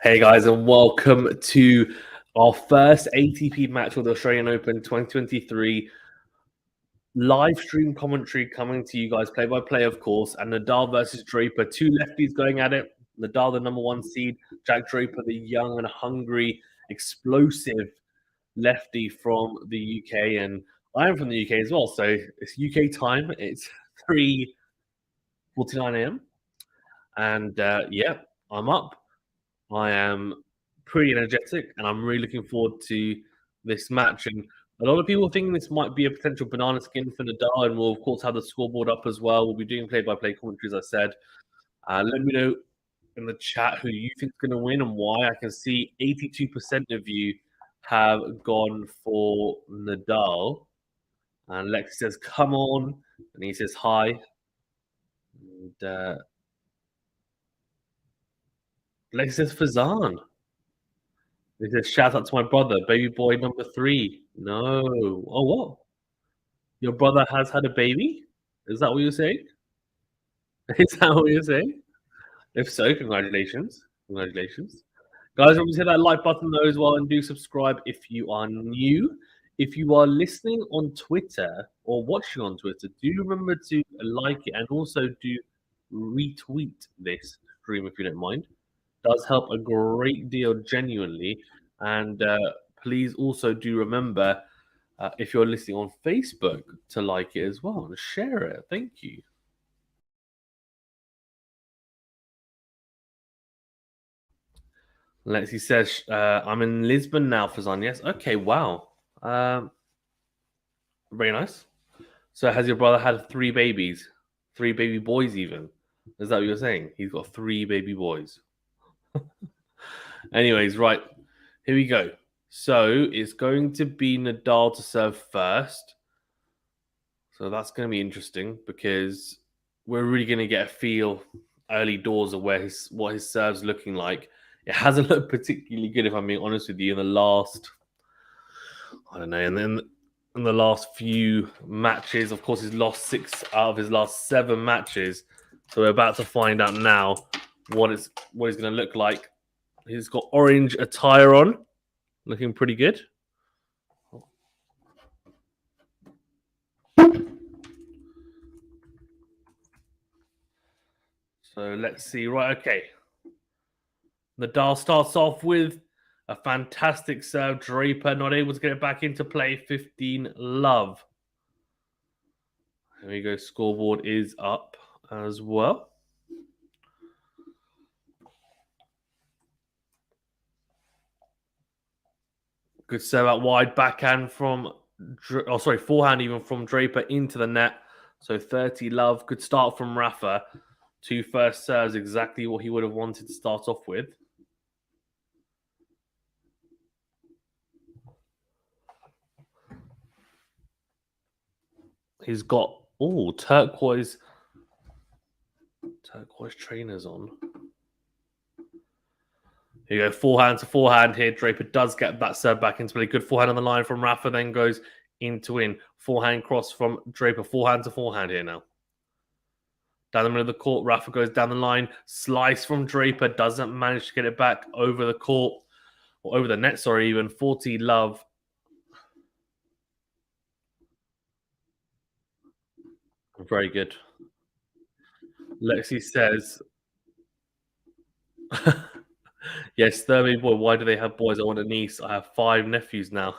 Hey guys, and welcome to our first ATP match for the Australian Open 2023. Live stream commentary coming to you guys, play by play, of course. And Nadal versus Draper, two lefties going at it. Nadal, the number one seed, Jack Draper, the young and hungry, explosive lefty from the UK. And I am from the UK as well, so it's UK time. It's 3:49 a.m. And yeah, I'm up. I am pretty energetic, and I'm really looking forward to this match. And a lot of people think this might be a potential banana skin for Nadal, and we'll of course have the scoreboard up as well. We'll be doing play-by-play commentary, as I said. Let me know in the chat who you think is going to win and why. I can see 82% of you have gone for Nadal, and Lex says, "Come on," and he says, "Hi." And Lex says, "Fazan." He says, "Shout out to my brother, baby boy number 3. No. Oh, what? Your brother has had a baby? Is that what you're saying? Is that what you're saying? If so, congratulations. Congratulations. Guys, remember to hit that like button though as well, and do subscribe if you are new. If you are listening on Twitter or watching on Twitter, do remember to like it and also do retweet this stream if you don't mind. Does help a great deal, genuinely. And please also do remember, if you're listening on Facebook, to like it as well and share it. Thank you. Lexi says, I'm in Lisbon now, Fazan. Yes. Okay, wow. Very nice. So has your brother had 3 babies? 3 baby boys even? Is that what you're saying? He's got 3 baby boys. Anyways, right. Here we go. So it's going to be Nadal to serve first. So that's going to be interesting because we're really going to get a feel early doors of what his serve's looking like. It hasn't looked particularly good, if I'm being honest with you, in the last, I don't know, and then in the last few matches. Of course, he's lost 6 out of his last 7 matches. So we're about to find out now what he's going to look like. He's got orange attire on, looking pretty good. So let's see. Right, okay. Nadal starts off with a fantastic serve. Draper not able to get it back into play. 15 love. There we go. Scoreboard is up as well. Good serve out wide. Backhand from, forehand even from Draper into the net. So 30 love. Good start from Rafa. 2 first serves, exactly what he would have wanted to start off with. He's got turquoise trainers on. Here you go, forehand to forehand here. Draper does get that serve back into play. Good forehand on the line from Rafa, then goes into in. Forehand cross from Draper. Forehand to forehand here now. Down the middle of the court, Rafa goes down the line. Slice from Draper. Doesn't manage to get it back over the court. Or over the net, sorry, even. 40 love. Very good. Lexi says, yes, third boy, why do they have boys? I want a niece. I have 5 nephews now.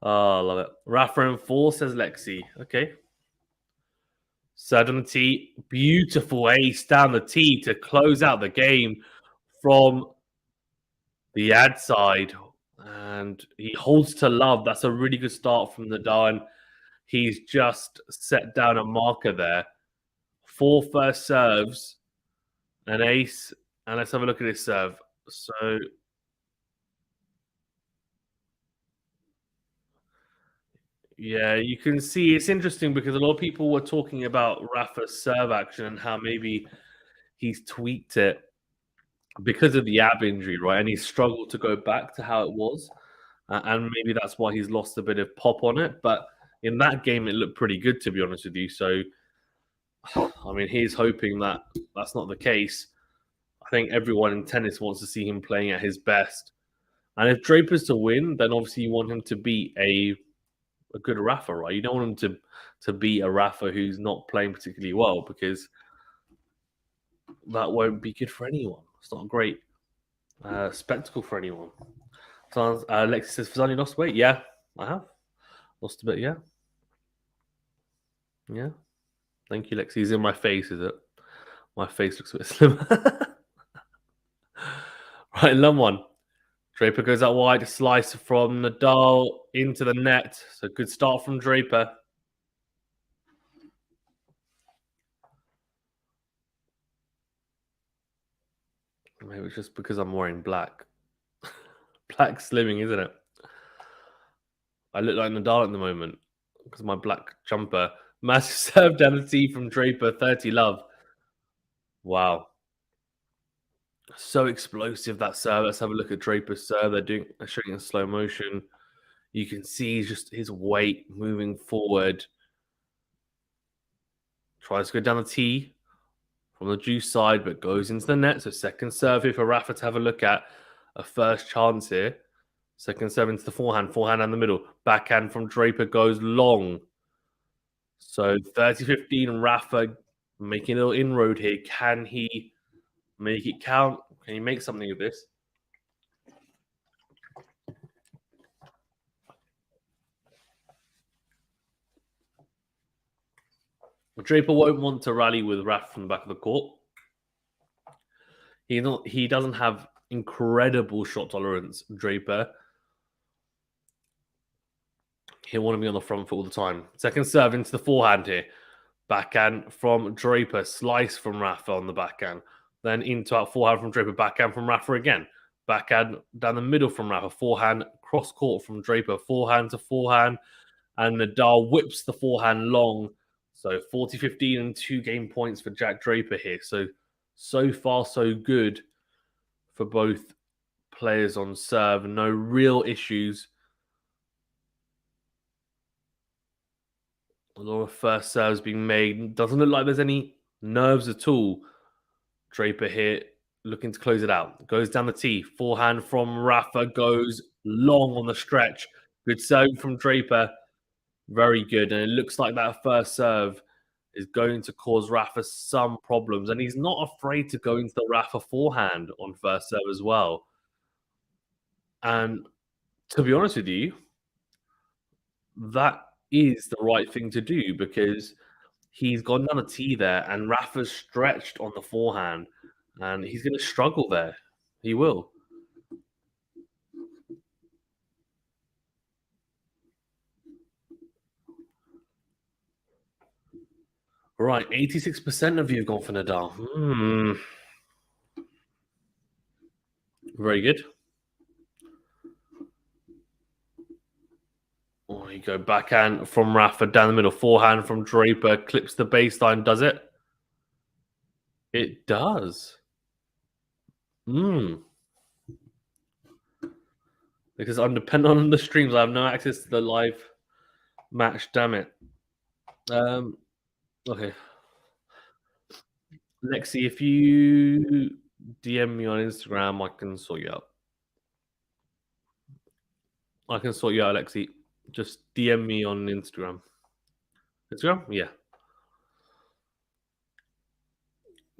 Oh, I love it. Rafa in 4, says Lexi. Okay. Served on the tee. Beautiful ace down the tee to close out the game from the ad side. And he holds to love. That's a really good start from Nadal. And he's just set down a marker there. 4 first serves, an ace. And let's have a look at his serve. So yeah, you can see it's interesting because a lot of people were talking about Rafa's serve action and how maybe he's tweaked it because of the ab injury, right? And he's struggled to go back to how it was. And maybe that's why he's lost a bit of pop on it. But in that game, it looked pretty good, to be honest with you. So, I mean, he's hoping that that's not the case. I think everyone in tennis wants to see him playing at his best. And if Draper's to win, then obviously you want him to beat a good Rafa, right? You don't want him to beat a Rafa who's not playing particularly well because that won't be good for anyone. It's not a great spectacle for anyone. So, Lexi says, Fazani lost weight? Yeah, I have. Lost a bit, yeah. Yeah. Thank you, Lexi. He's in my face, is it? My face looks a bit slim. Right, Lum one. Draper goes out wide, slice from Nadal into the net. So good start from Draper. Maybe it's just because I'm wearing black. Black slimming, isn't it? I look like Nadal at the moment because my black jumper. Massive serve down the tee from Draper, 30 love. Wow. So explosive that serve. Let's have a look at Draper's serve. They're showing it in slow motion. You can see just his weight moving forward. Tries to go down the tee from the juice side, but goes into the net. So second serve here for Rafa to have a look at. A first chance here. Second serve into the forehand down the middle. Backhand from Draper goes long. So 30-15, Rafa making a little inroad here. Can he make it count? Can he make something of this? Draper won't want to rally with Rafa from the back of the court. He doesn't have incredible shot tolerance, Draper. He'll want to be on the front foot all the time. Second serve into the forehand here. Backhand from Draper. Slice from Rafa on the backhand. Then into our forehand from Draper. Backhand from Rafa again. Backhand down the middle from Rafa. Forehand cross court from Draper. Forehand to forehand. And Nadal whips the forehand long. So 40-15 and 2 game points for Jack Draper here. So far, so good for both players on serve. No real issues. A lot of first serves being made. Doesn't look like there's any nerves at all. Draper here looking to close it out. Goes down the tee. Forehand from Rafa goes long on the stretch. Good serve from Draper. Very good. And it looks like that first serve is going to cause Rafa some problems. And he's not afraid to go into the Rafa forehand on first serve as well. And to be honest with you, that is the right thing to do because he's gone down a tee there and Rafa's stretched on the forehand and he's going to struggle there. He will. Right, 86% of you have gone for Nadal. Very good. Oh, you go backhand from Rafa down the middle. Forehand from Draper. Clips the baseline. Does it? It does. Because I'm dependent on the streams. I have no access to the live match. Damn it. Okay. Lexi, if you DM me on Instagram, I can sort you out. I can sort you out, Lexi. Just DM me on Instagram. Instagram? Yeah.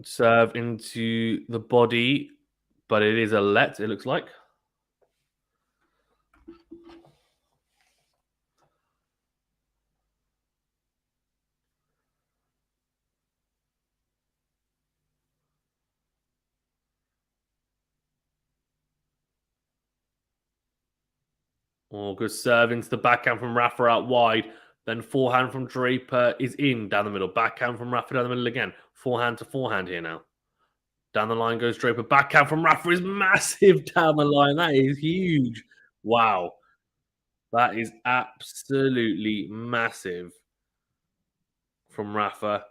Serve into the body, but it is a let, it looks like. Oh, good serve into the backhand from Rafa out wide. Then forehand from Draper is in down the middle. Backhand from Rafa down the middle again. Forehand to forehand here now. Down the line goes Draper. Backhand from Rafa is massive down the line. That is huge. Wow. That is absolutely massive from Rafa.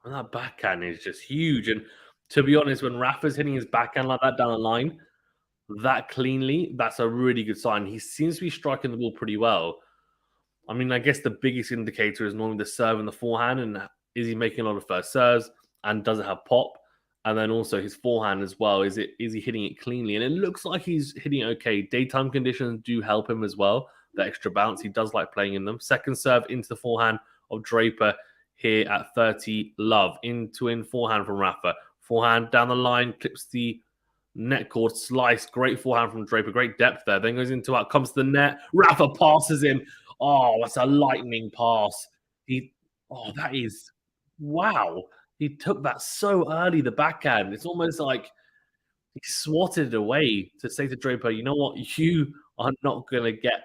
And that backhand is just huge. And to be honest, when Rafa's hitting his backhand like that down the line, that cleanly, that's a really good sign. He seems to be striking the ball pretty well. I mean, I guess the biggest indicator is normally the serve and the forehand, and is he making a lot of first serves, and does it have pop? And then also his forehand as well. Is he hitting it cleanly? And it looks like he's hitting it okay. Daytime conditions do help him as well. The extra bounce, he does like playing in them. Second serve into the forehand of Draper here at 30 love. Into in forehand from Rafa. Forehand down the line, clips the net cord, slice. Great forehand from Draper. Great depth there. Then goes into out, comes to the net. Rafa passes him. Oh, that's a lightning pass. He, oh, that is, wow. He took that so early, the backhand. It's almost like he swatted it away to say to Draper, you know what? You are not going to get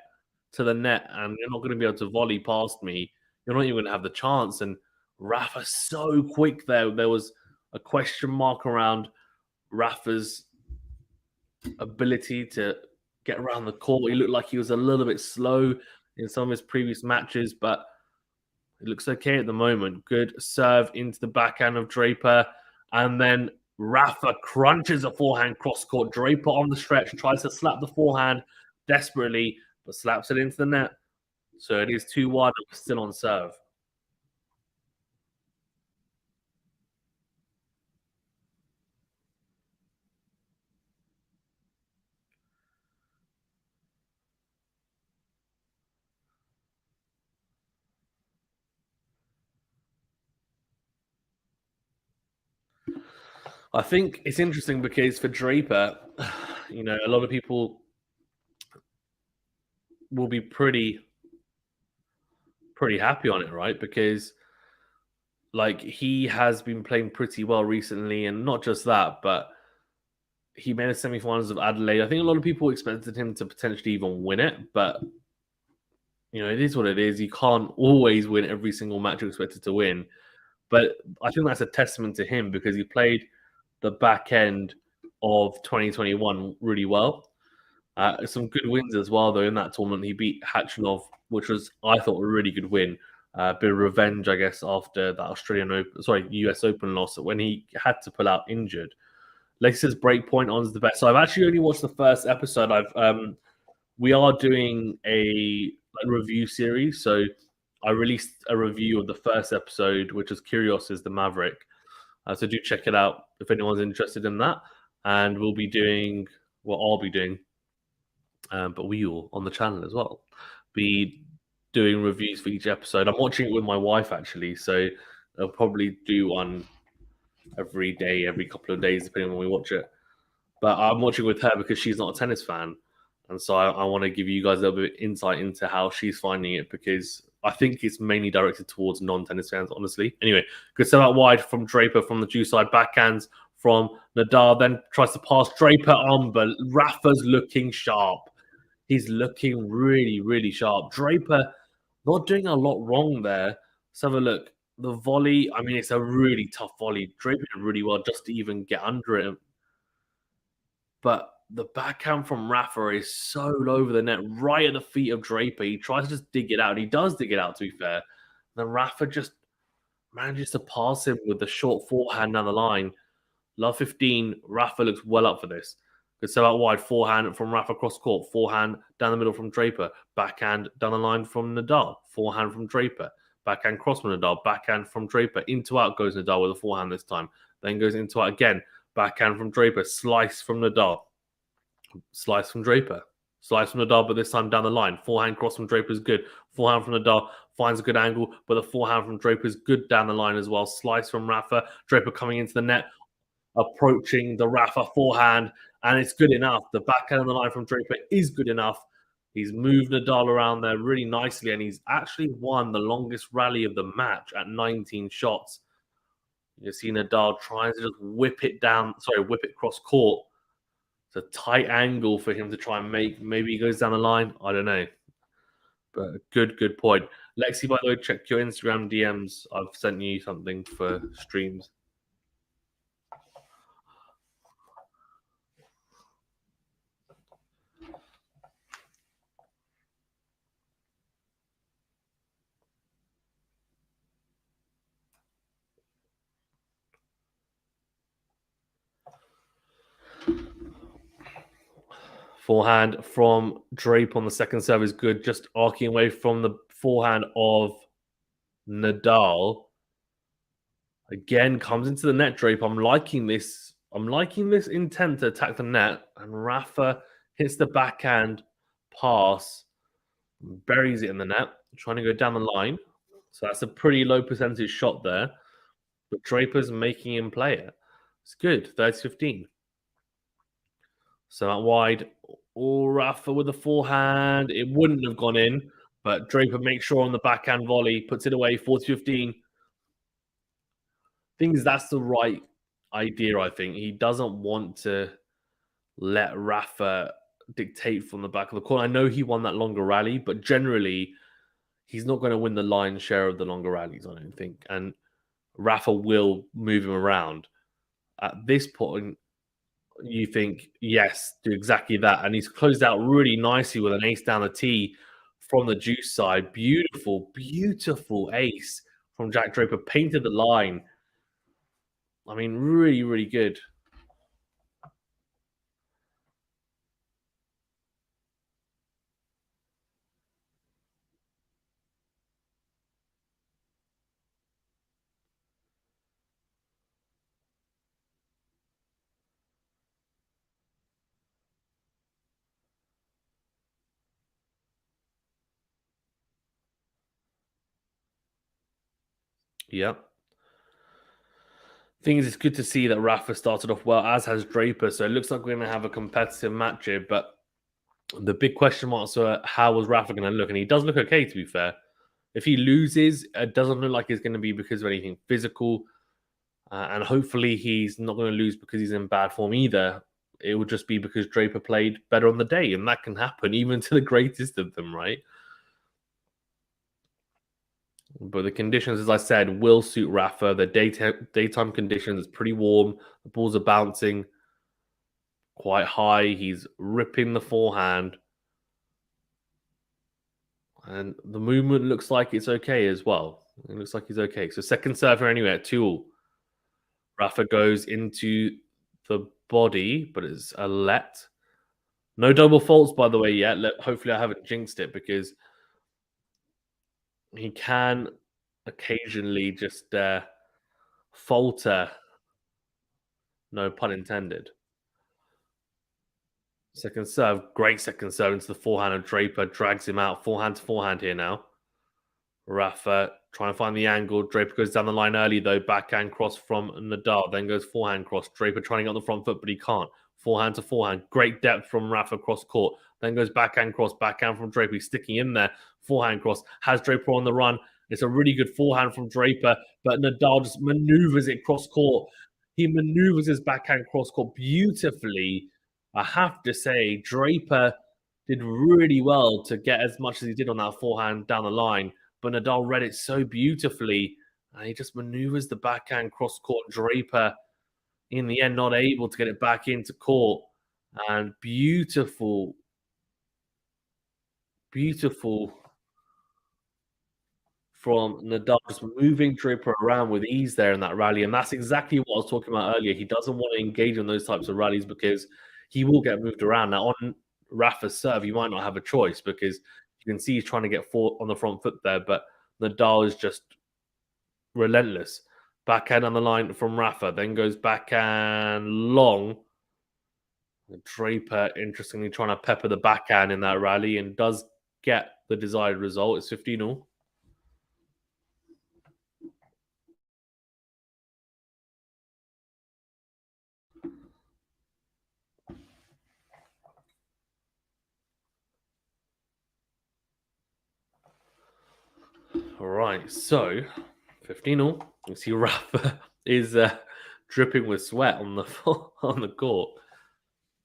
to the net and you're not going to be able to volley past me. You're not even going to have the chance. And Rafa so quick there. There was a question mark around Rafa's ability to get around the court. He looked like he was a little bit slow in some of his previous matches, but it looks okay at the moment. Good serve into the backhand of Draper. And then Rafa crunches a forehand cross court. Draper on the stretch tries to slap the forehand desperately, but slaps it into the net. So it is 2-1, still on serve. I think it's interesting because for Draper, a lot of people will be pretty happy on it, right? Because like he has been playing pretty well recently, and not just that, but he made a semi-finals of Adelaide. I think a lot of people expected him to potentially even win it, but it is what it is. You can't always win every single match you're expected to win. But I think that's a testament to him because he played the back end of 2021 really well. Some good wins as well, though, in that tournament. He beat Hatchanov, which was, I thought, a really good win. A bit of revenge, I guess, after that US Open loss when he had to pull out injured. Lexus Breakpoint on is the best. So I've actually only watched the first episode. We are doing a review series. So I released a review of the first episode, which is Curious is the Maverick. So do check it out if anyone's interested in that. And we'll be doing, well, I'll be doing, but we will on the channel as well, be doing reviews for each episode. I'm watching it with my wife actually. So I'll probably do one every day, every couple of days, depending on when we watch it. But I'm watching with her because she's not a tennis fan. And so I want to give you guys a little bit of insight into how she's finding it because I think it's mainly directed towards non-tennis fans, honestly. Anyway, good set out wide from Draper from the Jew side. Backhands from Nadal, then tries to pass Draper on, but Rafa's looking sharp. He's looking really, really sharp. Draper not doing a lot wrong there. Let's have a look. The volley, I mean, it's a really tough volley. Draper did really well just to even get under it. But the backhand from Rafa is so low over the net, right at the feet of Draper. He tries to just dig it out. He does dig it out, to be fair. Then Rafa just manages to pass him with the short forehand down the line. Love 15. Rafa looks well up for this. Good sell out wide. Forehand from Rafa cross court. Forehand down the middle from Draper. Backhand down the line from Nadal. Forehand from Draper. Backhand cross from Nadal. Backhand from Draper. Into out goes Nadal with a forehand this time. Then goes into out again. Backhand from Draper. Slice from Nadal. Slice from Draper. Slice from Nadal, but this time down the line. Forehand cross from Draper is good. Forehand from Nadal finds a good angle, but the forehand from Draper is good down the line as well. Slice from Rafa. Draper coming into the net, approaching the Rafa forehand, and it's good enough. The backhand on the line from Draper is good enough. He's moved Nadal around there really nicely, and he's actually won the longest rally of the match at 19 shots. You see Nadal trying to just whip it cross court. It's a tight angle for him to try and make. Maybe he goes down the line. I don't know. But good point. Lexi, by the way, check your Instagram DMs. I've sent you something for streams. Forehand from Drape on the second serve is good. Just arcing away from the forehand of Nadal. Again, comes into the net, Draper. I'm liking this. I'm liking this intent to attack the net. And Rafa hits the backhand pass, buries it in the net, trying to go down the line. So that's a pretty low percentage shot there. But Draper's making him play it. It's good. 30-15. So out wide. Oh, Rafa with the forehand. It wouldn't have gone in. But Draper makes sure on the backhand volley, puts it away, 40-15. Thing is, that's the right idea, I think. He doesn't want to let Rafa dictate from the back of the court. I know he won that longer rally, but generally, he's not going to win the lion's share of the longer rallies, I don't think. And Rafa will move him around. At this point, you think, yes, do exactly that. And he's closed out really nicely with an ace down the tee from the juice side. Beautiful, beautiful ace from Jack Draper. Painted the line. I mean, really, really good. Yep. Thing is, it's good to see that Rafa started off well, as has Draper. So it looks like we're going to have a competitive match here. But the big question marks are, how was Rafa going to look? And he does look okay, to be fair. If he loses, it doesn't look like it's going to be because of anything physical. And hopefully he's not going to lose because he's in bad form either. It would just be because Draper played better on the day. And that can happen even to the greatest of them, right? But the conditions, as I said, will suit Rafa. The daytime conditions is pretty warm. The balls are bouncing quite high. He's ripping the forehand. And the movement looks like it's okay as well. It looks like he's okay. So second serve here anyway at 2-all. Rafa goes into the body, but it's a let. No double faults, by the way, yet. Hopefully I haven't jinxed it because he can occasionally just falter. No pun intended. Second serve, great second serve into the forehand of Draper, drags him out. Forehand to forehand here now. Rafa trying to find the angle. Draper goes down the line early though. Backhand cross from Nadal. Then goes forehand cross. Draper trying to get on the front foot, but he can't. Forehand to forehand. Great depth from Rafa cross court. Then goes backhand cross. Backhand from Draper. He's sticking in there. Forehand cross. Has Draper on the run. It's a really good forehand from Draper, but Nadal just maneuvers it cross court. He maneuvers his backhand cross court beautifully. I have to say, Draper did really well to get as much as he did on that forehand down the line. But Nadal read it so beautifully, and he just maneuvers the backhand cross-court. Draper, in the end, not able to get it back into court. And beautiful, beautiful from Nadal, just moving Draper around with ease there in that rally. And that's exactly what I was talking about earlier. He doesn't want to engage in those types of rallies because he will get moved around. Now, on Rafa's serve, you might not have a choice because you can see he's trying to get on the front foot there, but Nadal is just relentless. Backhand on the line from Rafa, then goes backhand long. Draper, interestingly, trying to pepper the backhand in that rally and does get the desired result. It's 15-all. All right, so 15-all. You see Rafa is dripping with sweat on the on the court.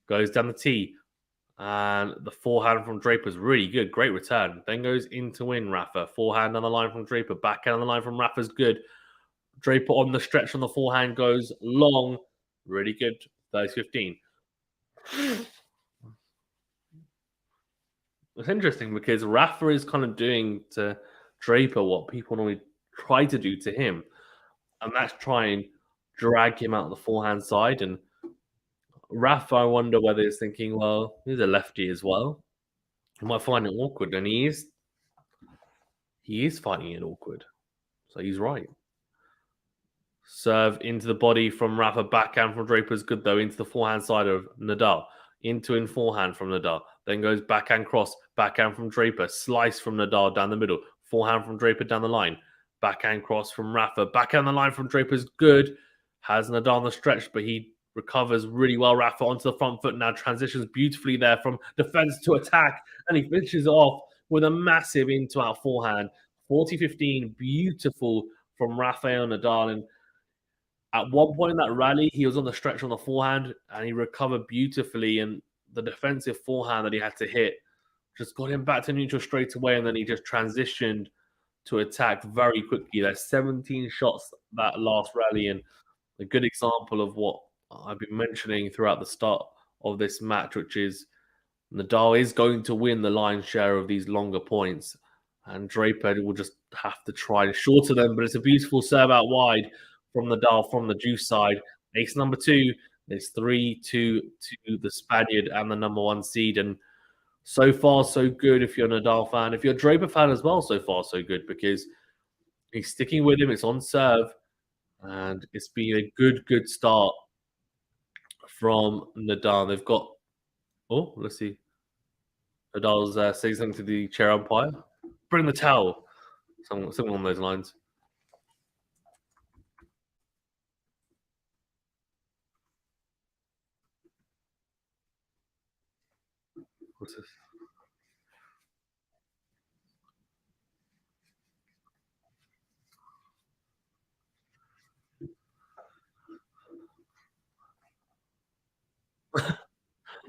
Goes down the tee. And the forehand from Draper is really good. Great return. Then goes in to win Rafa. Forehand on the line from Draper. Backhand on the line from Rafa is good. Draper on the stretch on the forehand goes long. Really good. 30-15. It's interesting because Rafa is kind of doing to Draper what people normally try to do to him. And that's try and drag him out of the forehand side. And Rafa, I wonder whether he's thinking, well, he's a lefty as well. He might find it awkward. And he is He is finding it awkward. So he's right. Serve into the body from Rafa, backhand from Draper is good though, into the forehand side of Nadal. Into in forehand from Nadal. Then goes backhand cross, backhand from Draper, slice from Nadal down the middle, forehand from Draper down the line, backhand cross from Rafa, backhand the line from Draper is good. Has Nadal on the stretch, but he recovers really well. Rafa onto the front foot now, transitions beautifully there from defense to attack, and he finishes off with a massive into out forehand. 40-15, beautiful from Rafael Nadal. And at one point in that rally, he was on the stretch on the forehand and he recovered beautifully. And the defensive forehand that he had to hit just got him back to neutral straight away. And then he just transitioned to attack very quickly. There's 17 shots that last rally, and a good example of what I've been mentioning throughout the start of this match, which is Nadal is going to win the lion's share of these longer points, and Draper will just have to try to shorter them. But it's a beautiful serve out wide from Nadal from the juice side. Ace number two. It's 3-2 to the Spaniard and the number one seed. And so far, so good if you're a Nadal fan. If you're a Draper fan as well, so far, so good because he's sticking with him. It's on serve, and it's been a good start from Nadal. They've got, oh, let's see. Nadal's saying something to the chair umpire. Bring the towel. Something along those lines. What's this?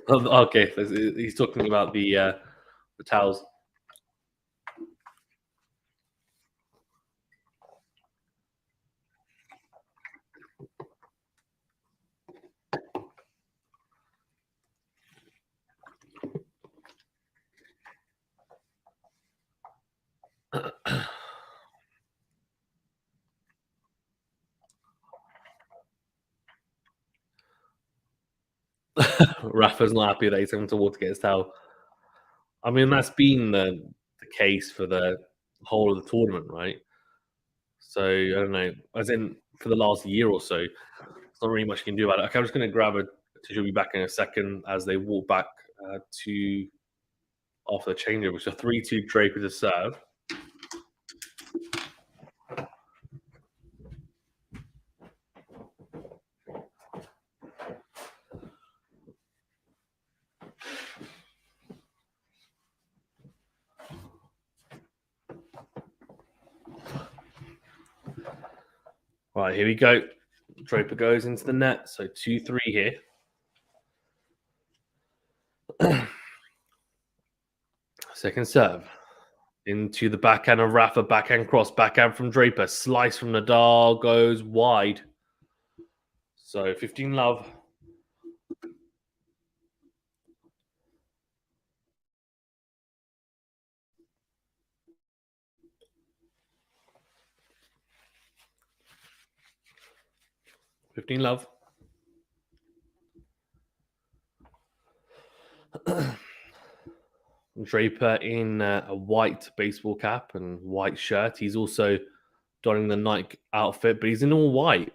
Oh, okay, he's talking about the towels. Rafa's not happy that he's having to walk to get his towel. I mean, that's been the case for the whole of the tournament, right? So I don't know, as in for the last year or so, there's not really much you can do about it. Okay, I'm just going to grab a tissue. Be back in a second as they walk back to after the changeover. Which is a 3-2 Draper to serve. Right, here we go. Draper goes into the net. So 2-3 here. Second serve. Into the backhand of Rafa, backhand cross, backhand from Draper, slice from Nadal, goes wide. So 15 love. Draper in a white baseball cap and white shirt. He's also donning the Nike outfit, but he's in all white.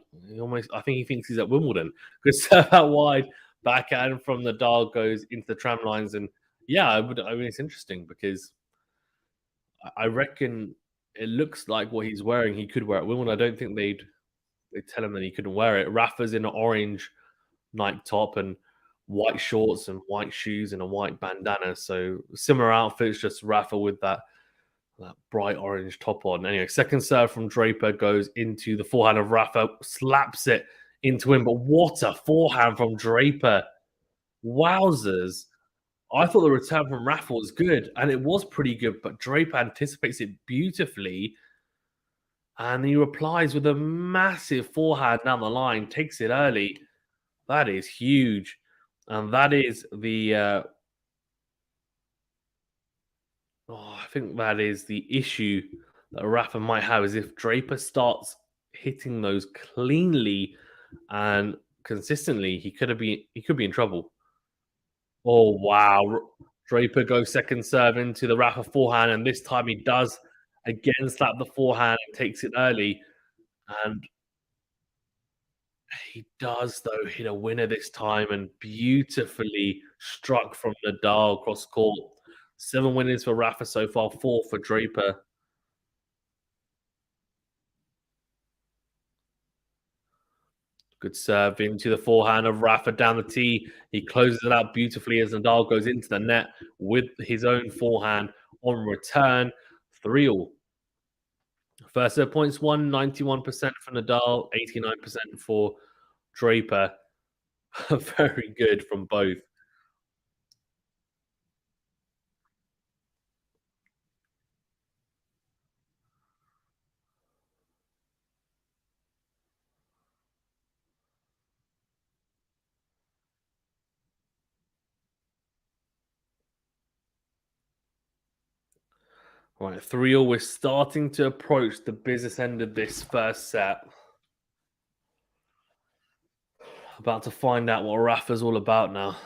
I think he thinks he's at Wimbledon. Good serve out wide, backhand from Nadal goes into the tram lines, and yeah, I mean, it's interesting because I reckon it looks like what he's wearing he could wear at Wimbledon. I don't think they'd tell him that he couldn't wear it. Rafa's in an orange Nike top and white shorts and white shoes and a white bandana. So similar outfits, just Rafa with that bright orange top on. Anyway, second serve from Draper goes into the forehand of Rafa, slaps it into him. But what a forehand from Draper. Wowzers. I thought the return from Rafa was good, and it was pretty good, but Draper anticipates it beautifully. And he replies with a massive forehand down the line, takes it early. That is huge. And that is the I think that is the issue that Rafa might have is if Draper starts hitting those cleanly and consistently, he could be in trouble. Oh wow. Draper goes second serve into the Rafa forehand, and this time he does Again, slap the forehand and takes it early. And he does, though, hit a winner this time and beautifully struck from Nadal cross court. 7 winners for Rafa so far, 4 for Draper. Good serve into the forehand of Rafa down the tee. He closes it out beautifully as Nadal goes into the net with his own forehand on return. 3-all. First serve points won, 91% for Nadal, 89% for Draper. Very good from both. Right, 3-all. We're starting to approach the business end of this first set. About to find out what Rafa's all about now.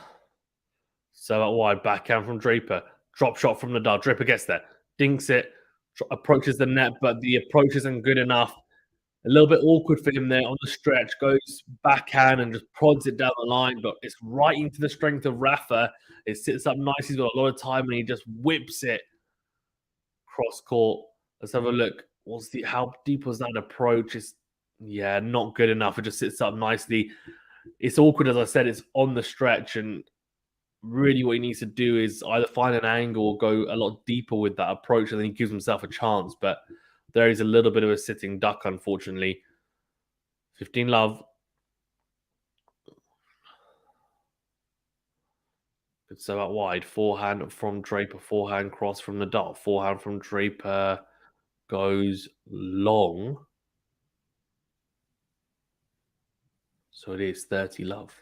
So out wide, backhand from Draper. Drop shot from Nadal. Draper gets there, dinks it, approaches the net, but the approach isn't good enough. A little bit awkward for him there on the stretch. Goes backhand and just prods it down the line, but it's right into the strength of Rafa. It sits up nice. He's got a lot of time, and he just whips it cross court. Let's have a look. How deep was that approach? It's not good enough. It just sits up nicely. It's awkward, as I said. It's on the stretch, and really what he needs to do is either find an angle or go a lot deeper with that approach, and then he gives himself a chance. But there is a little bit of a sitting duck, unfortunately. 15 love. Good serve out wide. Forehand from Draper. Forehand cross from Nadal. Forehand from Draper goes long. So it is 30 love.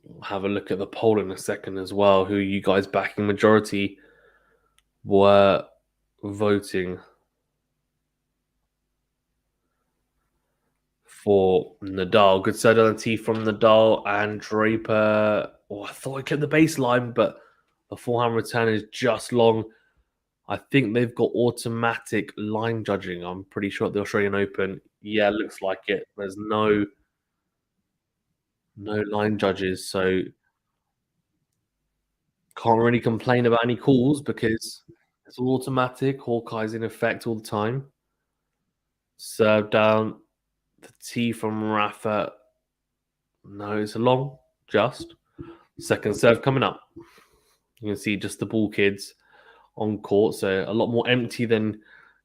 We'll have a look at the poll in a second as well. Who you guys backing? Majority were voting for Nadal. Good serve from Nadal and Draper. Oh, I thought I kept the baseline, but the forehand return is just long. I think they've got automatic line judging. I'm pretty sure at the Australian Open. Yeah, looks like it. There's no line judges, so can't really complain about any calls because it's all automatic. Hawkeye's in effect all the time. Serve down the tee from Rafa. No, it's a long, just. Second serve coming up. You can see just the ball kids on court, so a lot more empty than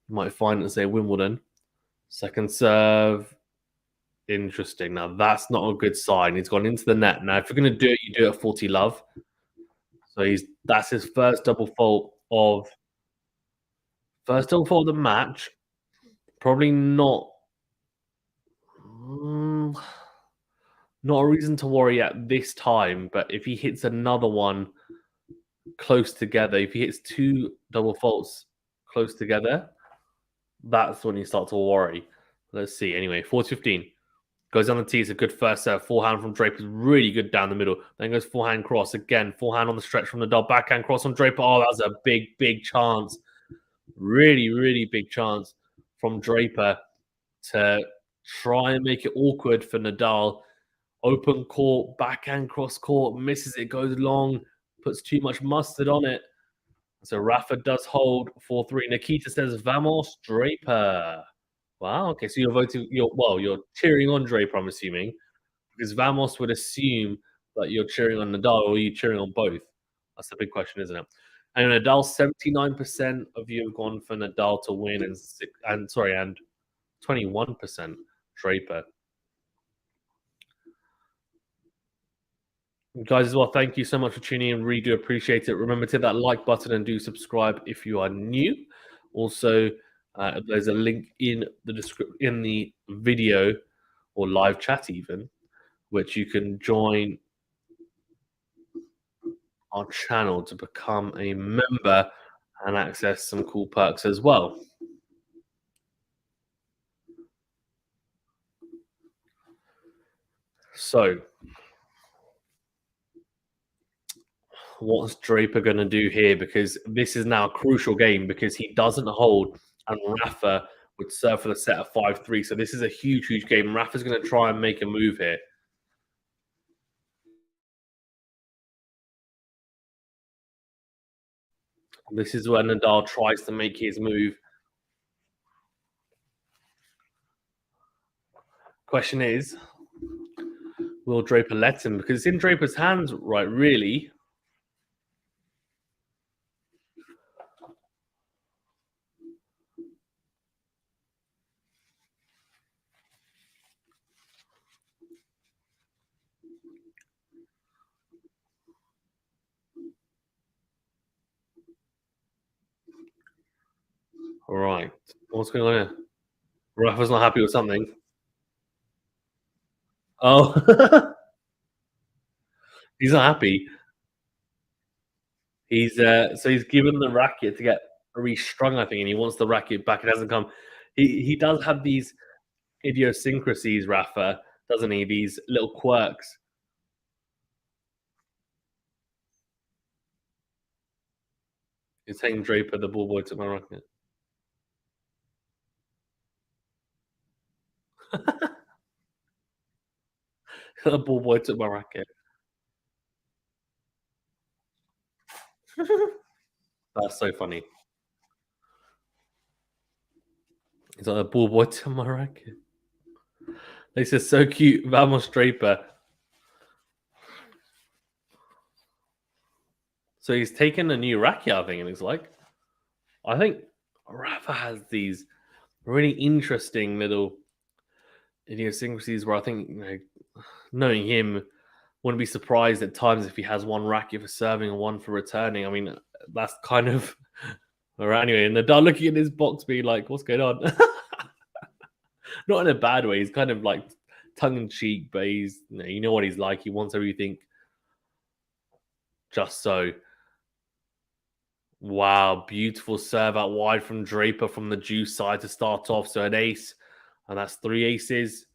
you might find at, say, Wimbledon. Second serve. Interesting. Now, that's not a good sign. He's gone into the net. Now, if you're going to do it, you do it at 40 love. So that's his first double fault of the match. Probably not not a reason to worry at this time, but if he hits another one close together, if he hits 2 double faults close together, that's when you start to worry. Let's see. Anyway, 4-15. Goes on the tee. It's a good first serve. Forehand from Draper is really good down the middle. Then goes forehand cross. Again, forehand on the stretch from Nadal. Backhand cross on Draper. Oh, that was a big, big chance. Really, really big chance from Draper to try and make it awkward for Nadal. Open court, backhand cross court, misses it, goes long, puts too much mustard on it. So Rafa does hold 4-3. Nikita says, Vamos, Draper. Wow, okay, so you're cheering on Draper, I'm assuming, because Vamos would assume that you're cheering on Nadal, or are you cheering on both? That's the big question, isn't it? And Nadal, 79% of you have gone for Nadal to win, and 21% Draper. Guys, as well, thank you so much for tuning in. Really do appreciate it. Remember to hit that like button and do subscribe if you are new. Also, there's a link in the description in the video or live chat even, which you can join our channel to become a member and access some cool perks as well. So, What's Draper going to do here? Because this is now a crucial game because he doesn't hold, and Rafa would serve for the set of 5-3. So this is a huge, huge game. Rafa's going to try and make a move here. This is where Nadal tries to make his move. Question is, will Draper let him? Because it's in Draper's hands, right, really. All right. What's going on here? Rafa's not happy with something. Oh, he's not happy. He's given the racket to get restrung, I think, and he wants the racket back. It hasn't come. He does have these idiosyncrasies, Rafa, doesn't he? These little quirks. He's saying Draper, the ball boy, took my racket. The ball boy took my racket. That's so funny. He's like, the ball boy took my racket. This is so cute. Vamos Draper. So he's taken a new racket, I think, and he's like, I think Rafa has these really interesting little idiosyncrasies where I think, knowing him, wouldn't be surprised at times if he has one racket for serving and one for returning. I mean, that's kind of. Or anyway, and Nadal looking at his box, being like, "What's going on?" Not in a bad way. He's kind of like tongue in cheek, but he's you know what he's like. He wants everything just so. Wow, beautiful serve out wide from Draper from the juice side to start off. So an ace, and that's 3 aces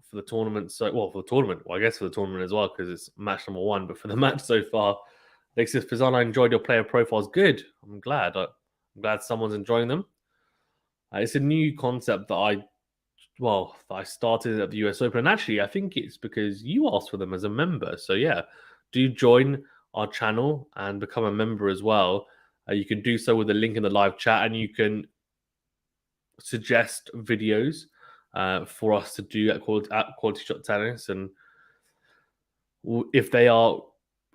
for the tournament. So, well, for the tournament, well, I guess for the tournament as well, because it's match number 1. But for the match so far, Alexis Pizarro, I enjoyed your player profiles. Good. I'm glad. I'm glad someone's enjoying them. It's a new concept that I started at the US Open. And actually, I think it's because you asked for them as a member. So yeah, do join our channel and become a member as well. You can do so with the link in the live chat, and you can suggest videos for us to do at QualityShot Tennis. And if they are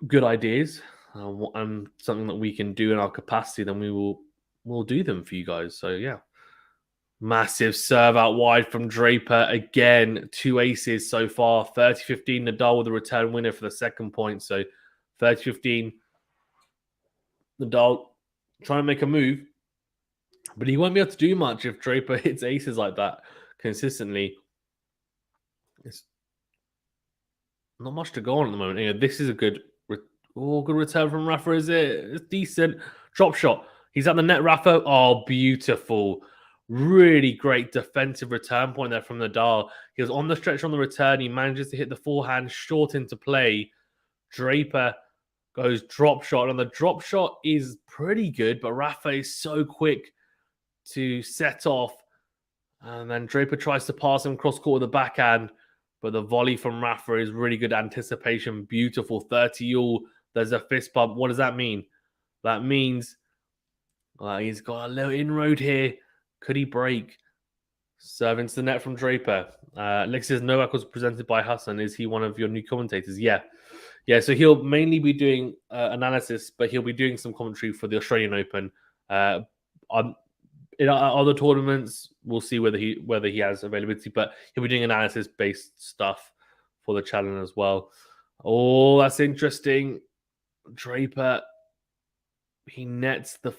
good ideas and something that we can do in our capacity, then we'll do them for you guys. So yeah. Massive serve out wide from Draper. Again, 2 aces so far. 30-15, Nadal with a return winner for the second point. So 30-15, Nadal trying to make a move. But he won't be able to do much if Draper hits aces like that consistently. It's not much to go on at the moment. This is a good return from Rafa, is it? It's decent. Drop shot. He's at the net, Rafa. Oh, beautiful. Really great defensive return point there from Nadal. He was on the stretch on the return. He manages to hit the forehand short into play. Draper goes drop shot, and the drop shot is pretty good, but Rafa is so quick to set off. And then Draper tries to pass him cross court with the backhand, but the volley from Rafa is really good anticipation. Beautiful 30-all. There's a fist bump. What does that mean? That means he's got a little inroad here. Could he break? Serve into the net from Draper. Alexis Novak was presented by Hassan. Is he one of your new commentators? Yeah. So he'll mainly be doing analysis, but he'll be doing some commentary for the Australian Open. In other tournaments, we'll see whether he has availability, but he'll be doing analysis-based stuff for the challenge as well. Oh, that's interesting. Draper, he nets the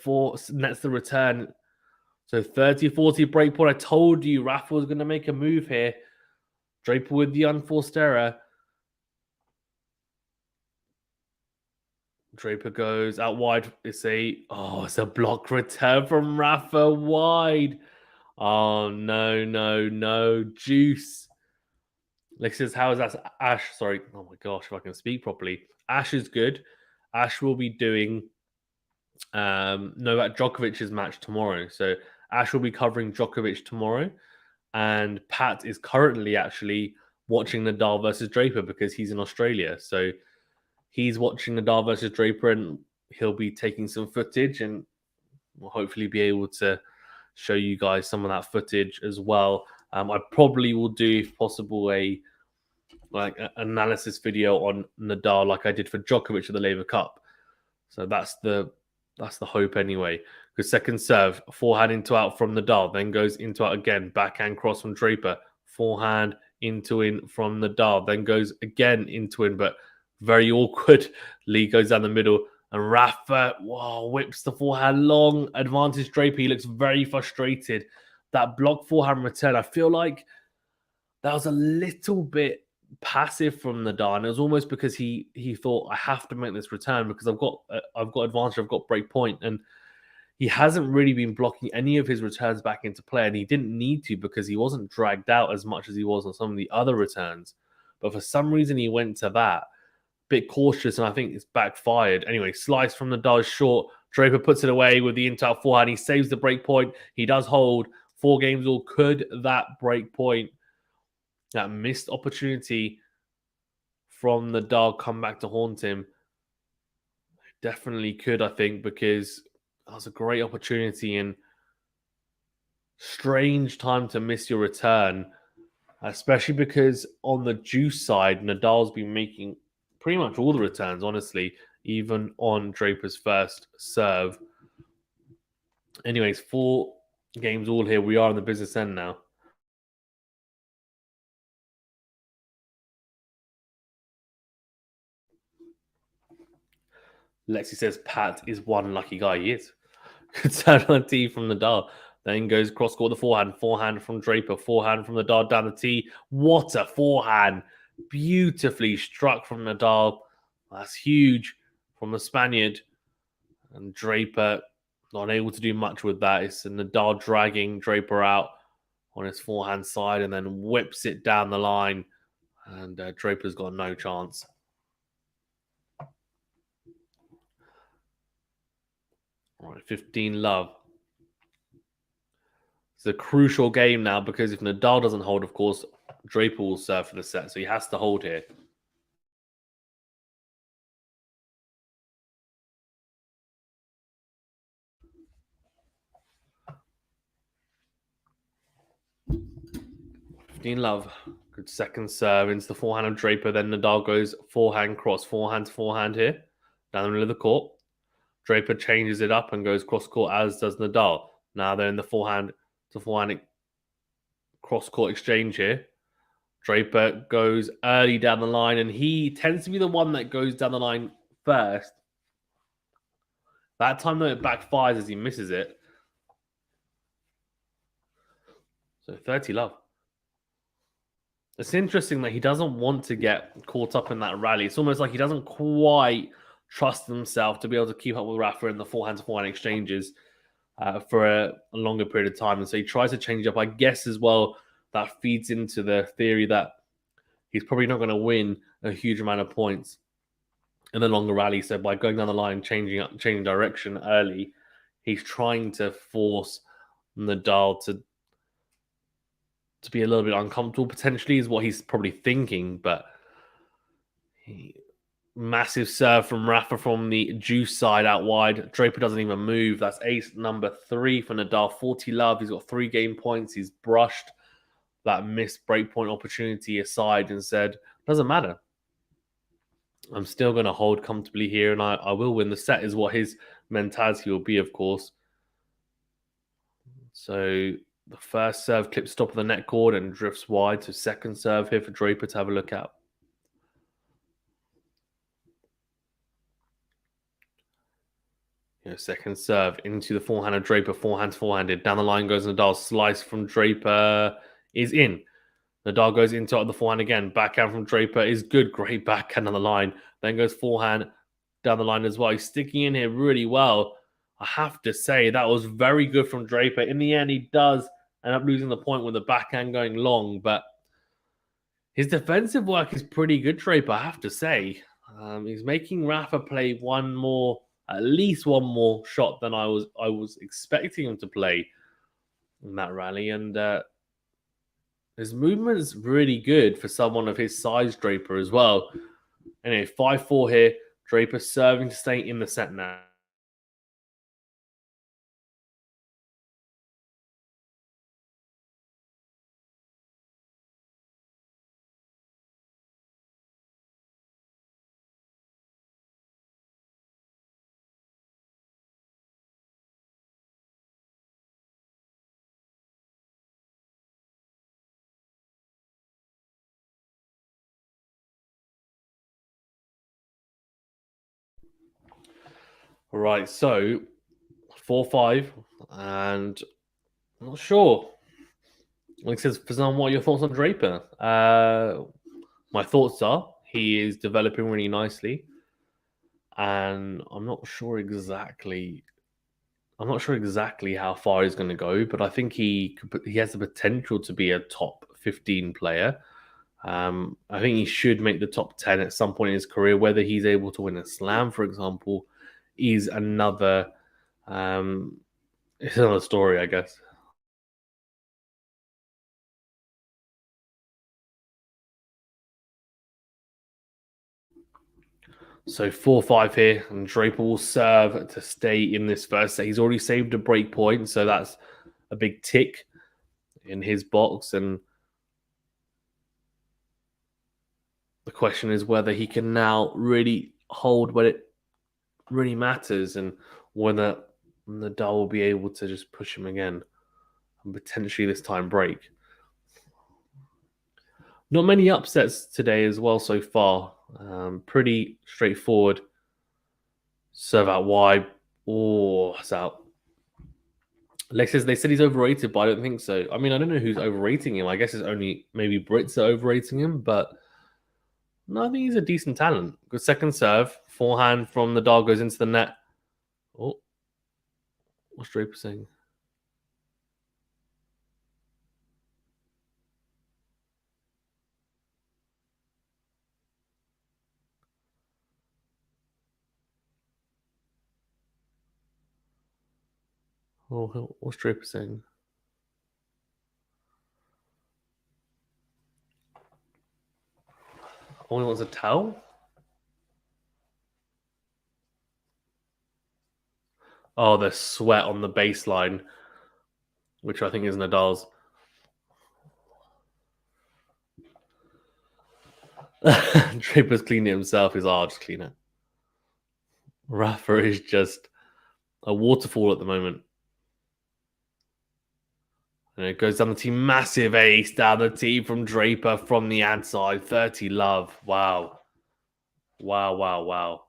return. So 30-40 breakpoint. I told you Rafa was going to make a move here. Draper with the unforced error. Draper goes out wide. It's a block return from Rafa wide. Oh, no. Juice. Lex says, how is that? Ash, sorry. Oh my gosh, if I can speak properly. Ash is good. Ash will be doing Novak Djokovic's match tomorrow. So Ash will be covering Djokovic tomorrow, and Pat is currently actually watching Nadal versus Draper because he's in Australia. So he's watching Nadal versus Draper, and he'll be taking some footage, and we'll hopefully be able to show you guys some of that footage as well. I probably will do, if possible, a analysis video on Nadal like I did for Djokovic at the Laver Cup. So that's the hope anyway. Because second serve, forehand into out from Nadal, then goes into out again, backhand cross from Draper, forehand into in from Nadal, then goes again into in, but very awkwardly goes down the middle. And Rafa, whips the forehand long, advantage Draper. He looks very frustrated. That block forehand return, I feel like that was a little bit passive from Nadal, and it was almost because he thought, I have to make this return because I've got advantage, I've got break point, and he hasn't really been blocking any of his returns back into play, and he didn't need to because he wasn't dragged out as much as he was on some of the other returns. But for some reason, he went to that bit cautious, and I think it's backfired. Anyway, slice from Nadal short. Draper puts it away with the in-out forehand. He saves the break point. He does hold 4 games all. Could that break point, that missed opportunity from Nadal, come back to haunt him? Definitely could, I think, because that was a great opportunity and strange time to miss your return, especially because on the juice side, Nadal's been making pretty much all the returns, honestly, even on Draper's first serve. Anyways, 4 games all here. We are in the business end now. Lexi says Pat is one lucky guy. He is. Good turn on the tee from Nadal. Then goes cross court the forehand. Forehand from Draper. Forehand from Nadal down the tee. What a forehand. Beautifully struck from Nadal. That's huge from the Spaniard. And Draper not able to do much with that. It's Nadal dragging Draper out on his forehand side and then whips it down the line. And Draper's got no chance. All right, 15 love. It's a crucial game now because if Nadal doesn't hold, of course, Draper will serve for the set. So he has to hold here. Love. Good second serve into the forehand of Draper. Then Nadal goes forehand cross. Forehand to forehand here. Down the middle of the court. Draper changes it up and goes cross court, as does Nadal. Now they're in the forehand to forehand cross court exchange here. Draper goes early down the line, and he tends to be the one that goes down the line first. That time, though, it backfires as he misses it. So 30 love. It's interesting that he doesn't want to get caught up in that rally. It's almost like he doesn't quite trust himself to be able to keep up with Rafa in the forehand to forehand exchanges for a longer period of time. And so he tries to change up. I guess as well that feeds into the theory that he's probably not going to win a huge amount of points in the longer rally. So by going down the line, changing direction early, he's trying to force Nadal to be a little bit uncomfortable, potentially, is what he's probably thinking. But massive serve from Rafa from the juice side out wide. Draper doesn't even move. That's ace number 3 for Nadal. 40 love. He's got 3 game points. He's brushed that missed breakpoint opportunity aside and said, doesn't matter. I'm still going to hold comfortably here, and I will win the set, is what his mentality will be, of course. So the first serve clips top of the net cord and drifts wide. So second serve here for Draper to have a look at. Second serve into the forehand of Draper. Forehand to forehanded. Down the line goes Nadal. Slice from Draper is in. Nadal goes into the forehand again. Backhand from Draper is good. Great backhand on the line. Then goes forehand down the line as well. He's sticking in here really well. I have to say that was very good from Draper. In the end, he does end up losing the point with the backhand going long, but his defensive work is pretty good, Draper, I have to say. He's making Rafa play at least one more shot than I was expecting him to play in that rally, and his movement's really good for someone of his size, Draper, as well. Anyway, 5-4 here. Draper serving to stay in the set now. Right, so 4-5, and I'm not sure. Like says, Fazan, what are your thoughts on Draper? My thoughts are he is developing really nicely, and I'm not sure exactly how far he's going to go, but I think he has the potential to be a top 15 player. I think he should make the top 10 at some point in his career. Whether he's able to win a slam, for example, is another it's another story, I guess. So 4-5 here, and Draper will serve to stay in this first set. He's already saved a break point, so that's a big tick in his box. And the question is whether he can now really hold when it really matters, and whether Nadal will be able to just push him again and potentially this time break. Not many upsets today as well so far. Pretty straightforward. Serve out wide. Oh, it's out. Lex says they said he's overrated, but I don't think so. I mean, I don't know who's overrating him. I guess it's only maybe Brits are overrating him, but no, I think he's a decent talent. Good second serve. Forehand from Nadal goes into the net. Oh, what's Draper saying? Oh, what's Draper saying? Only wants a towel? Oh, the sweat on the baseline, which I think is Nadal's. Draper's cleaning it himself. I'll just clean it. Rafa is just a waterfall at the moment. And it goes down the tee. Massive ace down the tee from Draper from the ad side. 30 love. Wow. Wow, wow, wow.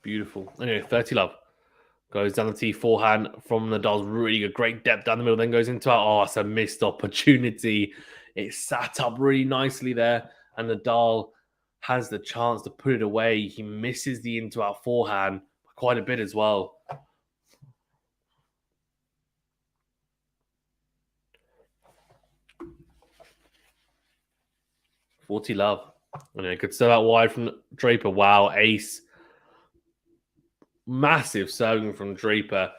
Beautiful. Anyway, 30 love. Goes down the tee, forehand from Nadal's really good. Great depth down the middle, then goes into it. Oh, it's a missed opportunity. It sat up really nicely there, and Nadal has the chance to put it away. He misses the into out forehand quite a bit as well. $40 love. And it could serve out wide from Draper. Wow, ace. Massive serving from Draper.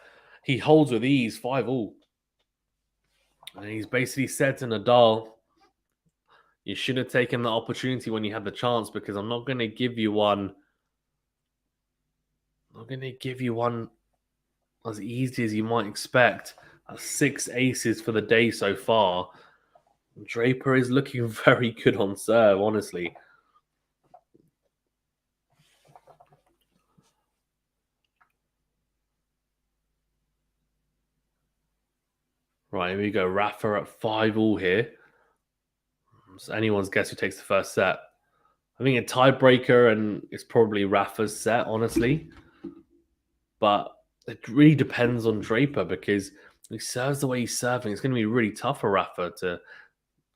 He holds with ease, 5-all. And he's basically said to Nadal, you should have taken the opportunity when you had the chance, because I'm not going to give you one. I'm going to give you one as easy as you might expect. 6 aces for the day so far. Draper is looking very good on serve, honestly. Right, here we go. Rafa at 5-all here. It's anyone's guess who takes the first set. I think a tiebreaker, and it's probably Rafa's set, honestly. But it really depends on Draper, because he serves the way he's serving. It's going to be really tough for Rafa to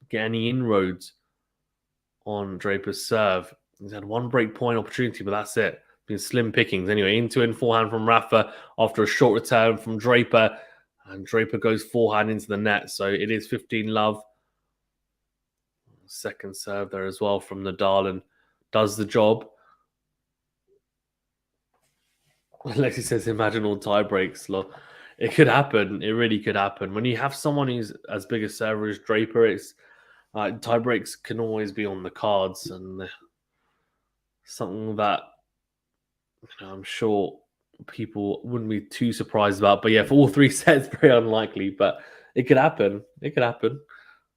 get any inroads on Draper's serve. He's had one break point opportunity, but that's it. Been slim pickings. Anyway, into and forehand from Rafa after a short return from Draper. And Draper goes forehand into the net. So it is 15-love. Second serve there as well from Nadal and does the job. Lexi says, imagine all tie breaks. Look, it could happen. It really could happen. When you have someone who's as big a server as Draper, it's tie breaks can always be on the cards, and something that I'm sure people wouldn't be too surprised about. But yeah, for all three sets, very unlikely. But it could happen. It could happen.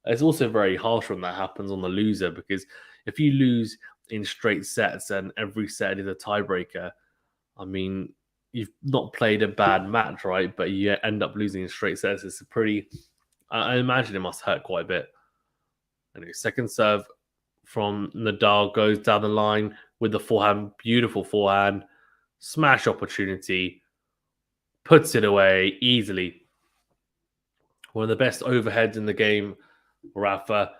It's also very harsh when that happens on the loser, because if you lose in straight sets and every set is a tiebreaker, I mean, you've not played a bad match, right? But you end up losing in straight sets. It's a pretty. I imagine it must hurt quite a bit. Anyway, second serve from Nadal goes down the line with the forehand, beautiful forehand, smash opportunity, puts it away easily. One of the best overheads in the game, Rafa.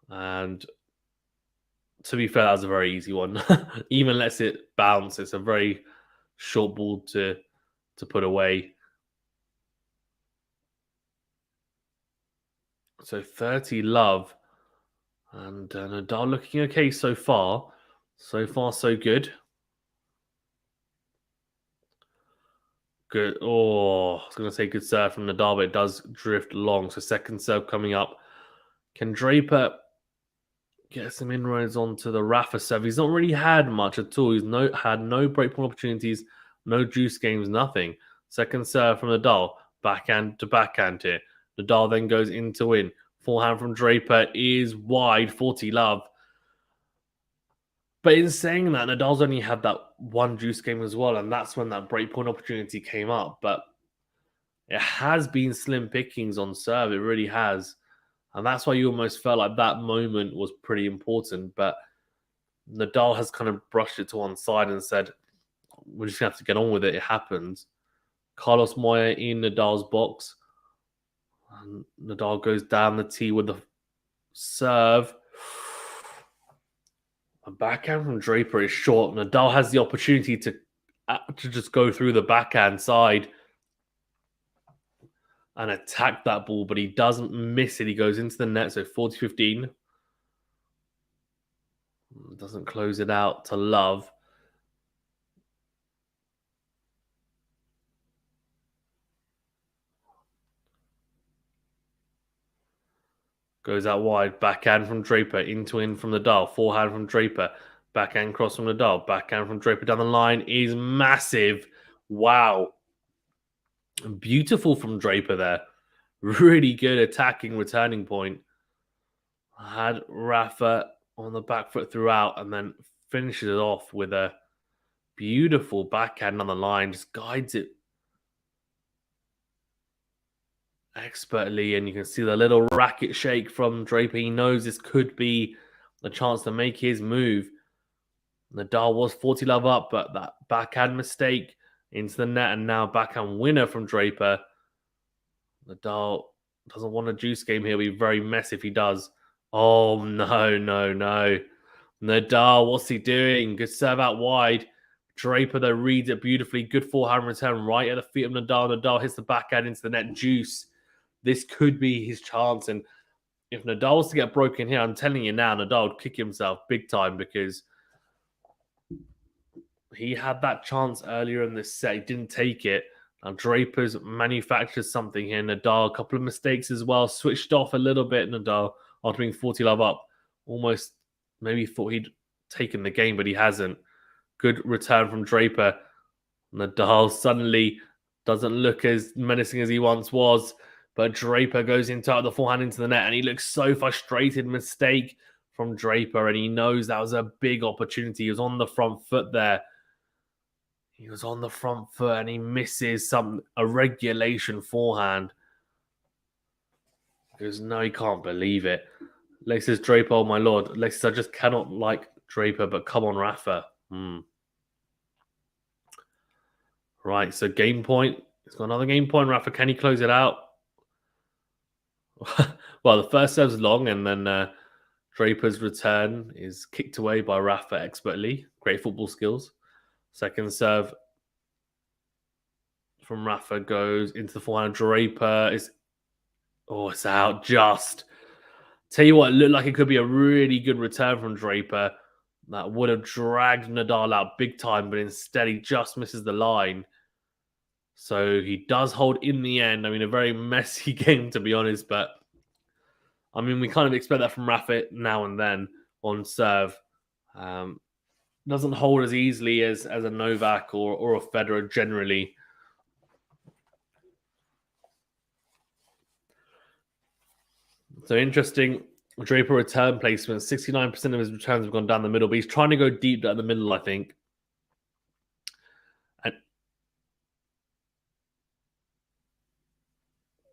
And to be fair, that was a very easy one. Even lets it bounce. It's a very short ball to put away. So 30-love. And Nadal looking okay so far. So far, so good. Good. Oh, I was going to say good serve from Nadal, but it does drift long. So second serve coming up. Can Draper get some inroads onto the Rafa serve? He's not really had much at all. He's had no breakpoint opportunities, no juice games, nothing. Second serve from Nadal. Backhand to backhand here. Nadal then goes in to win. Forehand from Draper is wide, 40-love. But in saying that, Nadal's only had that one juice game as well, and that's when that breakpoint opportunity came up. But it has been slim pickings on serve. It really has. And that's why you almost felt like that moment was pretty important. But Nadal has kind of brushed it to one side and said, we're just going to have to get on with it. It happens. Carlos Moya in Nadal's box. And Nadal goes down the tee with the serve. A backhand from Draper is short. Nadal has the opportunity to just go through the backhand side and attack that ball, but he doesn't miss it. He goes into the net, so 40-15. Doesn't close it out to love. Goes out wide. Backhand from Draper. Into in from Nadal. Forehand from Draper. Backhand cross from Nadal. Backhand from Draper down the line is massive. Wow. Beautiful from Draper there. Really good attacking returning point. Had Rafa on the back foot throughout and then finishes it off with a beautiful backhand on the line. Just guides it expertly, and you can see the little racket shake from Draper. He knows this could be a chance to make his move. Nadal was 40-love up, but that backhand mistake into the net, and now backhand winner from Draper. Nadal doesn't want a juice game here. It'll be very messy if he does. Oh, no, no, no. Nadal, what's he doing? Good serve out wide. Draper, though, reads it beautifully. Good forehand return right at the feet of Nadal. Nadal hits the backhand into the net. Juice. This could be his chance. And if Nadal was to get broken here, I'm telling you now, Nadal would kick himself big time, because he had that chance earlier in this set. He didn't take it. Now Draper's manufactured something here. Nadal, a couple of mistakes as well. Switched off a little bit, Nadal, after being 40-love up. Almost maybe thought he'd taken the game, but he hasn't. Good return from Draper. Nadal suddenly doesn't look as menacing as he once was. But Draper goes into the forehand into the net, and he looks so frustrated. Mistake from Draper, and he knows that was a big opportunity. He was on the front foot there. He was on the front foot, and he misses a regulation forehand. He goes, no, he can't believe it. Lex says, Draper, oh my lord. Lex says, I just cannot like Draper, but come on, Rafa. Right, so game point. He's got another game point. Rafa, can he close it out? Well, the first serve's long, and then Draper's return is kicked away by Rafa expertly. Great football skills. Second serve from Rafa goes into the forehand. Draper is... Oh, it's out just. Tell you what, it looked like it could be a really good return from Draper. That would have dragged Nadal out big time, but instead he just misses the line. So he does hold in the end. I mean, a very messy game, to be honest, but I mean, we kind of expect that from Rafa now and then on serve. Doesn't hold as easily as a Novak or a Federer generally. So interesting. Draper return placement. 69% of his returns have gone down the middle, but he's trying to go deep down the middle, I think.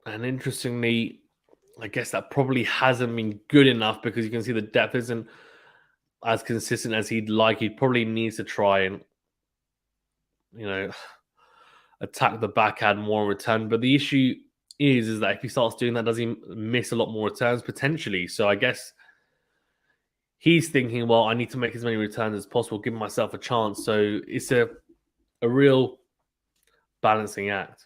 And interestingly, I guess that probably hasn't been good enough because you can see the depth isn't as consistent as he'd like. He probably needs to try and, attack the backhand more in return. But the issue is that if he starts doing that, does he miss a lot more returns potentially? So I guess he's thinking, well, I need to make as many returns as possible, give myself a chance. So it's a real balancing act.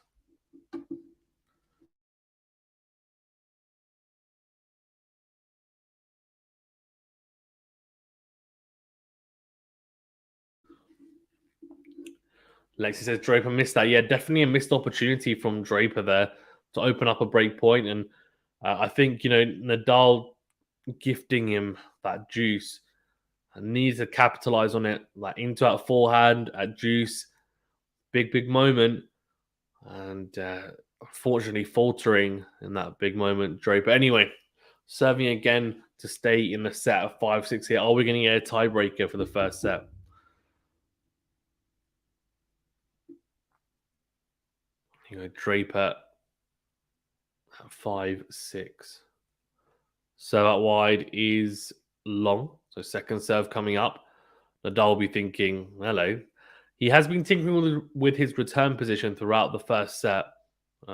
Lexi says Draper missed that. Yeah, definitely a missed opportunity from Draper there to open up a break point. And I think, Nadal gifting him that juice and needs to capitalize on it. Like into that forehand at juice. Big moment. And unfortunately faltering in that big moment, Draper. Anyway, serving again to stay in the set of 5-6 here. Are we going to get a tiebreaker for the first set? Draper at 5-6. Serve out wide is Long. So second serve coming up. Nadal will be thinking, hello. He has been tinkering with his return position throughout the first set,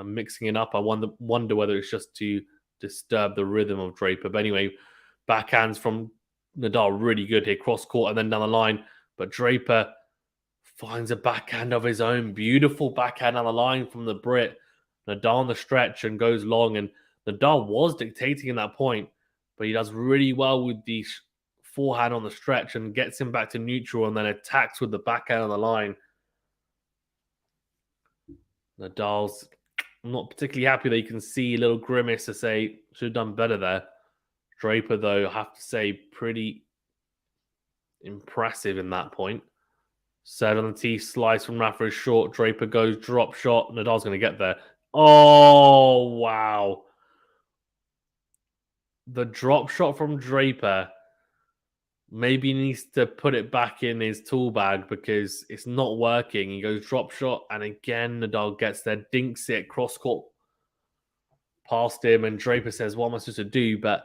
mixing it up. I wonder whether it's just to disturb the rhythm of Draper. But anyway, backhands from Nadal really good here. Cross court and then down the line. But Draper finds a backhand of his own. Beautiful backhand on the line from the Brit. Nadal on the stretch and goes long. And Nadal was dictating in that point, but he does really well with the forehand on the stretch and gets him back to neutral and then attacks with the backhand on the line. Nadal's not particularly happy that you can see a little grimace to say, should have done better there. Draper, though, I have to say, pretty impressive in that point. Serve on the tee, slice from Rafa is short. Draper goes drop shot. Nadal's going to get there. Oh, wow. The drop shot from Draper maybe needs to put it back in his tool bag because it's not working. He goes drop shot, and again, Nadal gets there, dinks it, cross court past him, and Draper says, what am I supposed to do? But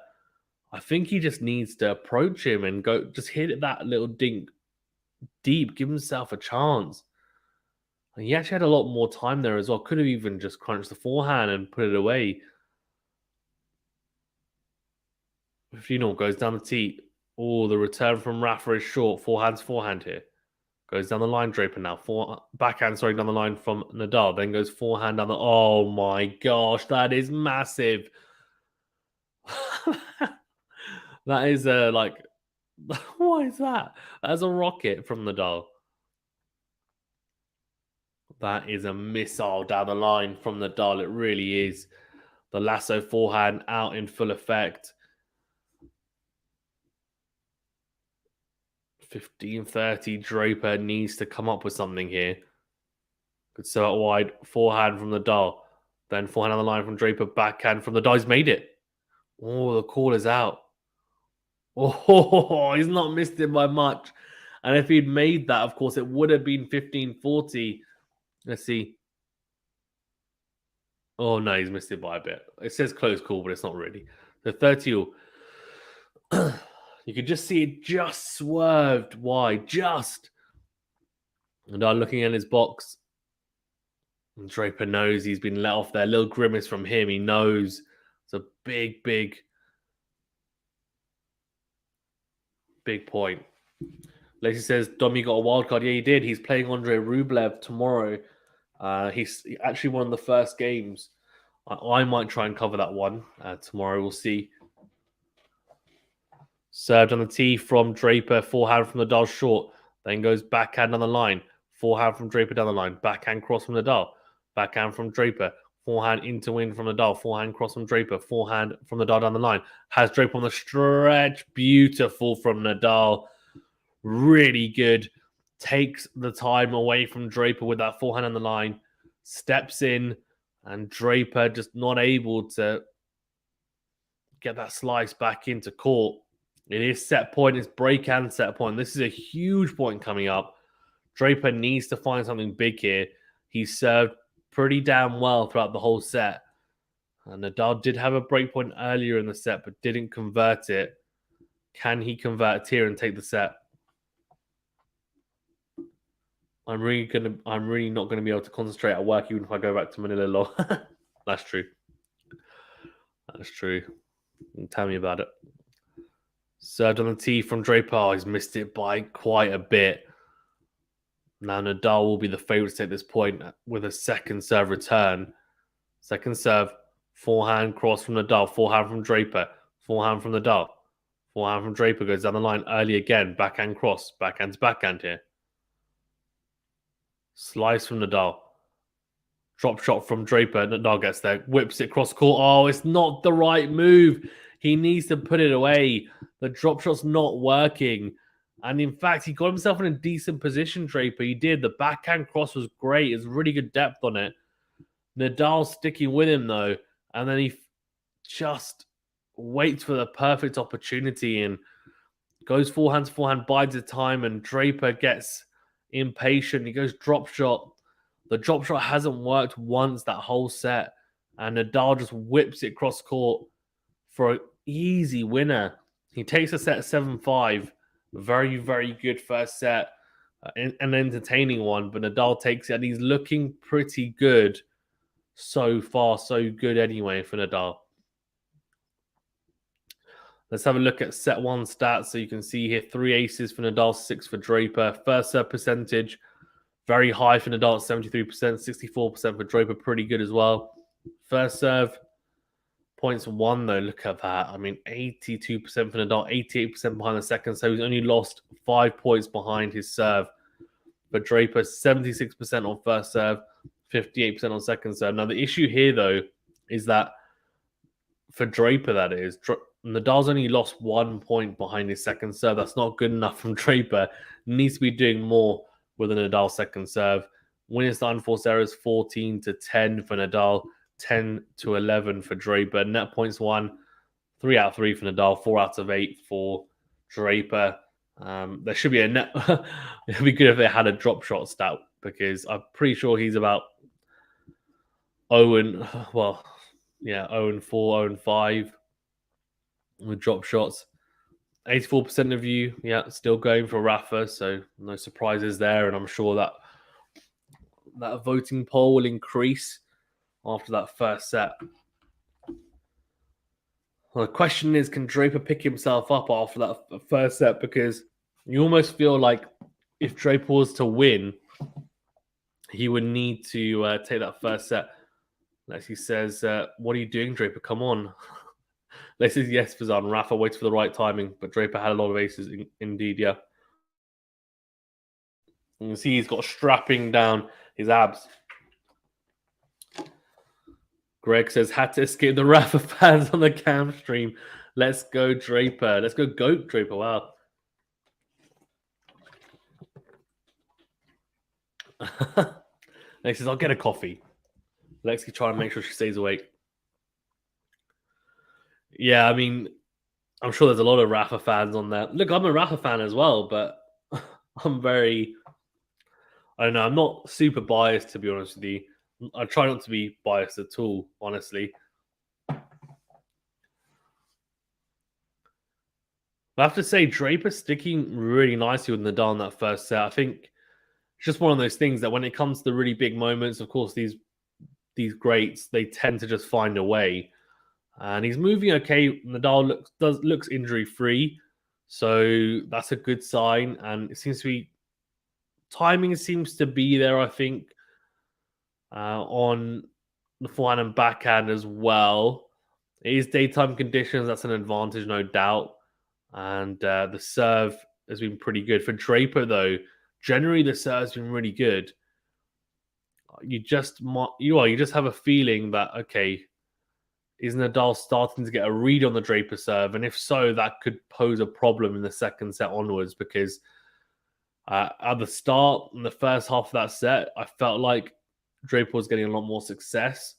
I think he just needs to approach him and go, just hit it that little dink deep, give himself a chance. And he actually had a lot more time there as well. Could have even just crunched the forehand and put it away. 15-all goes down the tee. Oh, the return from Rafa is short. Forehand here. Goes down the line, Draper now. Backhand, down the line from Nadal. Then goes forehand down the... Oh, my gosh. That is massive. That is like... What is that? That's a rocket from Nadal. That is a missile down the line from Nadal. It really is. The lasso forehand out in full effect. 15-30. Draper needs to come up with something here. Good serve out wide. Forehand from Nadal. Then forehand on the line from Draper. Backhand from Nadal. He's made it. Oh, the call is out. Oh, he's not missed it by much. And if he'd made that, of course, it would have been 15-40. Let's see. Oh, no, he's missed it by a bit. It says close call, but it's not really. The 30-all. You could just see it just swerved wide. Just. And I'm looking in his box. And Draper knows he's been let off there. A little grimace from him. He knows it's a big point. Lacey says, Domi got a wild card. Yeah, he did. He's playing Andre Rublev tomorrow He actually won the first games. I might try and cover that one tomorrow. We'll see. Served on the tee from Draper, forehand from Nadal short, then goes backhand on the line, forehand from Draper down the line, backhand cross from Nadal, backhand from Draper, forehand into wind from Nadal, forehand cross from Draper, forehand from Nadal down the line, has Draper on the stretch, beautiful from Nadal, really good, takes the time away from Draper with that forehand on the line, steps in, and Draper just not able to get that slice back into court. It is set point, it's break and set point. This is a huge point coming up. Draper needs to find something big here. He served pretty damn well throughout the whole set. And Nadal did have a break point earlier in the set, but didn't convert it. Can he convert it here and take the set? I'm really not gonna be able to concentrate at work even if I go back to Manila Law. That's true. That's true. Tell me about it. Served on the tee from Draper. Oh, he's missed it by quite a bit. Now Nadal will be the favourite to take this point with a second serve return. Second serve, forehand cross from Nadal, forehand from Draper, forehand from Nadal, forehand from Draper goes down the line early again, backhand cross, backhand to backhand here. Slice from Nadal. Drop shot from Draper. Nadal gets there, whips it cross court. Oh, it's not the right move. He needs to put it away. The drop shot's not working. And in fact, he got himself in a decent position, Draper. He did. The backhand cross was great. It's really good depth on it. Nadal sticking with him, though. And then he just waits for the perfect opportunity and goes forehand to forehand, bides his time, and Draper gets impatient. He goes drop shot. The drop shot hasn't worked once that whole set. And Nadal just whips it cross court for an easy winner. He takes a set 7-5. Very, very good first set. An entertaining one, but Nadal takes it and he's looking pretty good so far. So good anyway for Nadal. Let's have a look at set one stats. So you can see here 3 aces for Nadal, 6 for Draper. First serve percentage, very high for Nadal at 73%, 64% for Draper, pretty good as well. First serve, points won though, look at that. I mean, 82% for Nadal, 88% behind the second, so he's only lost 5 points behind his serve. But Draper, 76% on first serve, 58% on second serve. Now, the issue here though is that for Draper, that is, Nadal's only lost 1 point behind his second serve. That's not good enough from Draper. Needs to be doing more with a Nadal second serve. Winners to unforced errors 14-10 for Nadal, 10-11 for Draper. Net points won 3 out of 3 for Nadal, 4 out of 8 for Draper. There should be a net. It would be good if they had a drop shot stat because I'm pretty sure he's about 0-4, 0-5 with drop shots. 84% of you, still going for Rafa, so no surprises there. And I'm sure that voting poll will increase after that first set. Well, the question is, can Draper pick himself up after that first set? Because you almost feel like if Draper was to win, he would need to take that first set. Lexi says, what are you doing, Draper? Come on. Lexi says, yes, Fazan. Rafa waits for the right timing, but Draper had a lot of aces indeed, yeah. You can see he's got strapping down his abs. Greg says, had to escape the Rafa fans on the cam stream. Let's go, Draper. Let's go, GOAT Draper. Wow. Lexi says, I'll get a coffee. Lexi trying to make sure she stays awake. Yeah, I mean, I'm sure there's a lot of Rafa fans on there. Look, I'm a Rafa fan as well, but I'm very... I don't know, I'm not super biased, to be honest with you. I try not to be biased at all, honestly. I have to say, Draper's sticking really nicely with Nadal in that first set. I think it's just one of those things that when it comes to the really big moments, of course, these greats, they tend to just find a way. And he's moving okay. Nadal looks injury-free, so that's a good sign. And it seems to be... timing seems to be there, I think. on the forehand and backhand as well. It is daytime conditions. That's an advantage, no doubt. And the serve has been pretty good. For Draper, though, generally the serve has been really good. You just have a feeling that, okay, is Nadal starting to get a read on the Draper serve? And if so, that could pose a problem in the second set onwards, because at the start, in the first half of that set, I felt like Draper was getting a lot more success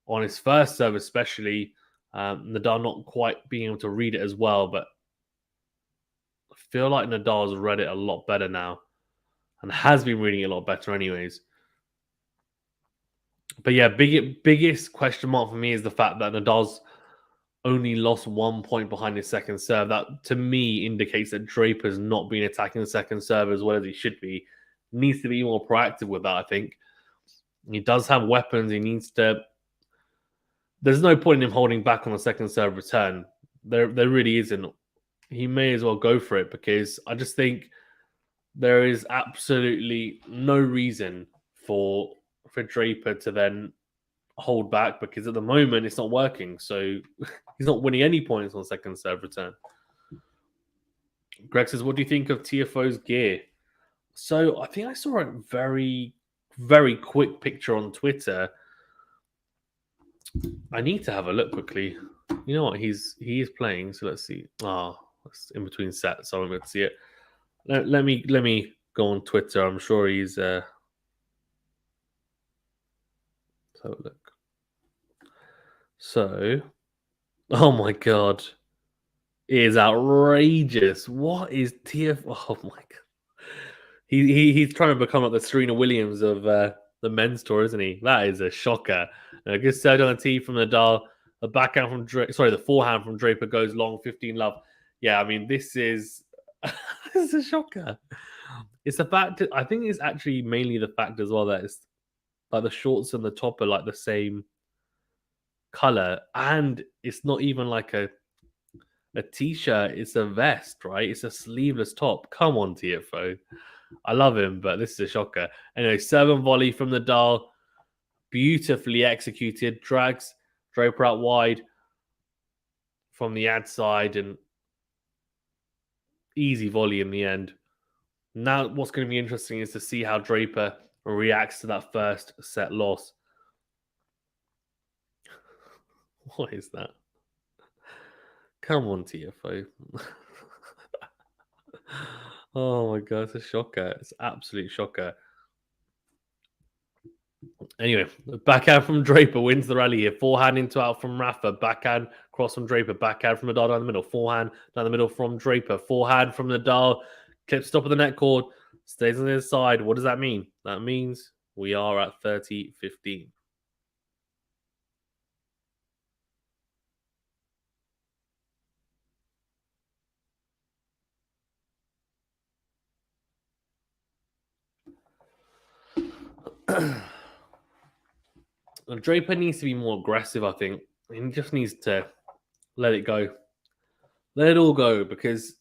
on his first serve, especially. Nadal not quite being able to read it as well, but I feel like Nadal's read it a lot better now and has been reading it a lot better, anyways. But yeah, biggest question mark for me is the fact that Nadal's only lost 1 point behind his second serve. That, to me, indicates that Draper's not been attacking the second serve as well as he should be. Needs to be more proactive with that, I think. He does have weapons. He needs to. There's no point in him holding back on the second serve return. There really isn't. He may as well go for it, because I just think there is absolutely no reason for Draper to then hold back, because at the moment it's not working. So he's not winning any points on second serve return. Greg says, what do you think of TFO's gear? So I think I saw a very, very quick picture on Twitter. I need to have a look quickly. You know what? He is playing, so let's see. It's in between sets, so I'm going to see it. Let me go on Twitter. I'm sure he's let's have a look. So, oh my god, it is outrageous. What is TF? Oh my god, he's trying to become like the Serena Williams of the men's tour, isn't he? That is a shocker. A good serve on the tee from Nadal. The backhand from the forehand from Draper goes long. 15 love. Yeah, I mean, this is this is a shocker. It's the fact. I think it's actually mainly the fact as well that it's like the shorts and the top are like the same color, and it's not even like a t-shirt. It's a vest, right? It's a sleeveless top. Come on, TFO. I love him, but this is a shocker. Anyway, 7 volley from Nadal. Beautifully executed. Drags Draper out wide from the ad side, and easy volley in the end. Now, what's going to be interesting is to see how Draper reacts to that first set loss. What is that? Come on, TFO. Oh my god, it's a shocker. It's an absolute shocker. Anyway, backhand from Draper wins the rally here. Forehand into out from Rafa. Backhand cross from Draper. Backhand from Nadal down the middle. Forehand down the middle from Draper. Forehand from Nadal. Clips top of the net cord. Stays on the other side. What does that mean? That means we are at 30-15. Draper needs to be more aggressive, I think. He just needs to let it go. Let it all go, because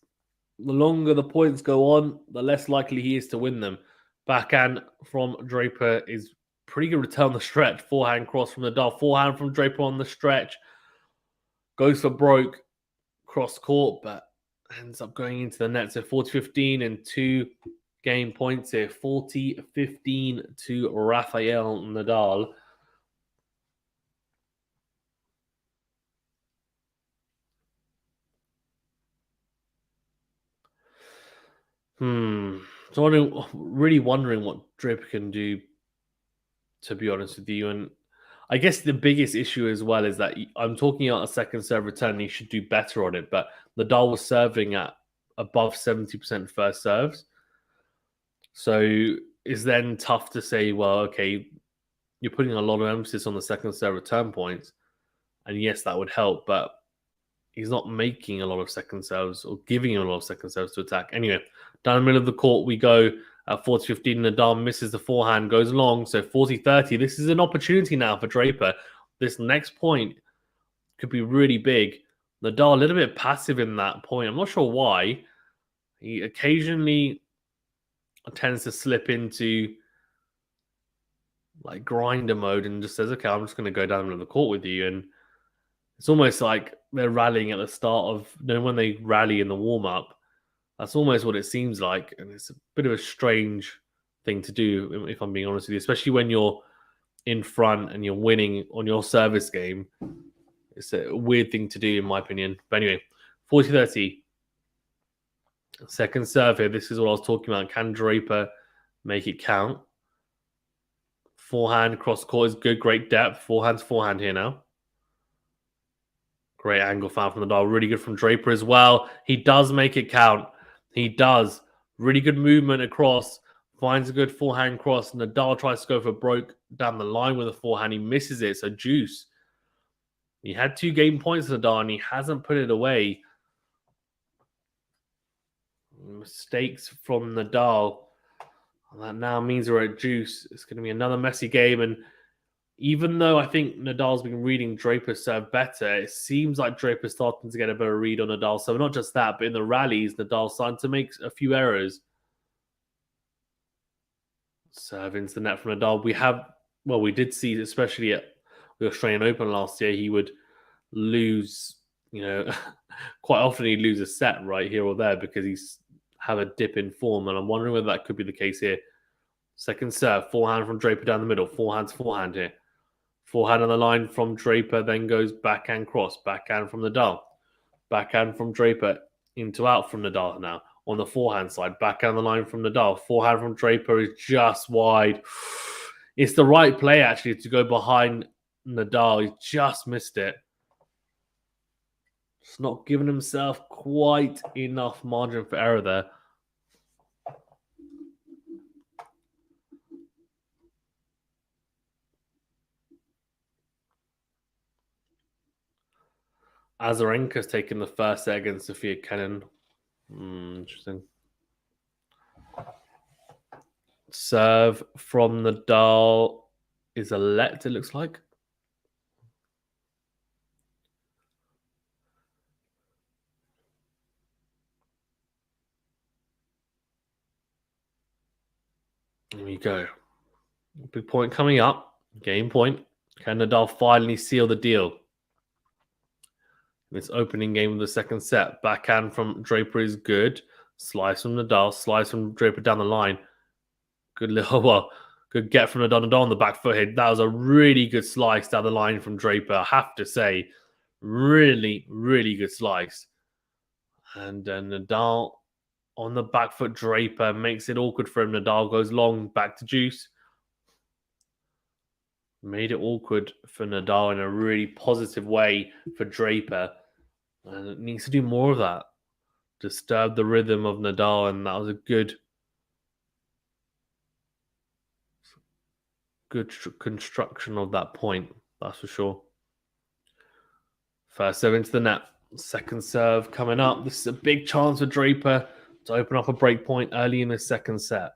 the longer the points go on, the less likely he is to win them. Backhand from Draper is pretty good return on the stretch. Forehand cross from Nadal. Forehand from Draper on the stretch. Goes for broke. Cross court, but ends up going into the net. So 40-15 and 2 game points here. 40-15 to Rafael Nadal. So I'm really wondering what Draper can do, to be honest with you. And I guess the biggest issue as well is that I'm talking about a second serve return. He should do better on it, but Nadal was serving at above 70% first serves. So it's then tough to say, well, okay, you're putting a lot of emphasis on the second serve return points. And yes, that would help, but he's not making a lot of second serves or giving him a lot of second serves to attack. Anyway, down the middle of the court, we go at 40-15. Nadal misses the forehand, goes long. So 40-30. This is an opportunity now for Draper. This next point could be really big. Nadal a little bit passive in that point. I'm not sure why. He occasionally tends to slip into like grinder mode and just says, okay, I'm just going to go down the middle of the court with you. And it's almost like they're rallying at the start of, when they rally in the warm up, that's almost what it seems like. And it's a bit of a strange thing to do, if I'm being honest with you, especially when you're in front and you're winning on your service game. It's a weird thing to do, in my opinion. But anyway, 40-30. Second serve here. This is what I was talking about. Can Draper make it count? Forehand, cross court is good. Great depth. Forehand here now. Great angle found from Nadal. Really good from Draper as well. He does make it count. He does. Really good movement across. Finds a good forehand cross. Nadal tries to go for broke down the line with a forehand. He misses it. So juice. He had 2 game points, Nadal, and he hasn't put it away. Mistakes from Nadal. That now means we're at juice. It's going to be another messy game. And even though I think Nadal's been reading Draper's serve better, it seems like Draper's starting to get a better read on Nadal. So not just that, but in the rallies, Nadal's starting to make a few errors. Serve into the net from Nadal. We did see, especially at the Australian Open last year, he would lose, quite often he'd lose a set right here or there because he's have a dip in form. And I'm wondering whether that could be the case here. Second serve, forehand from Draper down the middle. Forehand to forehand here. Forehand on the line from Draper, then goes backhand cross. Backhand from Nadal. Backhand from Draper into out from Nadal now. On the forehand side, backhand on the line from Nadal. Forehand from Draper is just wide. It's the right play, actually, to go behind Nadal. He just missed it. Just not giving himself quite enough margin for error there. Azarenka's taking the first set against Sofia Kenin. Interesting. Serve from Nadal is a let, it looks like. There we go. Big point coming up. Game point. Can Nadal finally seal the deal? This opening game of the second set. Backhand from Draper is good. Slice from Nadal. Slice from Draper down the line. Good get from Nadal on the back foot here. That was a really good slice down the line from Draper. I have to say, really, really good slice. And Nadal on the back foot. Draper makes it awkward for him. Nadal goes long, back to juice. Made it awkward for Nadal in a really positive way for Draper. And it needs to do more of that. Disturb the rhythm of Nadal, and that was a good construction of that point, that's for sure. First serve into the net. Second serve coming up. This is a big chance for Draper to open up a break point early in the second set.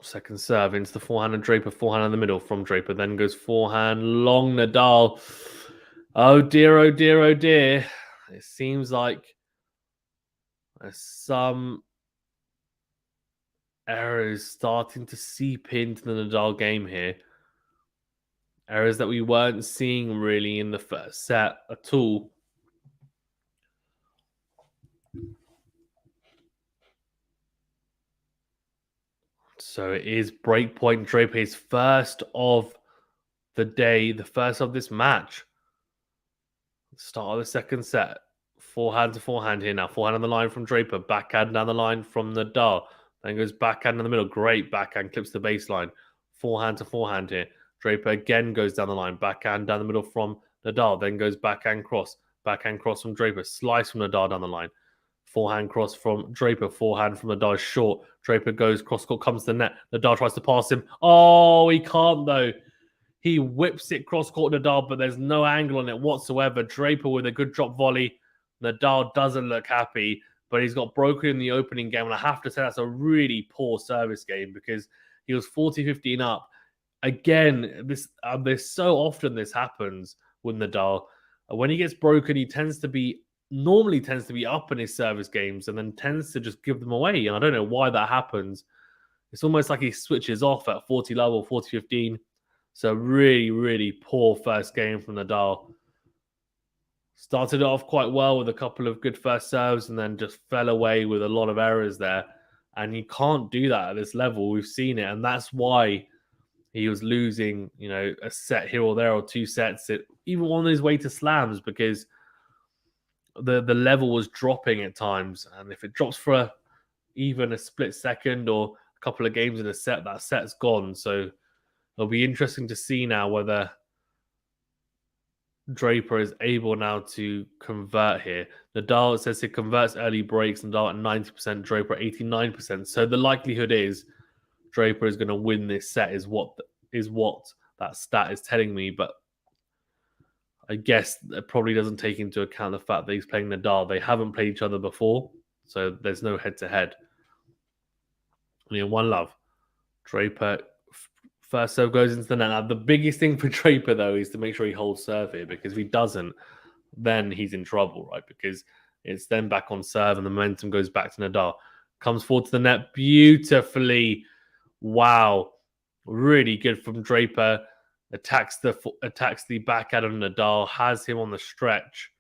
Second serve into the forehand and Draper. Forehand in the middle from Draper. Then goes forehand long Nadal. Oh dear, oh dear, oh dear. It seems like there's some errors starting to seep into the Nadal game here. Errors that we weren't seeing really in the first set at all. So it is breakpoint Draper's first of the day, the first of this match. Start of the second set. Forehand to forehand here now. Forehand on the line from Draper. Backhand down the line from Nadal. Then goes backhand in the middle. Great backhand. Clips the baseline. Forehand to forehand here. Draper again goes down the line. Backhand down the middle from Nadal. Then goes backhand cross. Backhand cross from Draper. Slice from Nadal down the line. Forehand cross from Draper. Forehand from Nadal short. Draper goes cross court, comes to the net. Nadal tries to pass him. Oh, he can't though. He whips it cross court Nadal, but there's no angle on it whatsoever. Draper with a good drop volley. Nadal doesn't look happy, but he's got broken in the opening game. And I have to say that's a really poor service game because he was 40-15 up. Again, there's so often this happens with Nadal. When he gets broken, he tends to be normally tends to be up in his service games and then tends to just give them away. And I don't know why that happens. It's almost like he switches off at 40 level, 40-15. So really, really poor first game from Nadal. Started off quite well with a couple of good first serves and then just fell away with a lot of errors there. And you can't do that at this level. We've seen it. And that's why he was losing, a set here or there or two sets, even on his way to slams, because the level was dropping at times. And if it drops for even a split second or a couple of games in a set, that set's gone. So it'll be interesting to see now whether Draper is able now to convert here. Nadal says he converts early breaks, Nadal at 90%, Draper at 89%. So the likelihood is Draper is going to win this set is what that stat is telling me. But I guess it probably doesn't take into account the fact that he's playing Nadal. They haven't played each other before, so there's no head-to-head. One love. Draper first serve goes into the net. Now, the biggest thing for Draper, though, is to make sure he holds serve here, because if he doesn't, then he's in trouble, right? Because it's then back on serve and the momentum goes back to Nadal. Comes forward to the net beautifully. Wow. Really good from Draper. Attacks the backhand of Nadal, has him on the stretch.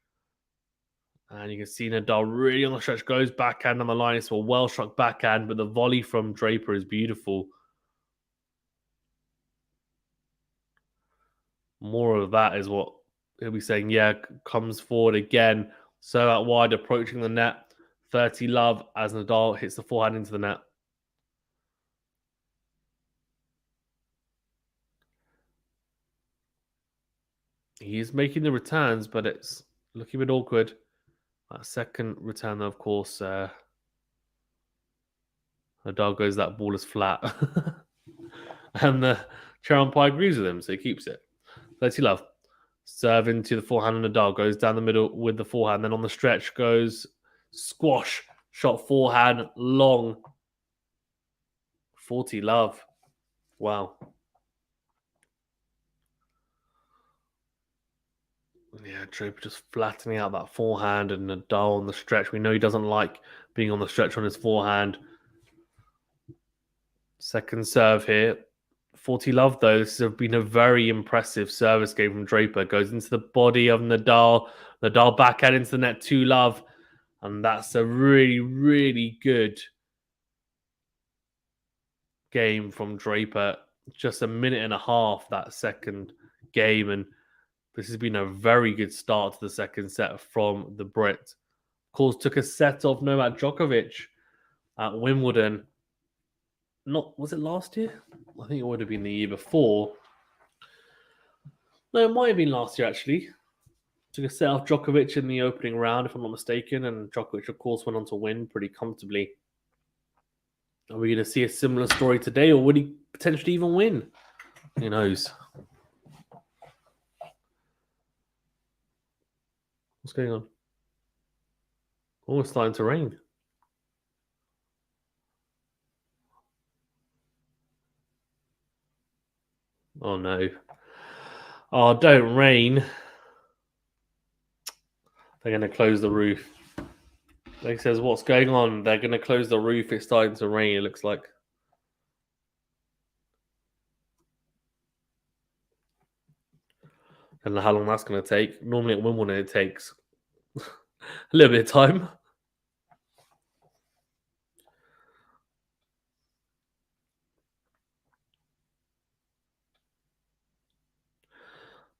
And you can see Nadal really on the stretch, goes backhand on the line. It's a well-struck backhand, but the volley from Draper is beautiful. More of that is what he'll be saying. Yeah, comes forward again. So out wide, approaching the net. 30 love as Nadal hits the forehand into the net. He is making the returns, but it's looking a bit awkward. That second return, though, of course, Nadal goes, that ball is flat. And the chair umpire agrees with him, so he keeps it. 30 love. Serve into the forehand, and Nadal goes down the middle with the forehand. Then on the stretch goes squash, shot forehand, long. 40 love. Wow. Yeah, Draper just flattening out that forehand, and Nadal on the stretch. We know he doesn't like being on the stretch on his forehand. Second serve here. 40 love, though. This has been a very impressive service game from Draper. Goes into the body of Nadal. Nadal backhand into the net, 2 love. And that's a really, really good game from Draper. Just a minute and a half, that second game. And this has been a very good start to the second set from the Brit. Of course, took a set off Novak Djokovic at Wimbledon. Was it last year? I think it would have been the year before. No, it might have been last year, actually. Took a set off Djokovic in the opening round, if I'm not mistaken, and Djokovic, of course, went on to win pretty comfortably. Are we going to see a similar story today, or would he potentially even win? Who knows? What's going on? Oh, it's starting to rain. Oh, no. Oh, don't rain. They're going to close the roof. Like says, what's going on? They're going to close the roof. It's starting to rain, it looks like. I don't know how long that's going to take. Normally at Wimbledon, it takes a little bit of time.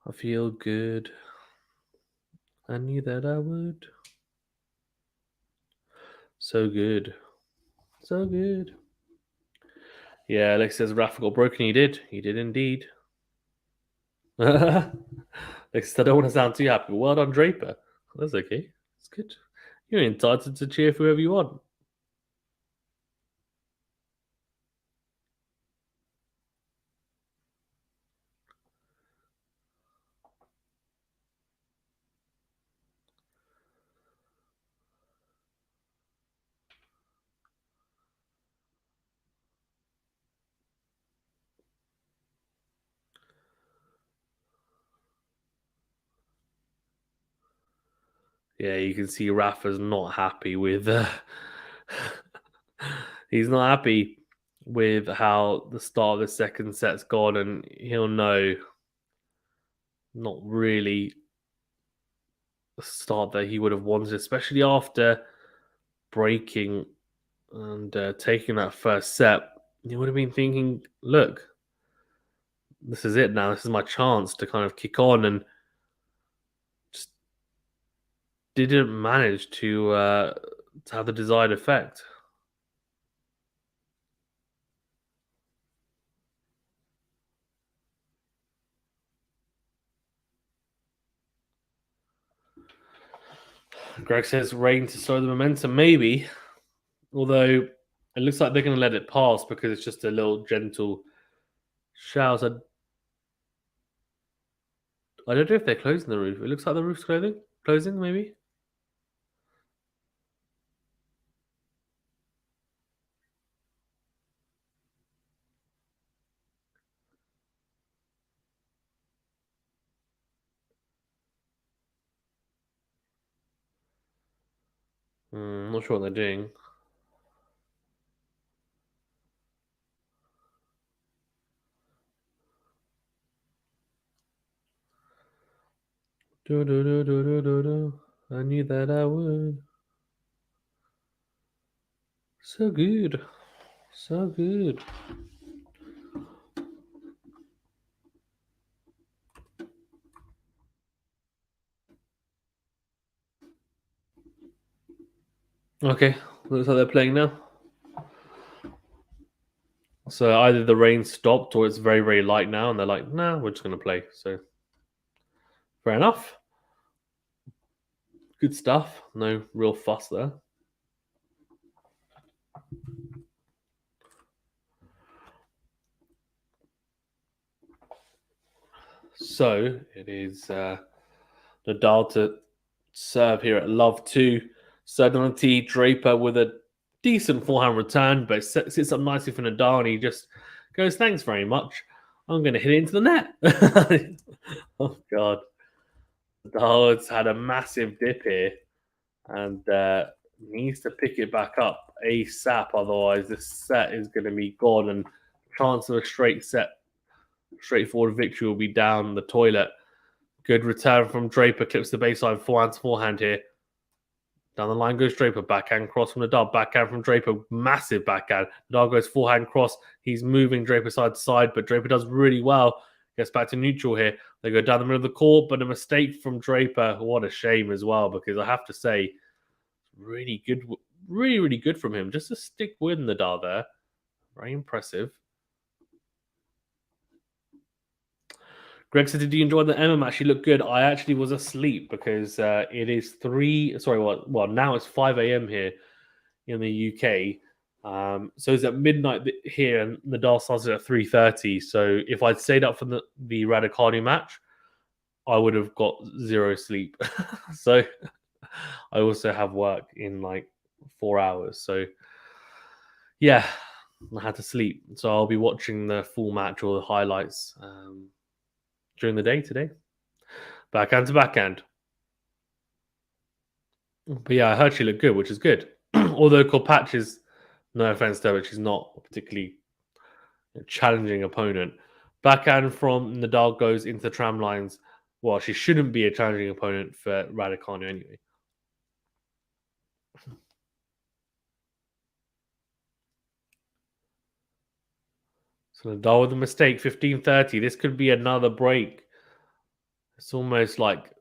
I feel good. I knew that I would. So good. So good. Yeah, Alex says Rafa got broken. He did. He did indeed. Alex says, I don't want to sound too happy. Well done, Draper. That's okay. It's good. You're entitled to cheer for whoever you want. Yeah, you can see Rafa's not happy with. He's not happy with how the start of the second set's gone, and he'll know not really the start that he would have wanted, especially after breaking and taking that first set. He would have been thinking, "Look, this is it now. This is my chance to kind of kick on," and just didn't manage to have the desired effect. Greg says rain to slow the momentum, maybe. Although it looks like they're going to let it pass because it's just a little gentle showers. I don't know if they're closing the roof. It looks like the roof's closing, maybe. Not sure what they're doing. Do do do do do do do. I knew that I would. So good, so good. Okay, looks like they're playing now. So either the rain stopped or it's very, very light now, and they're like, "Nah, we're just going to play." So fair enough. Good stuff. No real fuss there. So it is Nadal to serve here at love 2. Served on a tee, Draper with a decent forehand return, but it sits up nicely for Nadal, and he just goes, "Thanks very much. I'm going to hit it into the net." Oh, God. Nadal has had a massive dip here and needs to pick it back up ASAP. Otherwise, this set is going to be gone, and chance of a straightforward victory will be down the toilet. Good return from Draper, clips the baseline, forehand to forehand here. Down the line goes Draper, backhand cross from Nadal, backhand from Draper, massive backhand. Nadal goes forehand cross. He's moving Draper side to side, but Draper does really well. Gets back to neutral here. They go down the middle of the court, but a mistake from Draper. What a shame as well, because I have to say, really good, really, really good from him. Just to stick with Nadal there. Very impressive. Greg said, "Did you enjoy the Emma match? She looked good." I actually was asleep because it is 3. Sorry, well, now it's 5 a.m. here in the UK. So it's at midnight here, and Nadal started at 3:30. So if I'd stayed up for the Raducanu match, I would have got zero sleep. So I also have work in like 4 hours. So yeah, I had to sleep. So I'll be watching the full match or the highlights during the day today. Backhand to backhand. But yeah, I heard she looked good, which is good. Although Korpach is, no offense to her, but she's not a particularly challenging opponent. Backhand from Nadal goes into the tram lines. Well, she shouldn't be a challenging opponent for Raducanu anyway. So Nadal with a mistake, 15:30. This could be another break. It's almost like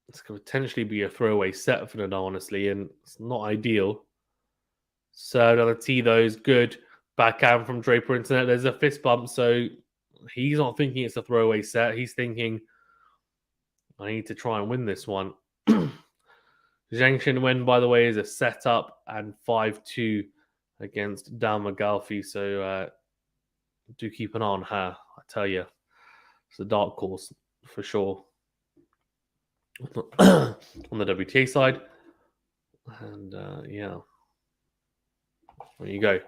this could potentially be a throwaway set for Nadal, honestly, and it's not ideal. So another tee though is good. Backhand from Draper Internet. There's a fist bump, so he's not thinking it's a throwaway set. He's thinking, I need to try and win this one. Zhang Shinwen, by the way, is a setup and 5-2 against Dalma Galfi. So do keep an eye on her. I tell you, it's a dark horse for sure on the WTA side. And yeah, there you go.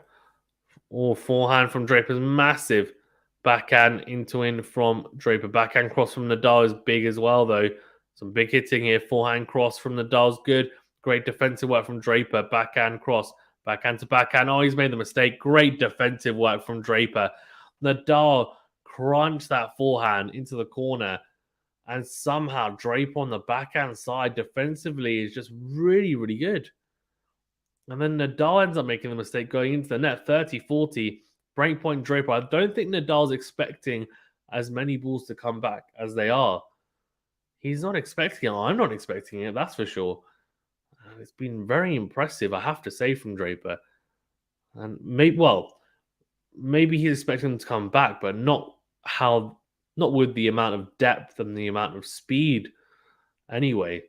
Oh, forehand from Draper's massive. Backhand into in from Draper. Backhand cross from Nadal is big as well, though. Some big hitting here. Forehand cross from Nadal's good. Great defensive work from Draper. Backhand cross. Backhand to backhand. Oh, he's made the mistake. Great defensive work from Draper. Nadal crunched that forehand into the corner. And somehow Draper on the backhand side defensively is just really, really good. And then Nadal ends up making the mistake going into the net 30-40. Breakpoint Draper. I don't think Nadal's expecting as many balls to come back as they are. He's not expecting it. I'm not expecting it, that's for sure. And it's been very impressive, I have to say, from Draper. And maybe he's expecting them to come back, but not with the amount of depth and the amount of speed anyway.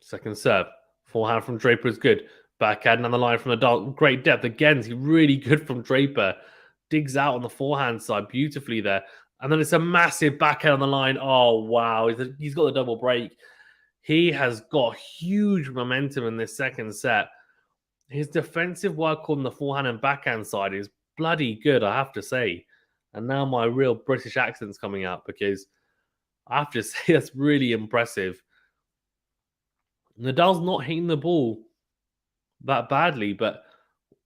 Second serve. Forehand from Draper is good. Backhand on the line from Nadal. Great depth. Again, he's really good from Draper. Digs out on the forehand side beautifully there. And then it's a massive backhand on the line. Oh, wow. He's got the double break. He has got huge momentum in this second set. His defensive work on the forehand and backhand side is bloody good, I have to say. And now my real British accent's coming out because I have to say that's really impressive. Nadal's not hitting the ball that badly, but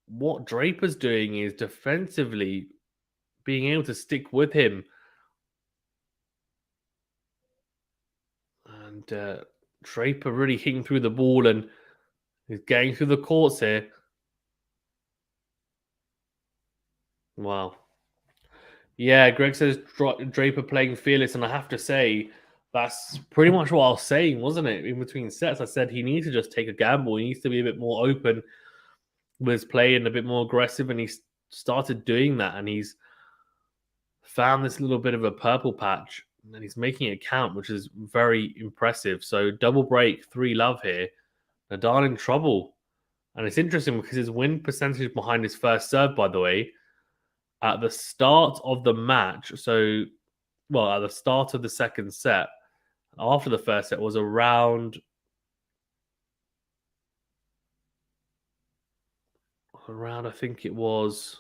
what Draper's doing is defensively being able to stick with him. And Draper really hitting through the ball and he's getting through the courts here. Wow. Yeah, Greg says Draper playing fearless, and I have to say that's pretty much what I was saying, wasn't it? In between sets, I said he needs to just take a gamble. He needs to be a bit more open with his play and a bit more aggressive, and he started doing that, and he's found this little bit of a purple patch, and he's making it count, which is very impressive. So double break, 3-love here. Nadal in trouble. And it's interesting because his win percentage behind his first serve, by the way, at the start of the match, at the start of the second set, after the first set, was around I think it was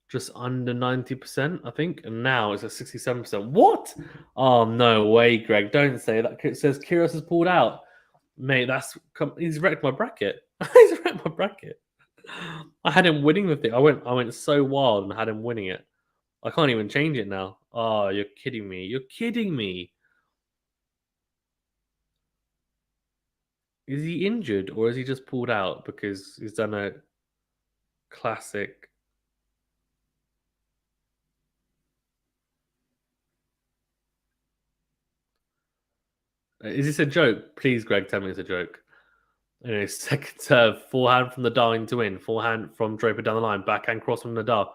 just under 90%, I think. And now it's at 67%. What? Oh, no way, Greg. Don't say that. It says Kyrgios has pulled out. Mate, he's wrecked my bracket. He's wrecked my bracket. I had him winning the thing. I went so wild and had him winning it. I can't even change it now. Oh, you're kidding me. You're kidding me. Is he injured or is he just pulled out because he's done a classic? Is this a joke? Please, Greg, tell me it's a joke. Anyway, second serve, forehand from Nadal to win. Forehand from Draper down the line. Backhand cross from Nadal.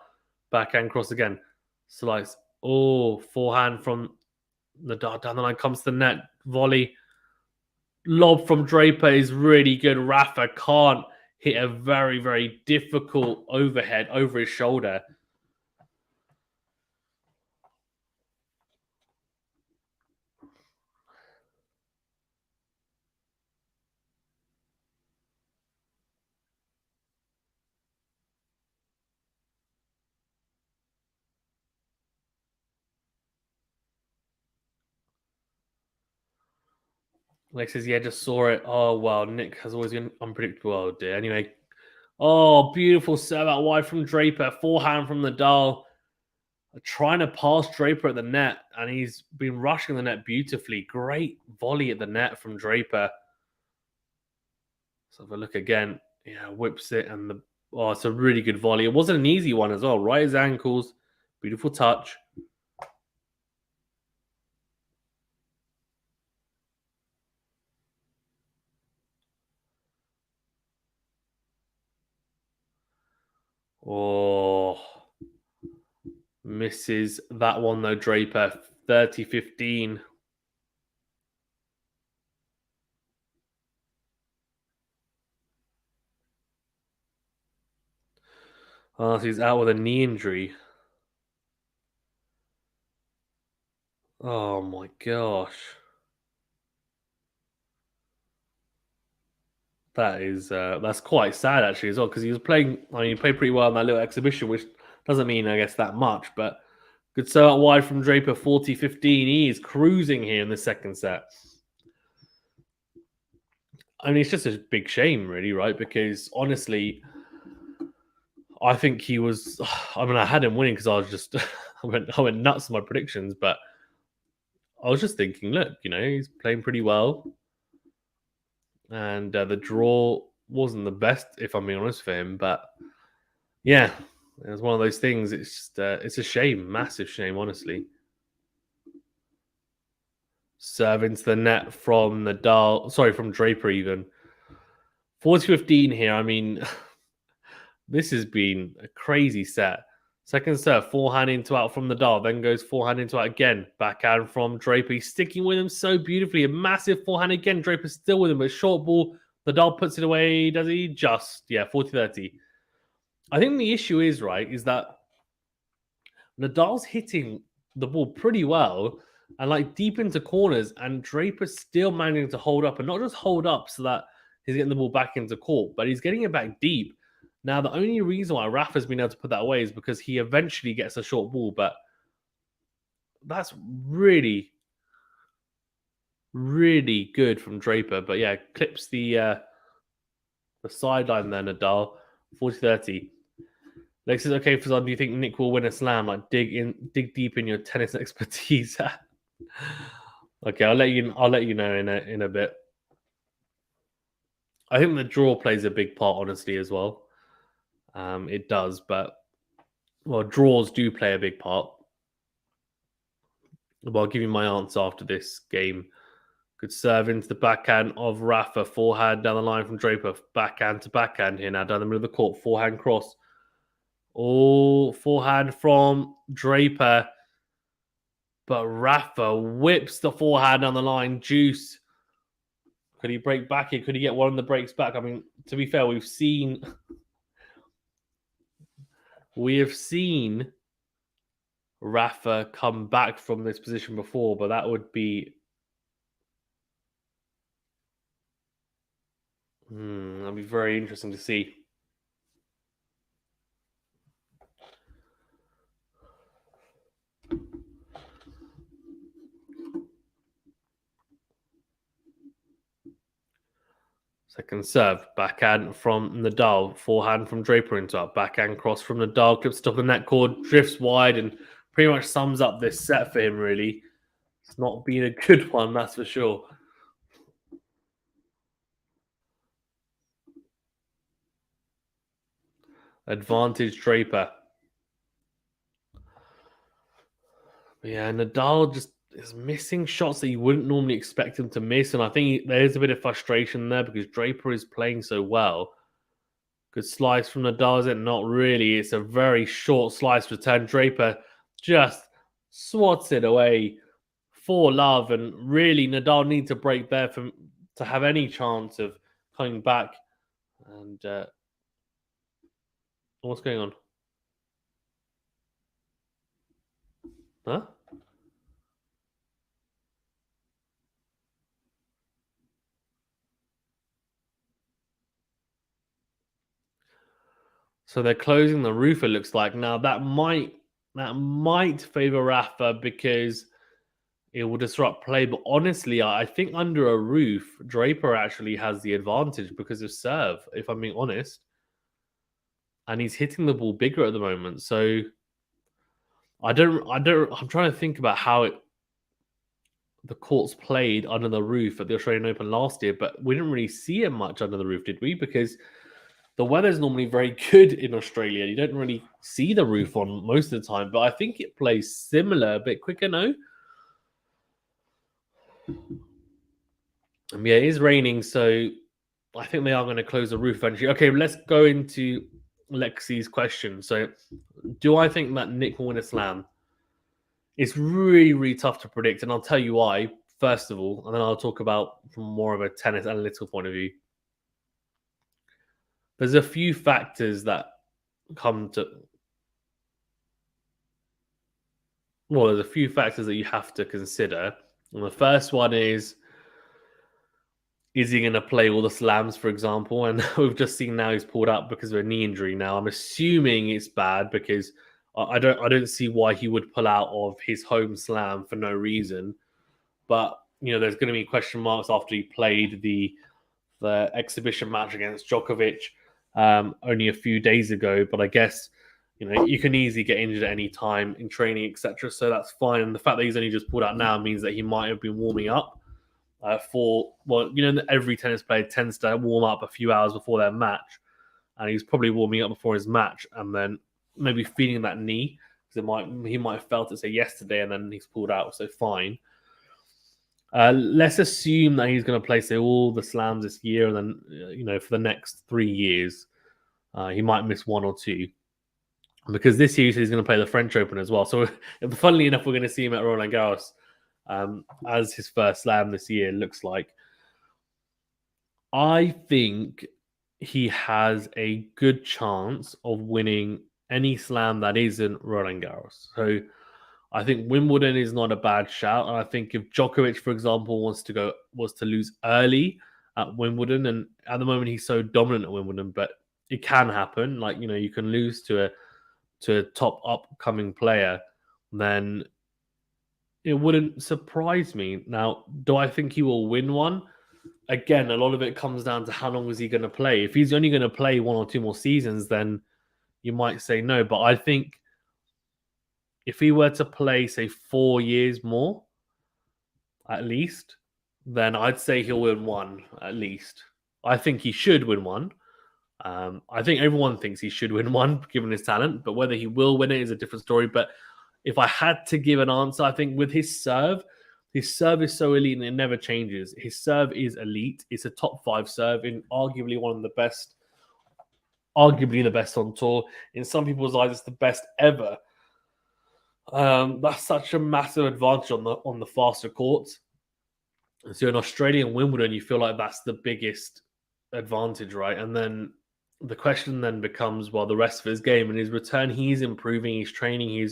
Backhand cross again. Slice. Oh, forehand from Nadal down the line. Comes to the net. Volley. Lob from Draper is really good. Rafa can't hit a very, very difficult overhead over his shoulder. Lex says, yeah, just saw it. Oh, wow. Nick has always been unpredictable. Oh, dear. Anyway. Oh, beautiful serve out wide from Draper. Forehand from Nadal. Trying to pass Draper at the net, and he's been rushing the net beautifully. Great volley at the net from Draper. So if I look again, yeah, whips it, and it's a really good volley. It wasn't an easy one as well. Right as ankles. Beautiful touch. Oh, misses that one though, Draper. 30-15. Oh, so he's out with a knee injury. Oh my gosh. That's quite sad actually as well because he was playing. I mean, he played pretty well in that little exhibition, which Doesn't mean, I guess, that much, but good serve out wide from Draper, 40-15. He is cruising here in the second set. I mean, it's just a big shame, really, right? Because honestly, I think he was. I mean, I had him winning because I was just. I went nuts on my predictions, but I was just thinking, look, he's playing pretty well, and the draw wasn't the best, if I'm being honest, for him. But yeah, it was one of those things. It's just, it's a shame, massive shame, honestly. Serve into the net from from Draper even. 40-15 here. I mean, this has been a crazy set. Second serve, forehand into out from Nadal, then goes forehand into out again. Backhand from Draper. He's sticking with him so beautifully. A massive forehand again. Draper's still with him, but short ball. Nadal puts it away. Does he? Just. Yeah, 40-30. I think the issue is that Nadal's hitting the ball pretty well and like deep into corners, and Draper's still managing to hold up, and not just hold up so that he's getting the ball back into court, but he's getting it back deep. Now, the only reason why Rafa's been able to put that away is because he eventually gets a short ball, but that's really, really good from Draper. But yeah, clips the sideline there, Nadal, 40-30. Lex says, okay, Fazan, do you think Nick will win a slam? Like, dig deep in your tennis expertise. Okay, I'll let you know in a bit. I think the draw plays a big part, honestly, as well. It does, but draws do play a big part. Well, I'll give you my answer after this game. Good serve into the backhand of Rafa. Forehand down the line from Draper. Backhand to backhand here now, down the middle of the court. Forehand cross. Oh, forehand from Draper. But Rafa whips the forehand down the line. Juice. Could he break back here? Could he get one of the breaks back? I mean, to be fair, we have seen Rafa come back from this position before, but that would be that'd be very interesting to see. Second serve, backhand from Nadal, forehand from Draper into up, backhand cross from Nadal, clips top of the net cord, drifts wide, and pretty much sums up this set for him, really. It's not been a good one, that's for sure. Advantage Draper. Yeah, Nadal just is missing shots that you wouldn't normally expect him to miss, and I think there's a bit of frustration there because Draper is playing so well. Good slice from Nadal, is it? Not really. It's a very short slice return. Draper just swats it away for love, and really Nadal needs to break there to have any chance of coming back. And what's going on? Huh? So they're closing the roof, it looks like. Now that might favor Rafa because it will disrupt play. But honestly, I think under a roof, Draper actually has the advantage because of serve, if I'm being honest. And he's hitting the ball bigger at the moment. So I'm trying to think about how the courts played under the roof at the Australian Open last year, but we didn't really see it much under the roof, did we? Because the weather's normally very good in Australia. You don't really see the roof on most of the time, but I think it plays similar, a bit quicker, no? Yeah, it is raining, so I think they are going to close the roof eventually. Okay, let's go into Lexi's question. So, do I think that Nick will win a slam? It's really, really tough to predict, and I'll tell you why, first of all, and then I'll talk about from more of a tennis analytical point of view. There's a few factors that come to... Well, there's a few factors that you have to consider. And the first one is he going to play all the slams, for example? And we've just seen now he's pulled up because of a knee injury. Now, I'm assuming it's bad because I don't see why he would pull out of his home slam for no reason. But there's going to be question marks after he played the exhibition match against Djokovic only a few days ago. But I guess you can easily get injured at any time in training, etc. So that's fine. And the fact that he's only just pulled out now means that he might have been warming up every tennis player tends to warm up a few hours before their match, and he's probably warming up before his match, and then maybe feeling that knee because he might have felt it say yesterday, and then he's pulled out. So fine. Let's assume that he's going to play all the slams this year, and then for the next 3 years, he might miss 1 or 2. Because this year he's going to play the French Open as well. So, funnily enough, we're going to see him at Roland Garros as his first slam this year, looks like. I think he has a good chance of winning any slam that isn't Roland Garros. So, I think Wimbledon is not a bad shout. And I think if Djokovic, for example, was to lose early at Wimbledon, and at the moment he's so dominant at Wimbledon, but it can happen. Like, you can lose to a top upcoming player, then it wouldn't surprise me. Now, do I think he will win one? Again, a lot of it comes down to how long is he going to play. If he's only going to play 1 or 2 more seasons, then you might say no. But I think if he were to play, say, 4 years more, at least, then I'd say he'll win one, at least. I think he should win one. I think everyone thinks he should win one, given his talent. But whether he will win it is a different story. But if I had to give an answer, I think with his serve is so elite and it never changes. His serve is elite. It's a top 5 serve in arguably one of the best, arguably the best on tour. In some people's eyes, it's the best ever. That's such a massive advantage on the faster courts. So in Australia and Wimbledon, you feel like that's the biggest advantage, right? And then the question then becomes, well, the rest of his game and his return, he's improving, he's training,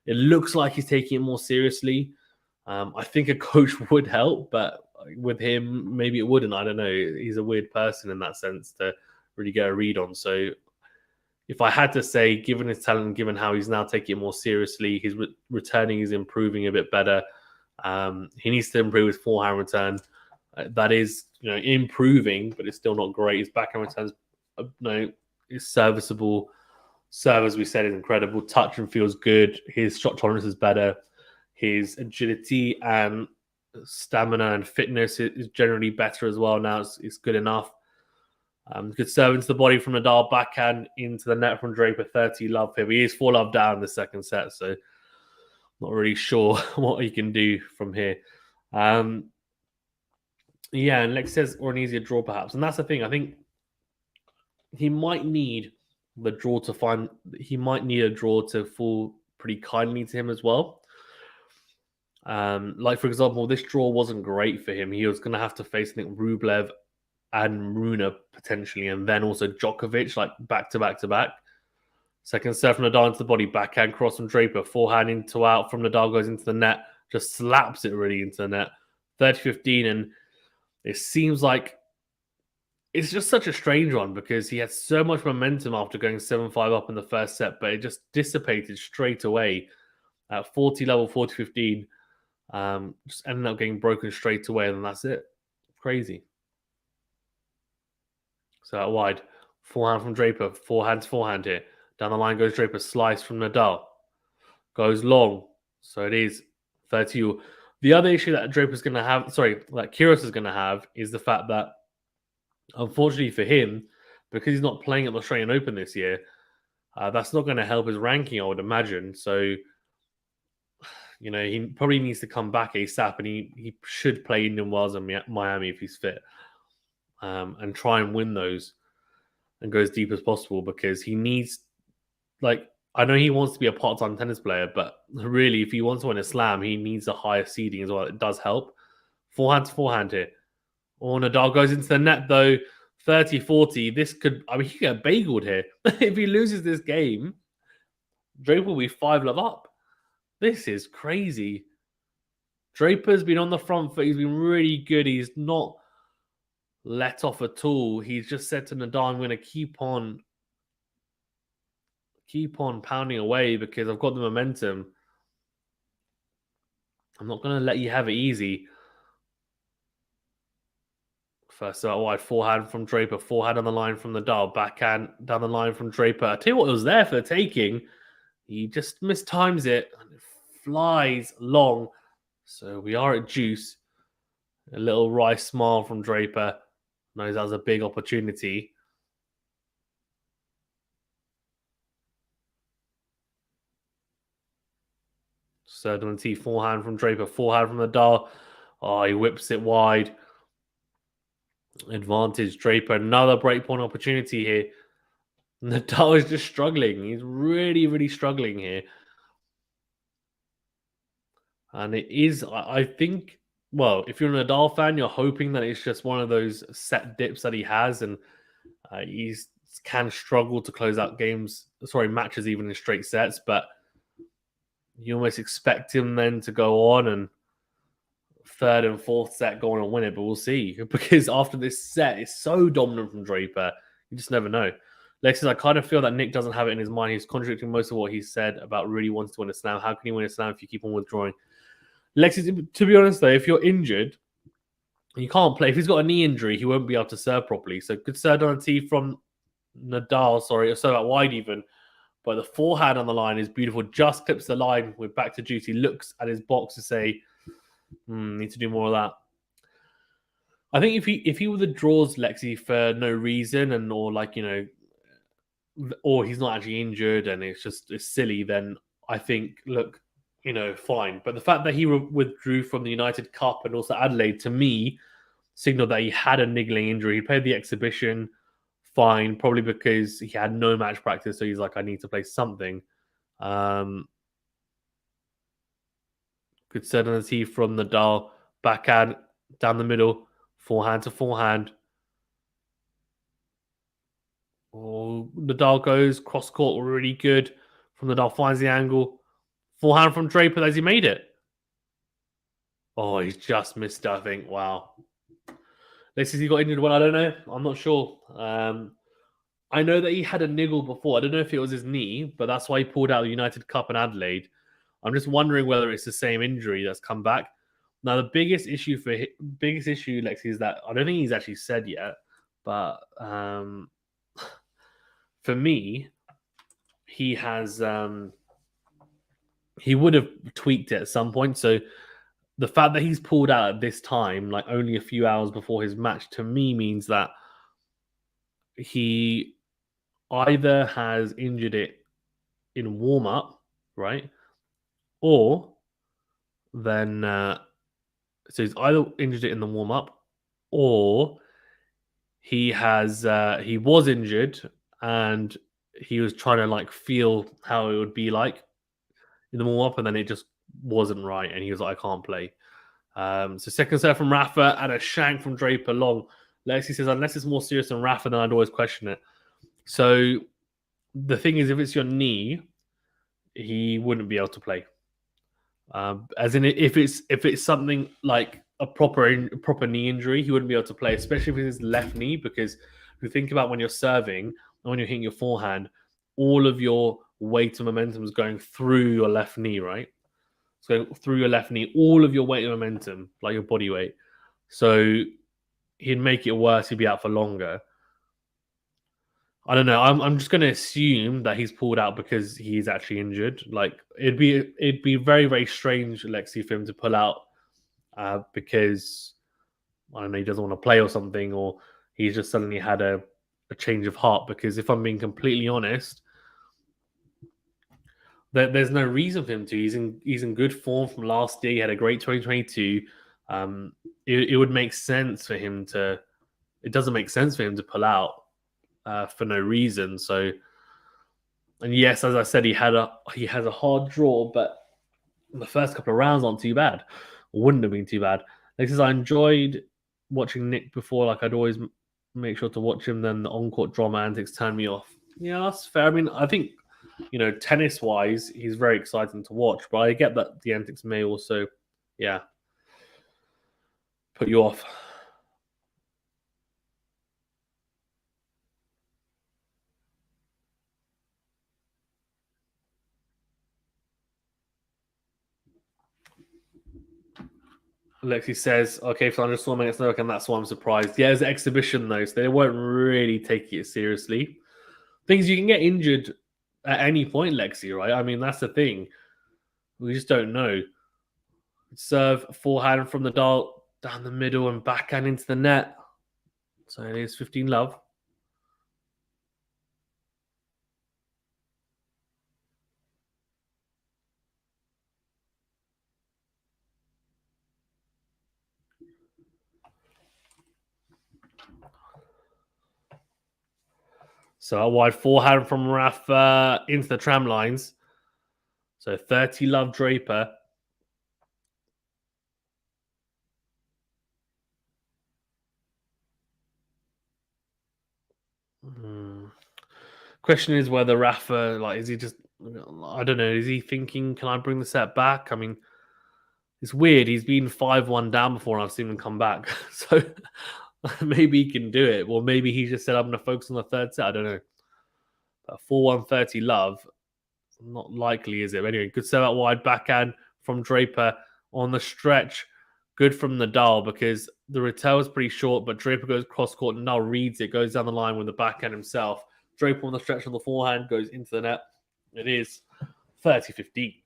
it looks like he's taking it more seriously. I think a coach would help, but with him, maybe it wouldn't. I don't know. He's a weird person in that sense to really get a read on. So if I had to say, given his talent, given how he's now taking it more seriously, his returning is improving a bit better. He needs to improve his forehand return. That is, improving, but it's still not great. His backhand returns, is serviceable. Serve, as we said, is incredible. Touch and feels good. His shot tolerance is better. His agility and stamina and fitness is generally better as well now. It's good enough. Good serve into the body from Nadal, backhand into the net from Draper. 30 love here. He is 4 love down in the second set, so not really sure what he can do from here. And Lex says, or an easier draw perhaps. And that's the thing. I think he might need a draw to fall pretty kindly to him as well. Like, for example, this draw wasn't great for him. He was going to have to face, I think, Rublev and Rune potentially, and then also Djokovic, like back to back to back. Second serve from Nadal into the body, backhand cross from Draper, forehand into out from Nadal, goes into the net, just slaps it really into the net. 30-15, and it seems like it's just such a strange one because he had so much momentum after going 7-5 up in the first set, but it just dissipated straight away at 40 level, 40-15. Just ended up getting broken straight away, and that's it. Crazy. So out wide, forehand from Draper, forehand to forehand here. Down the line goes Draper, slice from Nadal. Goes long. So it is 30. The other issue that Draper's going to have, that Kyrgios is going to have, is the fact that, unfortunately for him, because he's not playing at the Australian Open this year, that's not going to help his ranking, I would imagine. So, he probably needs to come back ASAP, and he should play Indian Wells and Miami if he's fit, and try and win those and go as deep as possible, because he needs, I know he wants to be a part-time tennis player, but really, if he wants to win a slam, he needs a higher seeding as well. It does help. Forehand to forehand here. Oh, Nadal goes into the net, though. 30-40. He could get bageled here. If he loses this game, Draper will be 5 love up. This is crazy. Draper's been on the front foot. He's been really good. He's not let off at all. He's just said to Nadal, I'm going to keep on keep on pounding away because I've got the momentum. I'm not going to let you have it easy. First out wide, forehand from Draper, forehand on the line from Nadal, backhand down the line from Draper. I tell you what, it was there for the taking. He just mistimes it and it flies long. So we are at juice. A little wry smile from Draper. Knows that was a big opportunity. Third on the tee, forehand from Draper, forehand from Nadal. Oh, he whips it wide. Advantage Draper. Another breakpoint opportunity here. Nadal is just struggling. He's really, really struggling here. And it is, I think, well, if you're a Nadal fan, you're hoping that it's just one of those set dips that he has, and he's can struggle to close out matches even in straight sets. But you almost expect him then to go on and third and fourth set go on and win it. But we'll see, because after this set, it's so dominant from Draper. You just never know. Lexus, I kind of feel that Nick doesn't have it in his mind. He's contradicting most of what he said about really wanting to win a slam. How can he win a slam if you keep on withdrawing? Lexus, to be honest, though, if you're injured, you can't play. If he's got a knee injury, he won't be able to serve properly. So good serve on the tee from Nadal, or serve out wide even. But the forehand on the line is beautiful. Just clips the line with back to duty. Looks at his box to say, need to do more of that. I think if he withdraws Lexi for no reason or he's not actually injured and it's silly, then I think, look, fine. But the fact that he withdrew from the United Cup and also Adelaide, to me, signaled that he had a niggling injury. He played the exhibition fine, probably because he had no match practice. So he's like, I need to play something. Good set on the tee from Nadal. Backhand down the middle. Forehand to forehand. Oh, Nadal goes cross court, really good. From Nadal finds the angle. Forehand from Draper as he made it. Oh, he's just missed, I think. Wow. This is he got injured when I don't know. I'm not sure. I know that he had a niggle before. I don't know if it was his knee, but that's why he pulled out the United Cup in Adelaide. I'm just wondering whether it's the same injury that's come back. Now, the biggest issue, Lexi, is that I don't think he's actually said yet, but for me, he has he would have tweaked it at some point. So the fact that he's pulled out at this time, like only a few hours before his match, to me means that he either has injured it in warm up, right? Or then, so he's either injured it in the warm up, or he was injured and he was trying to like feel how it would be like in the warm up, and then it just wasn't right, and he was like, I can't play. So second serve from Rafa and a shank from Draper long. Lexi says, unless it's more serious than Rafa, then I'd always question it. So the thing is, if it's your knee, he wouldn't be able to play. As in, if it's something like a proper knee injury, he wouldn't be able to play, especially if it's his left knee. Because if you think about when you're serving and when you're hitting your forehand, all of your weight and momentum is going through your left knee, right? So through your left knee, all of your weight and momentum, like your body weight. So he'd make it worse. He'd be out for longer. I don't know. I'm just going to assume that he's pulled out because he's actually injured. Like it'd be very, very strange, Lexi, for him to pull out because I don't know, he doesn't want to play or something, or he's just suddenly had a change of heart. Because if I'm being completely honest, there's no reason for him to. He's in good form from last year. He had a great 2022. It would make sense for him to. It doesn't make sense for him to pull out for no reason. So, and yes, as I said, he has a hard draw, but the first couple of rounds aren't too bad. Wouldn't have been too bad. Like says, I enjoyed watching Nick before. Like I'd always make sure to watch him. Then the on-court drama antics turned me off. Yeah, that's fair. I mean, I think tennis-wise, he's very exciting to watch. But I get that the antics may also, put you off. Lexi says, okay, so I just saw him against Novak, and that's why I'm surprised. Yeah, it's an exhibition, though, so they weren't really taking it seriously. Things you can get injured at any point, Lexi, right? I mean, that's the thing. We just don't know. Serve forehand from the dart down the middle and backhand into the net. So it is 15 love. So a wide forehand from Rafa into the tram lines. So 30 love Draper. Question is whether Rafa, like, is he just, I don't know, is he thinking, can I bring the set back? I mean, it's weird. He's been 5-1 down before and I've seen him come back. So maybe he can do it. Well, maybe he just said, I'm going to focus on the third set. I don't know. But 4-1 30 love, not likely, is it? Anyway, good set out wide backhand from Draper on the stretch. Good from Nadal because the retail is pretty short, but Draper goes cross court. Nadal reads it, goes down the line with the backhand himself. Draper on the stretch on the forehand goes into the net. It is 30-15.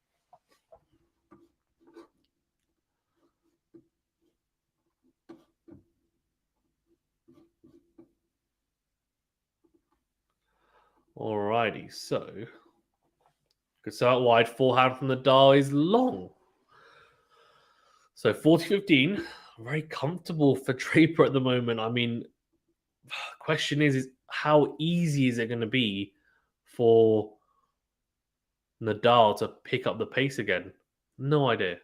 Alrighty, so good start wide. Forehand from Nadal is long. So 40-15, very comfortable for Draper at the moment. I mean, question is how easy is it going to be for Nadal to pick up the pace again? No idea.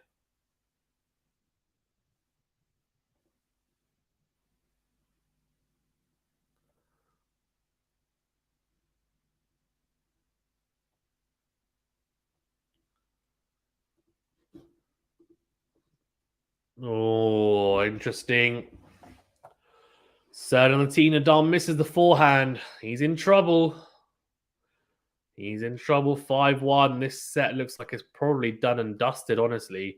Oh, interesting. Third on the tee, Nadal misses the forehand. He's in trouble. He's in trouble. 5-1. This set looks like it's probably done and dusted, honestly.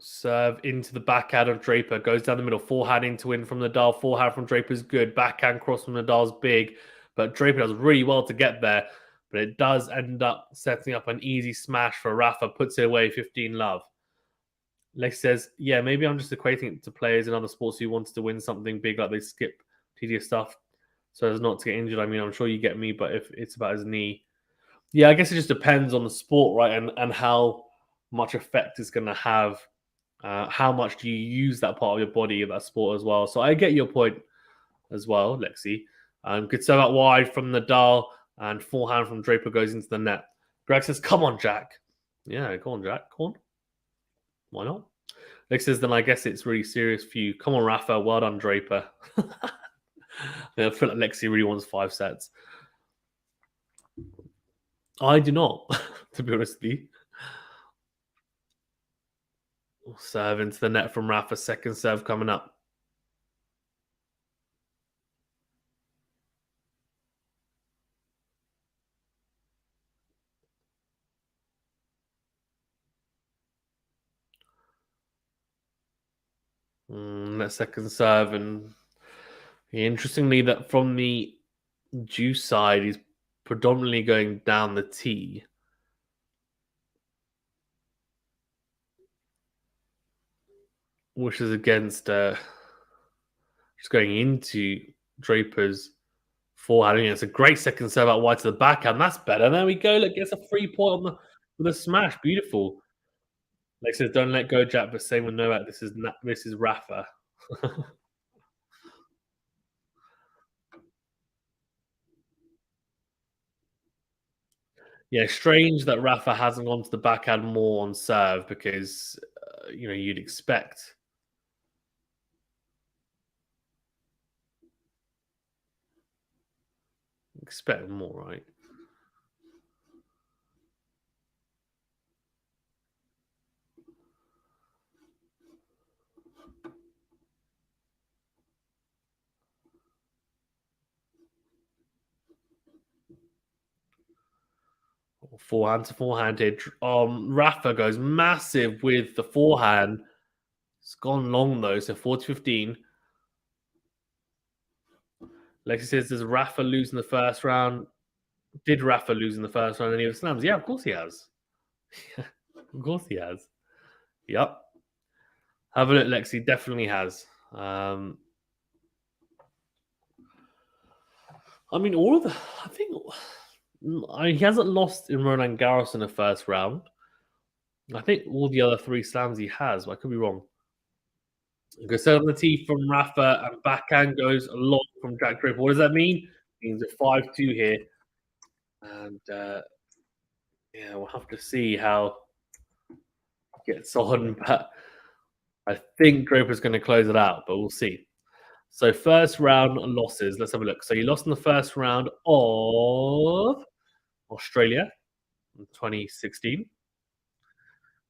Serve into the backhand of Draper. Goes down the middle. Forehand into win from Nadal. Forehand from Draper's good. Backhand cross from Nadal's big. But Draper does really well to get there. But it does end up setting up an easy smash for Rafa. Puts it away 15 love. Lex says, yeah, maybe I'm just equating it to players in other sports who wanted to win something big, like they skip tedious stuff so as not to get injured. I mean, I'm sure you get me, but if it's about his knee, yeah, I guess it just depends on the sport, right? And how much effect it's going to have. How much do you use that part of your body in that sport as well? So I get your point as well, Lexi. Good serve out wide from Nadal and forehand from Draper goes into the net. Greg says, come on, Jack. Yeah, go on, Jack. Come on. Why not? Nick says, then I guess it's really serious for you. Come on, Rafa. Well done, Draper. I feel like Lexi really wants 5 sets. I do not, to be honest with you. Serve into the net from Rafa. Second serve coming up. That second serve. And interestingly, that from the juice side, he's predominantly going down the tee. Which is against just going into Draper's forehand. It's a great second serve out wide to the backhand. That's better. There we go. Look, gets a 3 point on the with a smash. Beautiful. Like says, don't let go, Jack. But same with Novak. This is Rafa. Yeah, strange that Rafa hasn't gone to the backhand more on serve because you'd expect. Expect more, right? Forehand to forehand here. Rafa goes massive with the forehand. It's gone long though, so 40-15. Lexi says, does Rafa lose in the first round? Did Rafa lose in the first round any of the slams? Yeah, of course he has. Of course he has. Yep. Have a look, Lexi. Definitely has. I mean, all of the. He hasn't lost in Roland Garros in the first round. I think all the other 3 slams he has, but I could be wrong. Goes set on the tee from Rafa, and backhand goes long from Jack Draper. What does that mean? It means a 5-2 here. And yeah, we'll have to see how it gets on. But I think Draper's going to close it out, but we'll see. So first round losses. Let's have a look. So you lost in the first round of Australia in 2016.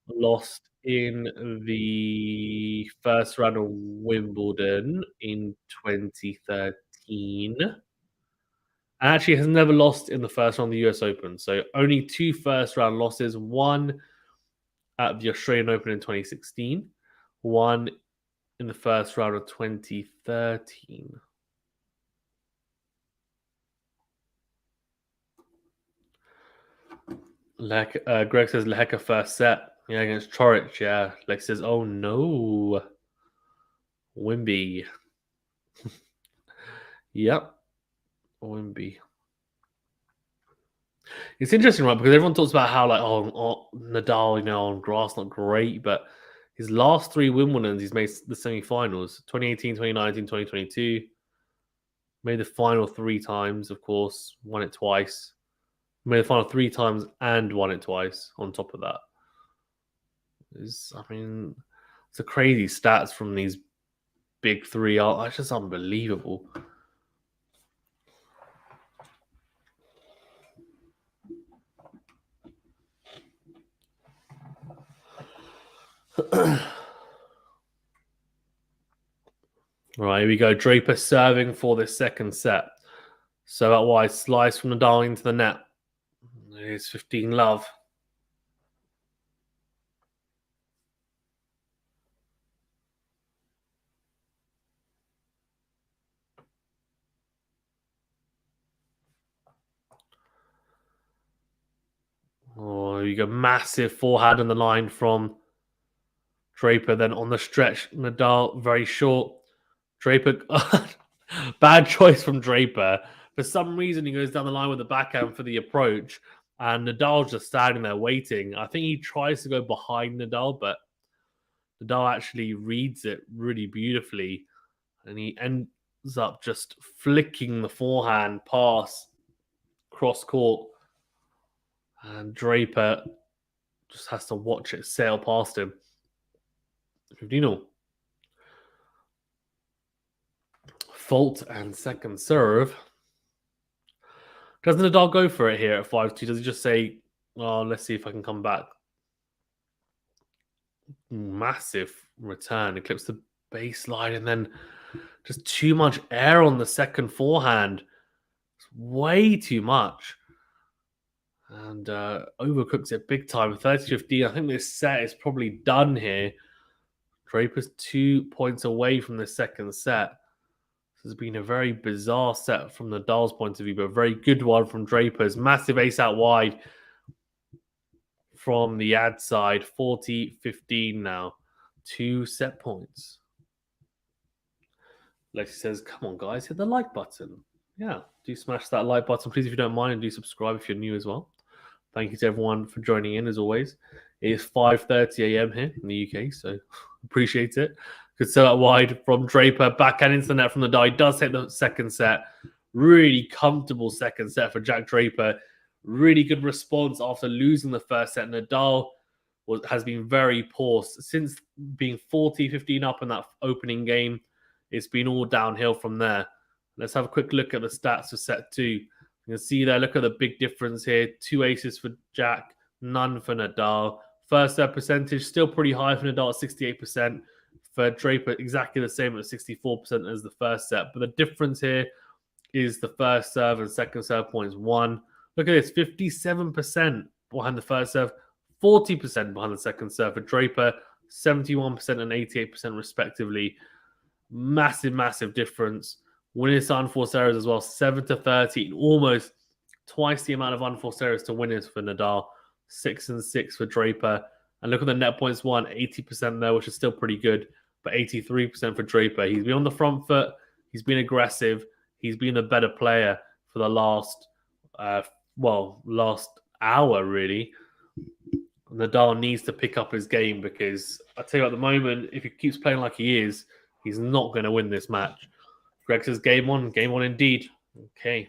Lost in the first round of Wimbledon in 2013. Actually has never lost in the first round of the US Open. So only 2 first round losses. One at the Australian Open in 2016. One in the first round of 2013. Greg says Lehecka first set. Yeah, against Chorich. Yeah. Lex says, oh no. Wimby. Yep. Wimby. It's interesting, right? Because everyone talks about how, like, Nadal, on grass, not great, but his last 3 Wimbledons, he's made the semi-finals: 2018, 2019, 2022. Made the final 3 times, of course. Won it twice. Made the final 3 times and won it twice. On top of that, it's a crazy stats from these big 3. It's just unbelievable. Right, here we go. Draper serving for the second set. So that wide slice from Nadal into the net. It's 15 love. Oh, you go massive forehand in the line from Draper. Then on the stretch, Nadal very short. Draper, bad choice from Draper. For some reason, he goes down the line with the backhand for the approach, and Nadal's just standing there waiting. I think he tries to go behind Nadal, but Nadal actually reads it really beautifully, and he ends up just flicking the forehand pass cross court, and Draper just has to watch it sail past him. 15-0. Fault and second serve. Doesn't Nadal go for it here at 5-2? Does he just say, oh, let's see if I can come back? Massive return. It clips the baseline, and then just too much air on the second forehand. It's way too much. And overcooks it big time. 30-15. I think this set is probably done here. Draper's 2 points away from the second set. This has been a very bizarre set from Nadal's point of view, but a very good one from Draper's. Massive ace out wide from the ad side. 40-15 now. 2 set points. Lexi says, come on, guys, hit the like button. Yeah, do smash that like button, please, if you don't mind, and do subscribe if you're new as well. Thank you to everyone for joining in, as always. It is 5:30 a.m. here in the UK, so appreciate it. Good set out wide from Draper. Backhand into the net from the die. Does take the second set. Really comfortable second set for Jack Draper. Really good response after losing the first set. Nadal has been very poor. Since being 40-15 up in that opening game, it's been all downhill from there. Let's have a quick look at the stats for set 2. You can see there, look at the big difference here. 2 aces for Jack, none for Nadal. First serve percentage, still pretty high for Nadal at 68%. For Draper, exactly the same at 64% as the first set. But the difference here is the first serve and second serve points won. Look at this, 57% behind the first serve, 40% behind the second serve for Draper, 71% and 88% respectively. Massive, massive difference. Winners to unforced errors as well, 7-13, almost twice the amount of unforced errors to winners for Nadal, 6-6 for Draper. And look at the net points won, 80% there, which is still pretty good, but 83% for Draper. He's been on the front foot, he's been aggressive, he's been a better player for the last hour, really. Nadal needs to pick up his game because I tell you at the moment, if he keeps playing like he is, he's not going to win this match. Greg says game on indeed. Okay.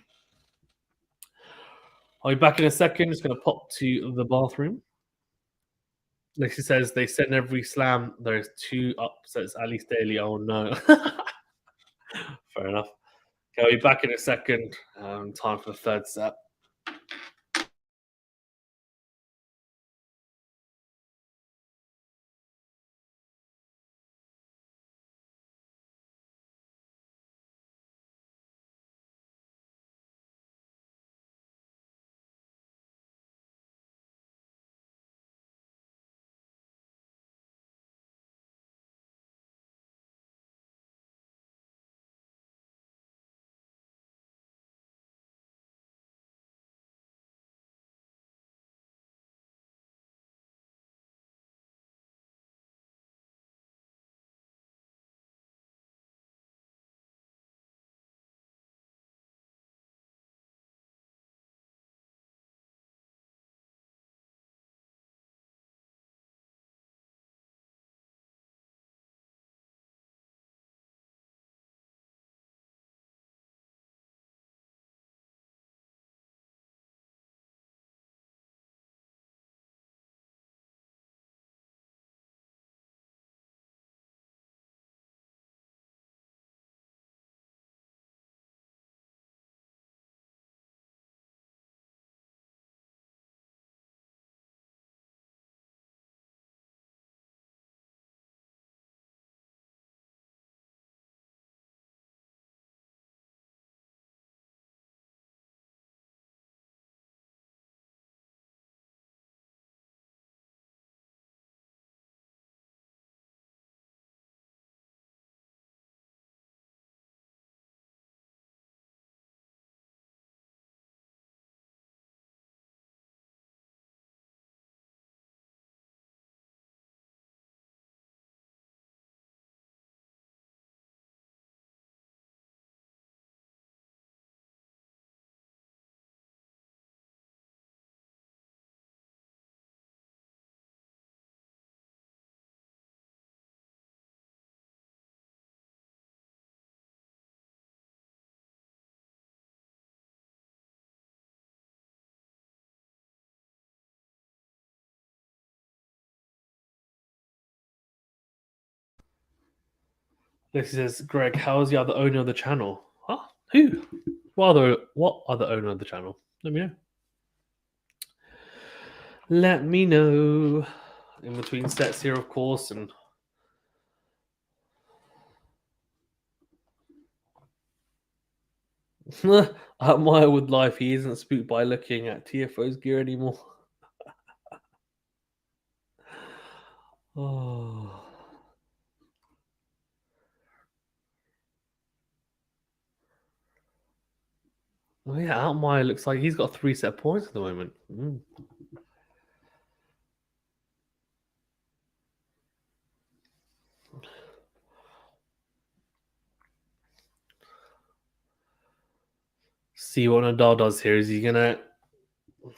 I'll be back in a second. Just going to pop to the bathroom. Lexi says they said in every slam there's 2 upsets at least daily. Oh no. Fair enough. Okay, I'll be back in a second. Time for the third set. Lexi says, Greg, how is the other owner of the channel? Huh? Who? What other owner of the channel? Let me know. Let me know. In between sets here, of course, and at my wood life, he isn't spooked by looking at TFO's gear anymore. Oh. Well, yeah, Outmire looks like he's got 3 set points at the moment. See what Nadal does here. Is he gonna?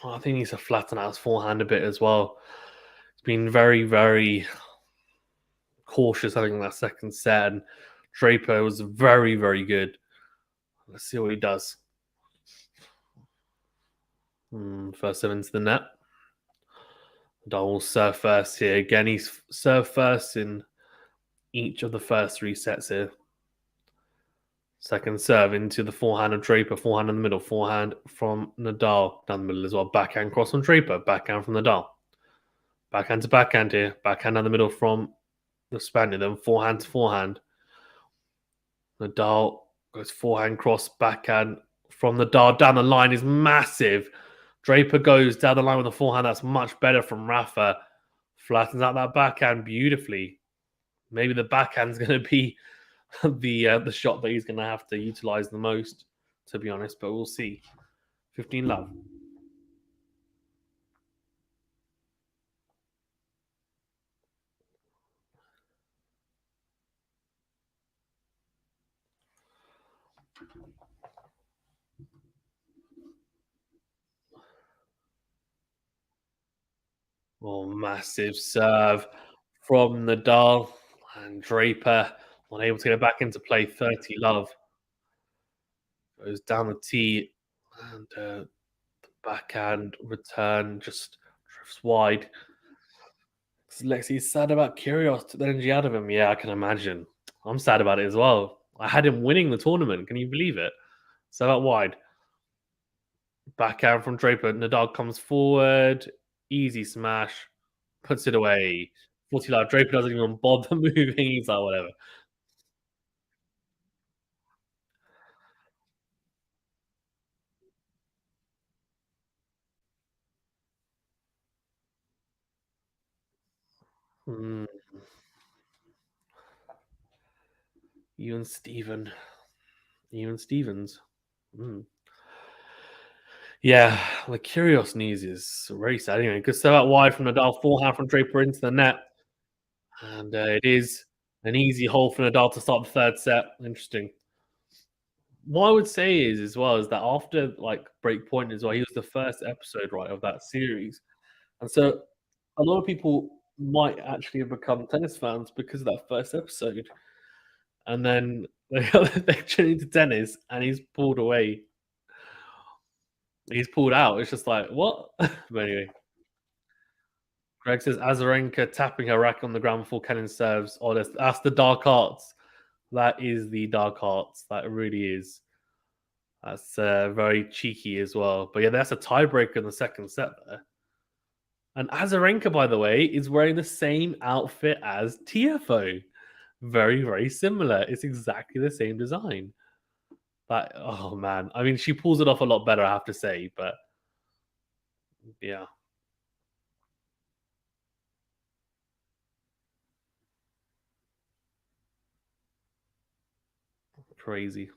I think he needs to flatten out his forehand a bit as well. He's been very, very cautious, I think, in that second set. And Draper was very, very good. Let's see what he does. First serve into the net. Nadal will serve first here. Again, he's served first in each of the first 3 sets here. Second serve into the forehand of Draper, forehand in the middle, forehand from Nadal down the middle as well. Backhand cross from Draper, backhand from Nadal. Backhand to backhand here, backhand down the middle from the Spaniard, then forehand to forehand. Nadal goes forehand cross, backhand from Nadal down the line is massive. Draper goes down the line with a forehand that's much better from Rafa. Flattens out that backhand beautifully. Maybe the backhand's going to be the shot that he's going to have to utilize the most, to be honest. But we'll see. 15-love. Oh, massive serve from Nadal and Draper. Unable to get it back into play. 30-love. Goes down the tee and backhand return just drifts wide. Lexi's sad about Kyrgios, took the energy out of him. Yeah, I can imagine. I'm sad about it as well. I had him winning the tournament. Can you believe it? So out wide. Backhand from Draper. Nadal comes forward. Easy smash. Puts it away. 40 love. Draper doesn't even bother moving. He's like, whatever. Mm, you and Steven. You and Stevens. Mm. Yeah, the Kyrgios news is very sad. Anyway, good stuff out wide from Nadal. Forehand from Draper into the net. And it is an easy hole for Nadal to start the third set. Interesting. What I would say is as well is that after like break point as well, he was the first episode right of that series, and so a lot of people might actually have become tennis fans because of that first episode, and then they tune into tennis and he's pulled away. He's pulled out. It's just like what? But anyway, Greg says Azarenka tapping her racket on the ground before Kenin serves. Oh, that's the dark arts. That is the dark arts. That really is. That's very cheeky as well. But yeah, that's a tiebreaker in the second set there. And Azarenka, by the way, is wearing the same outfit as TFO. Very, very similar. It's exactly the same design. But oh man, I mean, she pulls it off a lot better, I have to say. But yeah, crazy.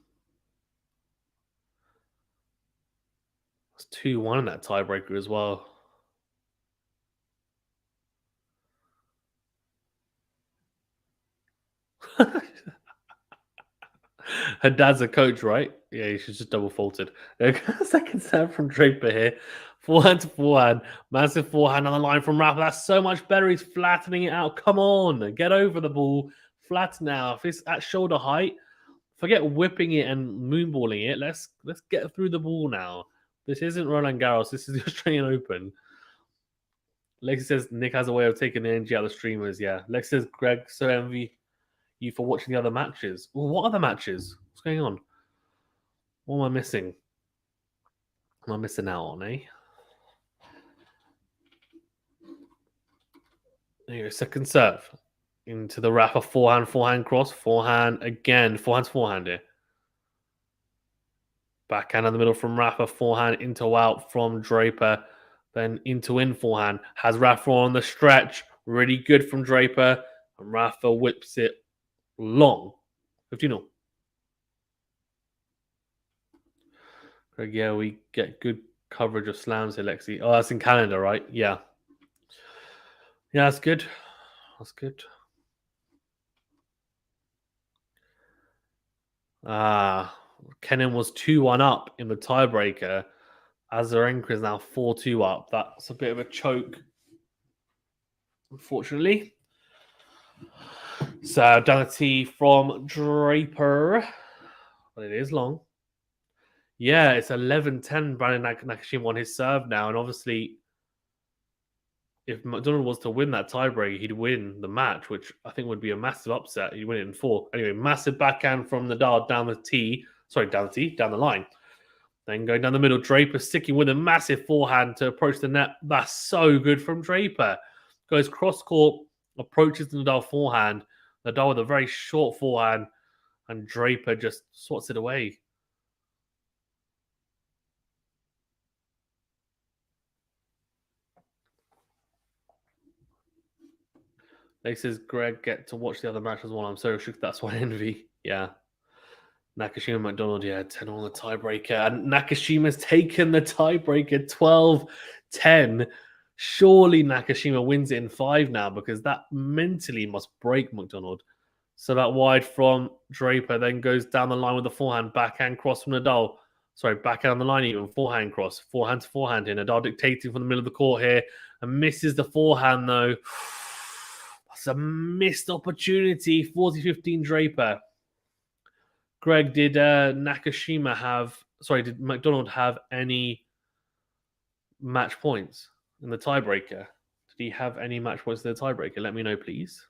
It's 2-1 in that tiebreaker as well. Her dad's a coach, right? Yeah, she's just double faulted. Second serve from Draper here. Forehand to forehand. Massive forehand on the line from Rafa. That's so much better. He's flattening it out. Come on. Get over the ball. Flatten now. If it's at shoulder height, forget whipping it and moonballing it. Let's get through the ball now. This isn't Roland Garros. This is the Australian Open. Lexi says Nick has a way of taking the energy out of the streamers. Yeah. Lexi says Greg, so envy you for watching the other matches. Well, what other matches? What's going on? What am I missing? Am I missing out on, eh? There you go, second serve. Into the Rafa forehand, forehand cross, forehand again, forehand to forehand here. Backhand in the middle from Rafa, forehand into out from Draper, then into in forehand. Has Rafa on the stretch. Really good from Draper. And Rafa whips it long. 15-0. Greg, yeah, we get good coverage of slams here, Lexi. Oh, that's in Canada, right? Yeah. Yeah, that's good. That's good. Kenin was 2-1 up in the tiebreaker. Azarenka is now 4-2 up. That's a bit of a choke, unfortunately. So, down a tee from Draper. But it is long. Yeah, it's 11-10. Brandon Nakashima on his serve now. And obviously, if McDonald was to win that tiebreaker, he'd win the match, which I think would be a massive upset. He'd win it in 4. Anyway, massive backhand from Nadal down the line. Then going down the middle, Draper sticking with a massive forehand to approach the net. That's so good from Draper. Goes cross court, approaches the Nadal forehand. Nadal with a very short forehand, and Draper just swats it away. They says Greg get to watch the other match as well. I'm so shook. That's one envy. Yeah. Nakashima McDonald, yeah, 10 on the tiebreaker. And Nakashima's taken the tiebreaker 12-10. Surely Nakashima wins it in 5 now because that mentally must break McDonald. So that wide from Draper then goes down the line with the forehand, backhand cross from Nadal. Sorry, backhand on the line even, forehand cross, forehand to forehand here. Nadal dictating from the middle of the court here and misses the forehand though. That's a missed opportunity, 40-15 Draper. Greg, did did McDonald have any match points in the tiebreaker? Did he have any match points in the tiebreaker? Let me know, please.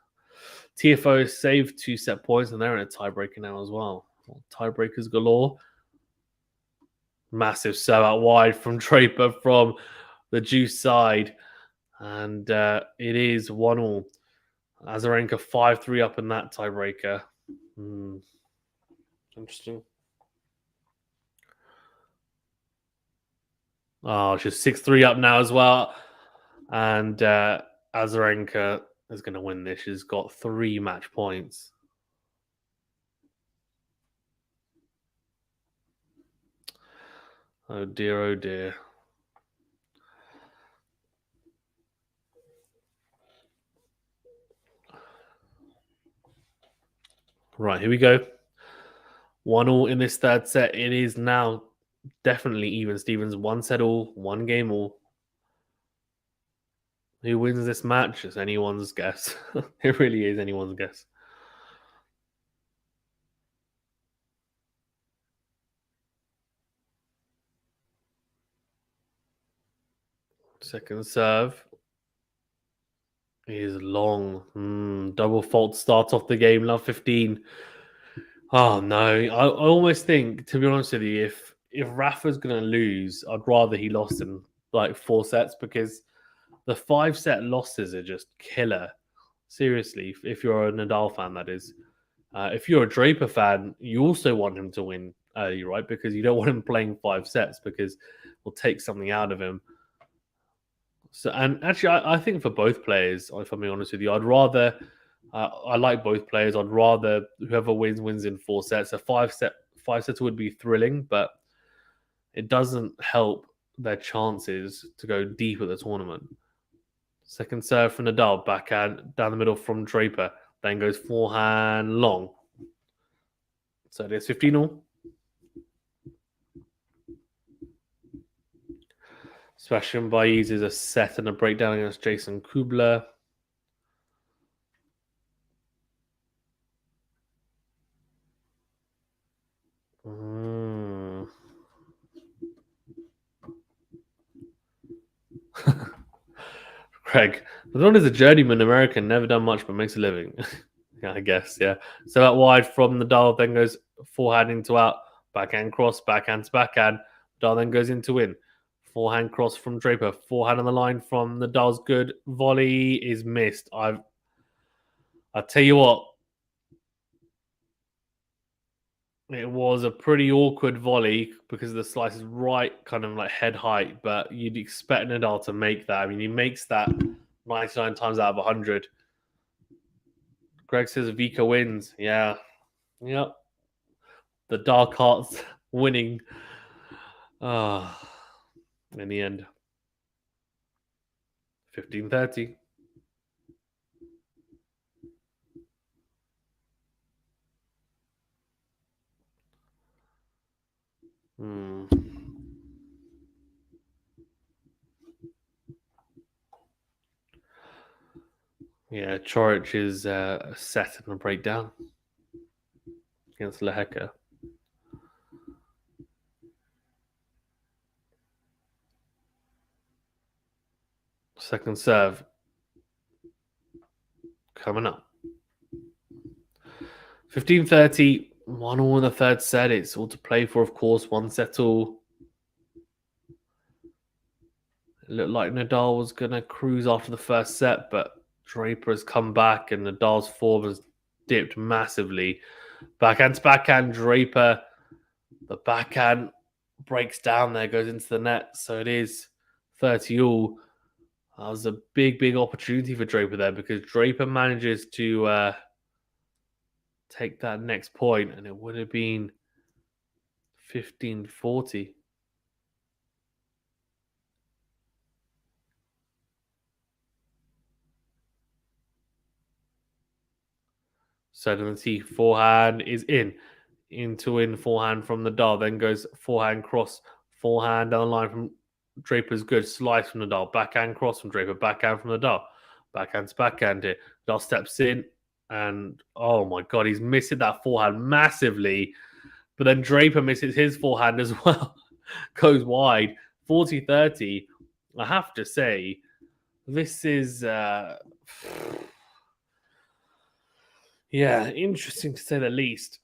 TFO saved 2 set points, and they're in a tiebreaker now as well. Tiebreakers galore. Massive serve out wide from Draper from the juice side. And it is 1-1. Azarenka 5-3 up in that tiebreaker. Interesting. Oh, she's 6-3 up now as well. And Azarenka is going to win this. She's got 3 match points. Oh dear, oh dear. Right, here we go. 1-1 in this third set. It is now definitely even Stevens. 1 set all, 1 game all. Who wins this match? It's anyone's guess. It really is anyone's guess. Second serve is long. Double fault starts off the game. Love 15. Oh no, I almost think, to be honest with you, if Rafa's gonna lose, I'd rather he lost in like 4 sets because the 5 set losses are just killer. Seriously, if you're a Nadal fan, that is. If you're a Draper fan, you also want him to win early, right? Because you don't want him playing 5 sets because we'll take something out of him. So, and actually, I think for both players, if I'm being honest with you, I'd rather. I like both players. I'd rather whoever wins in 4 sets. A 5 sets would be thrilling, but it doesn't help their chances to go deep at the tournament. Second serve from Nadal, backhand down the middle from Draper, then goes forehand long. So there's 15-all. Sebastian Baez is a set and a breakdown against Jason Kubler. Craig, Madonna is a journeyman American, never done much but makes a living. Yeah, I guess, yeah. So out wide from Nadal, then goes forehand into out, backhand cross, backhand to backhand. Nadal then goes into in. Forehand cross from Draper, forehand on the line from Nadal's good. Volley is missed. I'll tell you what, it was a pretty awkward volley because the slice is right kind of like head height, but you'd expect Nadal to make that. I mean, he makes that 99 times out of 100. Greg says Vika wins. Yeah. Yep. The Dark Arts winning. In the end. 15-30. Yeah, Chorich is set in a breakdown against Lehecka. Second serve coming up. 15-30, 1-1 in the third set. It's all to play for, of course. One set all. It looked like Nadal was going to cruise after the first set, but Draper has come back and Nadal's form has dipped massively. Backhand to backhand, Draper. The backhand breaks down there, goes into the net. So it is 30 all. That was a big, big opportunity for Draper there because Draper manages to take that next point, and it would have been 15-40. Certainty forehand is into in forehand from Nadal, then goes forehand cross, forehand down the line from Draper's good, slice from Nadal, backhand cross from Draper, backhand from Nadal, backhand to backhand here. Nadal steps in, and oh my god, he's missing that forehand massively. But then Draper misses his forehand as well, goes wide, 40-30. I have to say, this is interesting to say the least.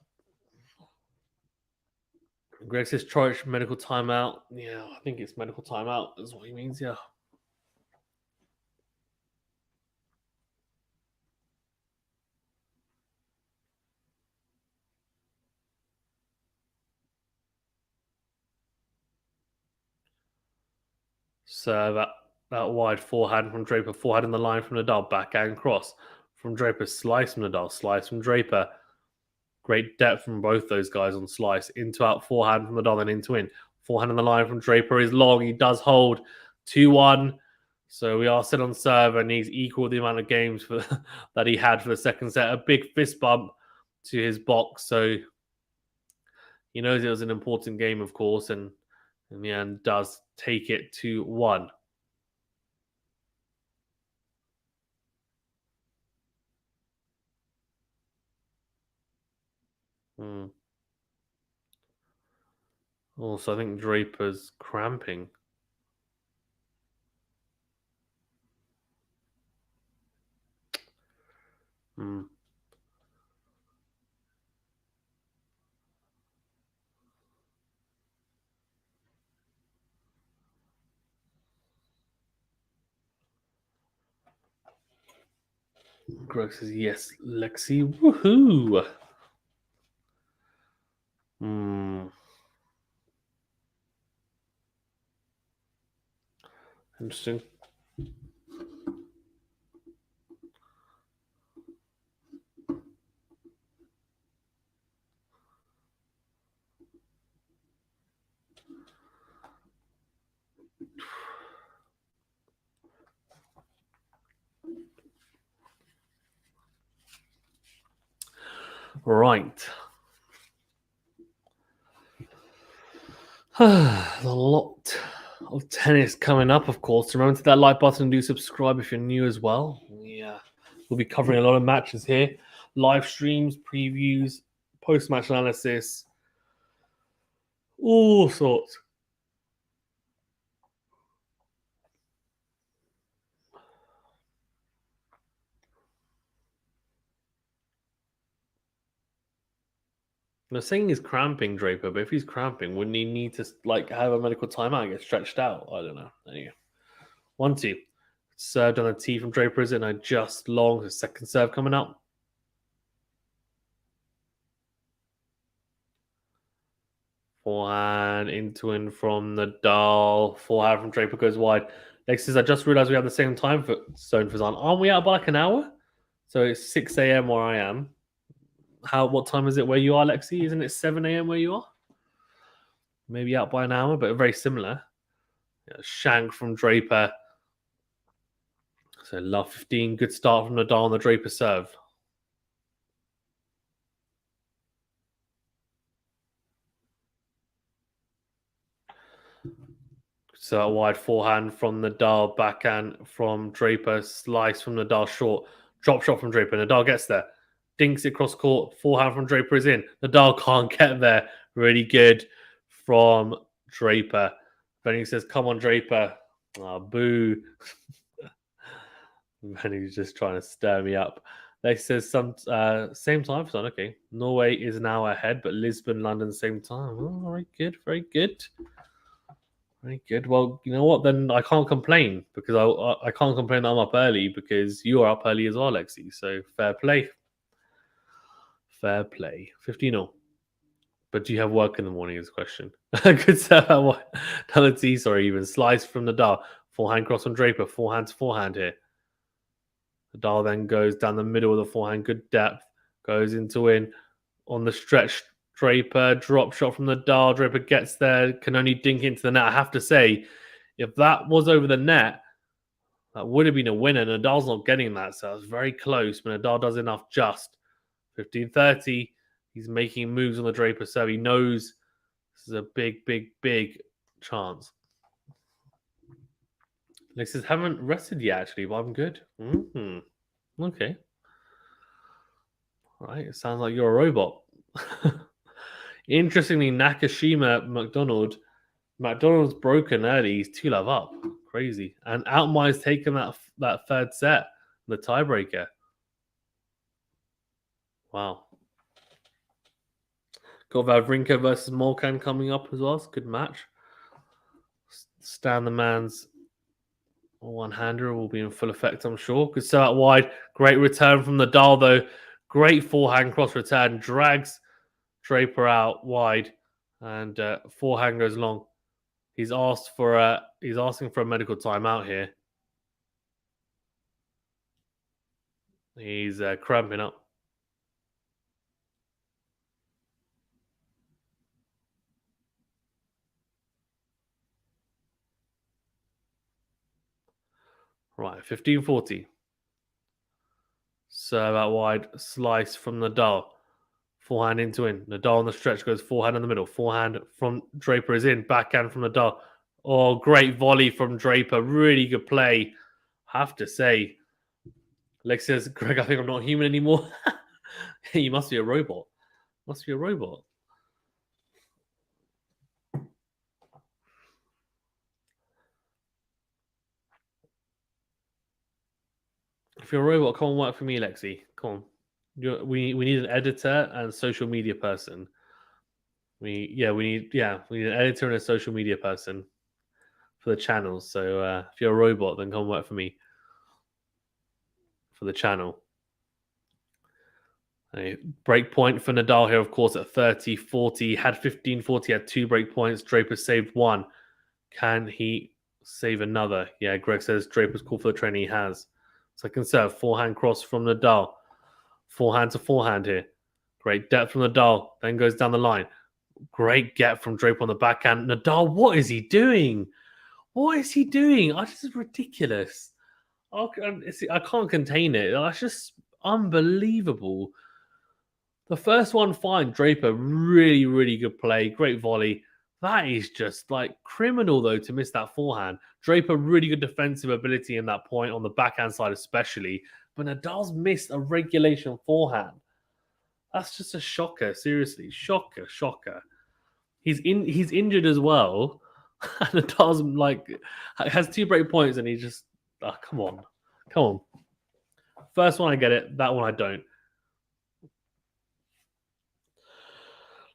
Greg says Troich medical timeout. Yeah, I think it's medical timeout is what he means, yeah. So that wide forehand from Draper, forehand in the line from Nadal, backhand cross from Draper, slice from Nadal, slice from Draper. Great depth from both those guys on slice. Into out forehand from Nadal, then into in. Forehand in the line from Draper is long. He does hold 2-1. So we are set on serve, and he's equal the amount of games that he had for the second set. A big fist bump to his box. So he knows it was an important game, of course, and in the end does take it 2-1. Also, I think Draper's cramping. Greg says, yes, Lexi. Woohoo! Interesting. Right. There's a lot of tennis coming up, of course. Remember to that like button and do subscribe if you're new as well. Yeah, we'll be covering a lot of matches here. Live streams, previews, post-match analysis, all sorts. They're saying he's cramping, Draper, but if he's cramping, wouldn't he need to have a medical timeout and get stretched out? I don't know. Anyway. 1-2. Served on a tee from Draper, is it? And just long. The second serve coming out. Forehand into in from Nadal. Forehand from Draper goes wide. Next says, I just realized we have the same time zone for Zan. Aren't we out by like an hour? So it's 6 a.m. where I am. What time is it where you are, Lexi? Isn't it 7 a.m. where you are? Maybe out by an hour, but very similar. Shank from Draper. So love 15. Good start from Nadal on the Draper serve. So a wide forehand from Nadal, backhand from Draper, slice from Nadal short, drop shot from Draper. Nadal gets there, dinks it cross court, forehand from Draper is in. Nadal can't get there. Really good from Draper. Benny says, come on, Draper. Oh, boo. And he's just trying to stir me up. They says same time zone. Okay, Norway is an hour ahead, but Lisbon, London, same time. Oh, very good, very good, very good. Well, you know what? Then I can't complain because I can't complain that I'm up early because you are up early as well, Lexi. So fair play, fair play. 15-0. But do you have work in the morning? Is the question. Good stuff. Another T, sorry, even slice from Nadal. Forehand cross on Draper. Forehand to forehand here. Nadal then goes down the middle of the forehand. Good depth. Goes into in on the stretch. Draper drop shot from Nadal. Draper gets there. Can only dink into the net. I have to say, if that was over the net, that would have been a winner. Nadal's not getting that, so it's very close. But Nadal does enough just. 15-30. He's making moves on the Draper serve. He knows this is a big, big, big chance. Nick says, haven't rested yet, actually, but I'm good. Okay. All right. It sounds like you're a robot. Interestingly, Nakashima McDonald's broken early. He's 2-love up. Crazy. And Outmai's taken that third set, the tiebreaker. Wow. Got Wawrinka versus Molkan coming up as well. It's a good match. Stan the Man's one-hander will be in full effect, I'm sure. Good set out wide. Great return from Nadal, though. Great forehand cross return. Drags Draper out wide. And forehand goes long. He's asking for a medical timeout here. He's cramping up. Right, 15-40. Serve out wide, slice from Nadal. Forehand into in. Nadal on the stretch goes forehand in the middle. Forehand from Draper is in. Backhand from Nadal. Oh, great volley from Draper. Really good play. Have to say. Lex says, Greg, I think I'm not human anymore. You must be a robot. Must be a robot. If you're a robot, come and work for me, Lexi. Come on. We need an editor and social media person. We need an editor and a social media person for the channels. So if you're a robot, then come work for me for the channel. A break point for Nadal here, of course, at 30-40. Had 15-40, had 2 break points. Draper saved 1. Can he save another? Yeah, Greg says Draper's called for the training. He has. Second serve, forehand cross from Nadal. Forehand to forehand here. Great depth from Nadal. Then goes down the line. Great get from Draper on the backhand. Nadal, what is he doing? What is he doing? This is ridiculous. I can't contain it. That's just unbelievable. The first one, fine. Draper, really, really good play. Great volley. That is just like criminal, though, to miss that forehand. Draper, really good defensive ability in that point on the backhand side, especially. But Nadal's missed a regulation forehand. That's just a shocker. Seriously, shocker. He's injured as well. And Nadal's has 2 break points, and he just come on. First one I get it. That one I don't.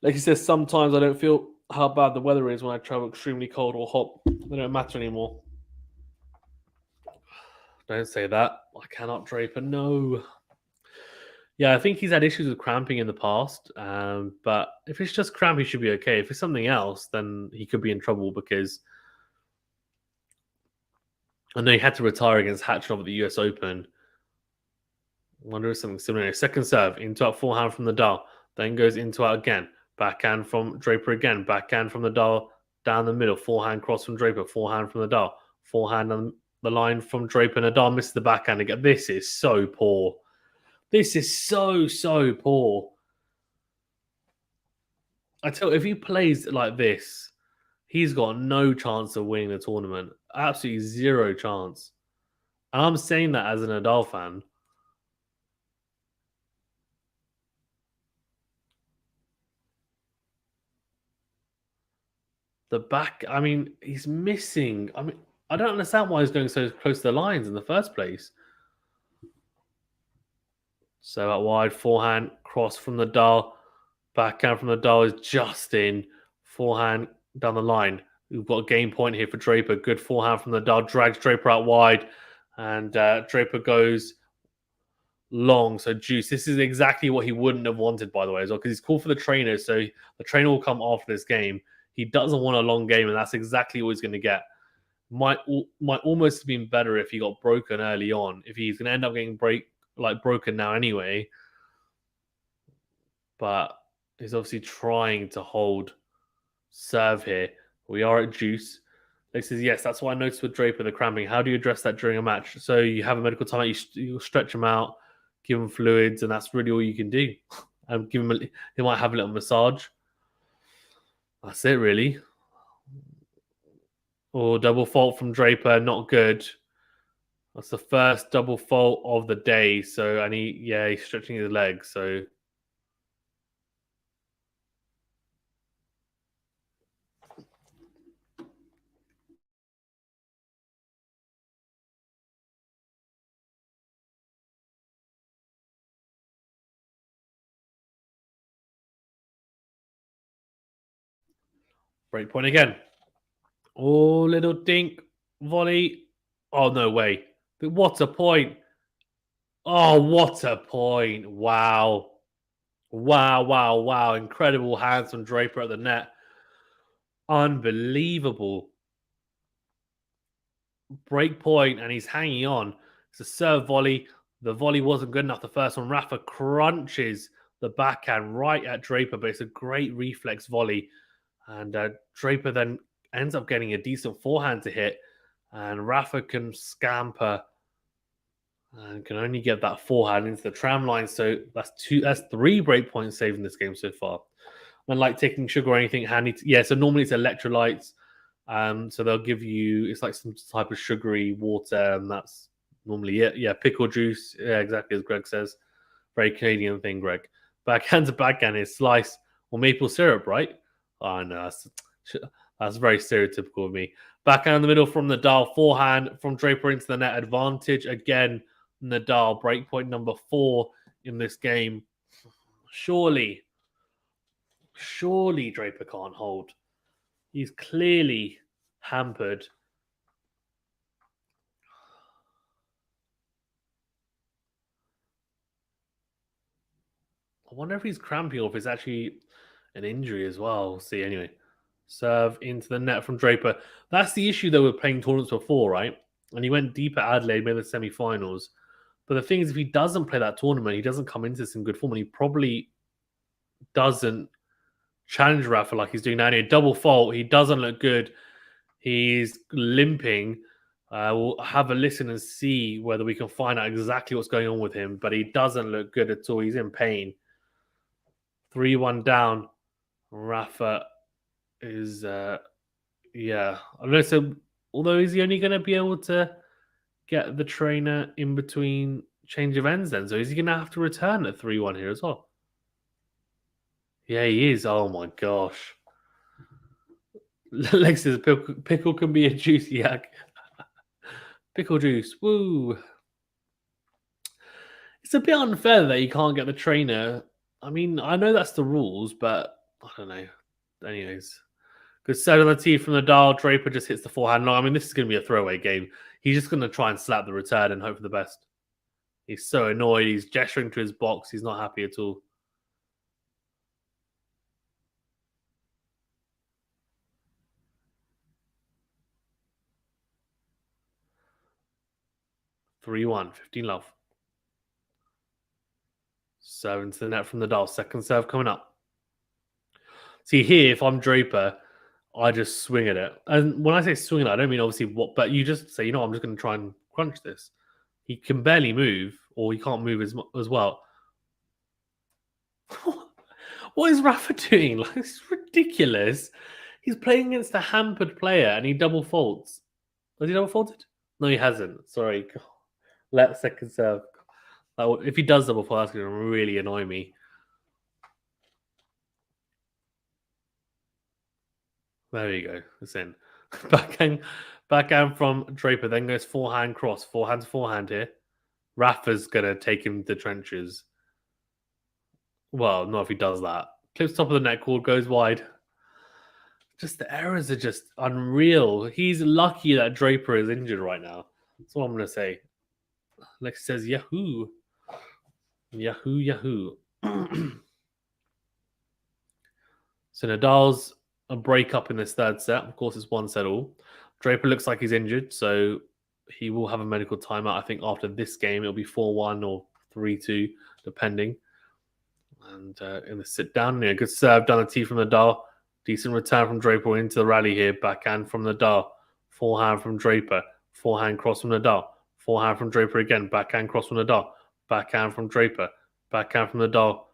Like he says, sometimes I don't feel how bad the weather is when I travel extremely cold or hot. They don't matter anymore. Don't say that. I cannot, Draper. No. Yeah, I think he's had issues with cramping in the past. But if it's just cramp, he should be okay. If it's something else, then he could be in trouble because I know he had to retire against Hatchnov at the US Open. I wonder if something similar. Second serve, into out forehand from Nadal. Then goes into out again. Backhand from Draper again. Backhand from Nadal down the middle. Forehand cross from Draper. Forehand from Nadal. Forehand on the line from Draper. Nadal misses the backhand again. This is so poor. This is so poor. I tell you, if he plays like this, he's got no chance of winning the tournament. Absolutely zero chance. And I'm saying that as a Nadal fan. The back, he's missing. I don't understand why he's going so close to the lines in the first place. So out wide, forehand, cross from the Nadal, backhand from the Nadal is just in. Forehand down the line. We've got a game point here for Draper. Good forehand from the Nadal, drags Draper out wide, and Draper goes long. So Juice, this is exactly what he wouldn't have wanted, by the way, as well, because he's called for the trainer. So the trainer will come after this game. He doesn't want a long game, and that's exactly what he's going to get. Might almost have been better if he got broken early on. If he's going to end up getting broken now anyway, but he's obviously trying to hold serve here. We are at Juice. He says, yes, that's what I noticed with Draper, the cramping. How do you address that during a match? So you have a medical timeout, you stretch him out, give him fluids, and that's really all you can do. And give him he might have a little massage. That's it, really. Or double fault from Draper, not good. That's the first double fault of the day. So, and he's stretching his legs. So, break point again. Oh, little dink volley. Oh, no way. What a point. Oh, what a point. Wow. Wow, wow, wow. Incredible hands from Draper at the net. Unbelievable. Break point, and he's hanging on. It's a serve volley. The volley wasn't good enough. The first one, Rafa crunches the backhand right at Draper, but it's a great reflex volley. And Draper then ends up getting a decent forehand to hit. And Rafa can scamper and can only get that forehand into the tram line. So that's 3 break points saved in this game so far. Unlike taking sugar or anything handy. So normally it's electrolytes. So they'll give you, it's like some type of sugary water, and that's normally it. Yeah, pickle juice. Yeah, exactly as Greg says. Very Canadian thing, Greg. Backhand to backhand is slice or maple syrup, right? Oh, no, that's very stereotypical of me. Backhand in the middle from Nadal, forehand from Draper into the net. Advantage again, Nadal. Breakpoint number 4 in this game. Surely Draper can't hold. He's clearly hampered. I wonder if he's cramping or if it's actually an injury as well. We'll see anyway. Serve into the net from Draper. That's the issue though with playing tournaments before, right? And he went deep at Adelaide, made the semi-finals. But the thing is, if he doesn't play that tournament, he doesn't come into this in good form, and he probably doesn't challenge Rafa like he's doing now. Anyway, double fault. He doesn't look good. He's limping. We'll have a listen and see whether we can find out exactly what's going on with him. But he doesn't look good at all. He's in pain. 3-1 down. Rafa is, I don't know. So, although is he only going to be able to get the trainer in between change of ends then? So is he going to have to return at 3-1 here as well? Yeah, he is. Oh my gosh. Lex says pickle can be a juicy yak. Pickle juice. Woo. It's a bit unfair that you can't get the trainer. I mean, I know that's the rules, but I don't know. Anyways. Good set on the tee from the dial. Draper just hits the forehand long. I mean, this is going to be a throwaway game. He's just going to try and slap the return and hope for the best. He's so annoyed. He's gesturing to his box. He's not happy at all. (3-1), 15 love. Serve into the net from the dial. Second serve coming up. See here, if I'm Draper, I just swing at it. And when I say swing at it, I don't mean obviously what, but you just say, I'm just going to try and crunch this. He can barely move, or he can't move as well. What is Rafa doing? Like, it's ridiculous. He's playing against a hampered player and he double faults. Has he double faulted? No, he hasn't. Sorry. Let second serve. If he does double fault, that's going to really annoy me. There you go. It's in. Backhand from Draper. Then goes forehand cross. Forehand to forehand here. Rafa's going to take him to trenches. Well, not if he does that. Clips top of the net cord, goes wide. Just the errors are just unreal. He's lucky that Draper is injured right now. That's what I'm going to say. Lex says, Yahoo. Yahoo, Yahoo. So Nadal's a breakup in this third set. Of course, it's one set all. Draper looks like he's injured, so he will have a medical timeout. I think after this game, it'll be 4-1 or 3-2, depending. And in the sit down, good serve down the tee from Nadal. Decent return from Draper into the rally here. Backhand from Nadal. Forehand from Draper. Forehand cross from Nadal. Forehand from Draper again. Backhand cross from Nadal. Backhand from Draper. Backhand from Nadal.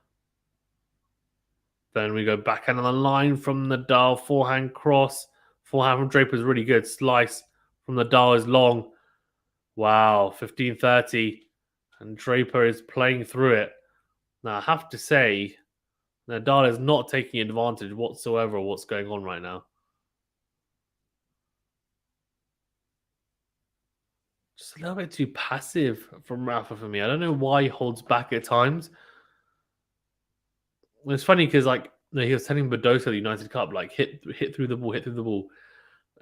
Then we go backhand on the line from Nadal. Forehand cross. Forehand from Draper is really good. Slice from Nadal is long. Wow, 15-30. And Draper is playing through it. Now, I have to say, Nadal is not taking advantage whatsoever of what's going on right now. Just a little bit too passive from Rafa for me. I don't know why he holds back at times. It's funny because, he was telling Badosa the United Cup, hit through the ball, hit through the ball.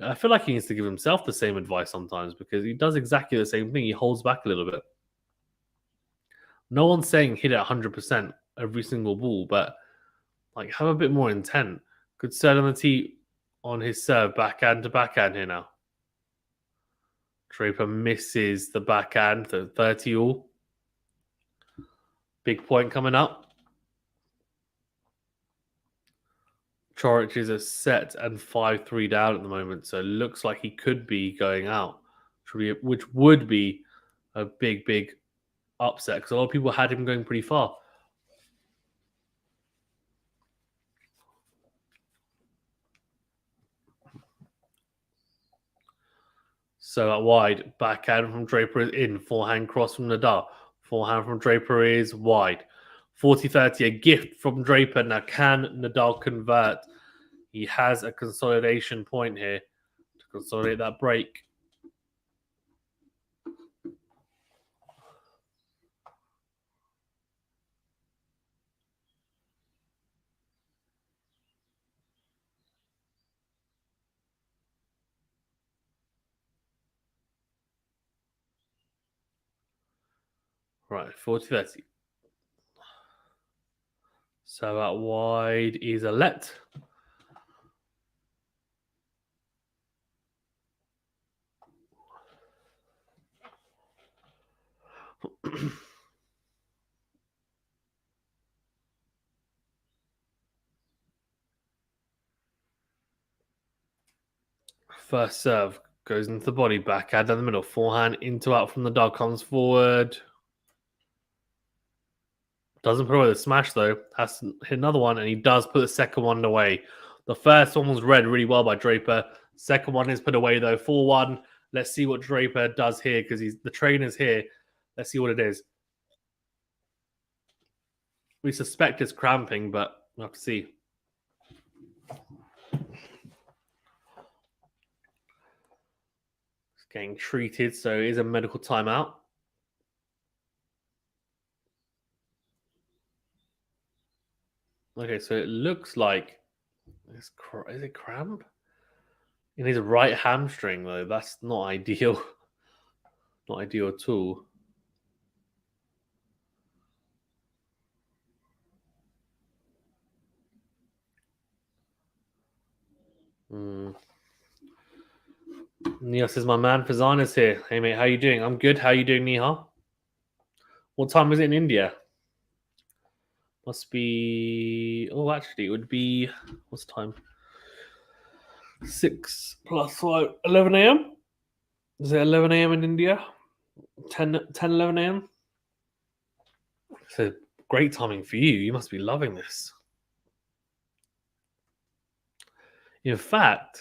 I feel like he needs to give himself the same advice sometimes because he does exactly the same thing. He holds back a little bit. No one's saying hit it 100% every single ball, but have a bit more intent. Good serve on the tee on his serve, backhand to backhand here now. Draper misses the backhand, so 30 all. Big point coming up. Chorich is a set and 5-3 down at the moment, so it looks like he could be going out, which would be a big, big upset because a lot of people had him going pretty far. So at wide, backhand from Draper is in, forehand cross from Nadal. Forehand from Draper is wide. 40-30, a gift from Draper. Now, can Nadal convert? He has a consolidation point here to consolidate that break. Right, 40-30. So out wide is a let. First serve goes into the body, backhand down the middle, forehand into out from the dog, comes forward. Doesn't put away the smash though. Has to hit another one, and he does put the second one away. The first one was read really well by Draper. Second one is put away though. 4-1. Let's see what Draper does here because the trainer's here. Let's see what it is. We suspect it's cramping, but we'll have to see. It's getting treated, so it is a medical timeout. Okay, so it looks like is it cramp? In his right hamstring, though. That's not ideal. Not ideal at all. Neil says, my man Fazana's here. Hey, mate, how you doing? I'm good. How you doing, Neha? What time is it in India? Must be... Oh, actually, it would be... What's the time? 6 plus 5. 11 a.m.? Is it 11 a.m. in India? 10 11 a.m.? So great timing for you. You must be loving this. In fact,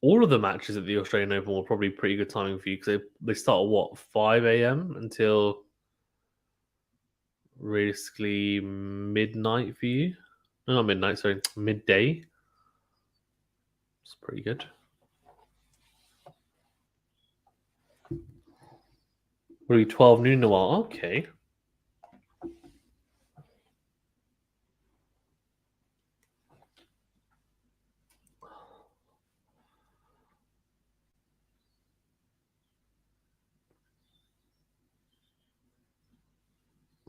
all of the matches at the Australian Open were probably pretty good timing for you because they start at what, 5 a.m. until realistically midnight for you? No, not midnight, sorry, midday. It's pretty good. Will be 12 noon a while. Okay.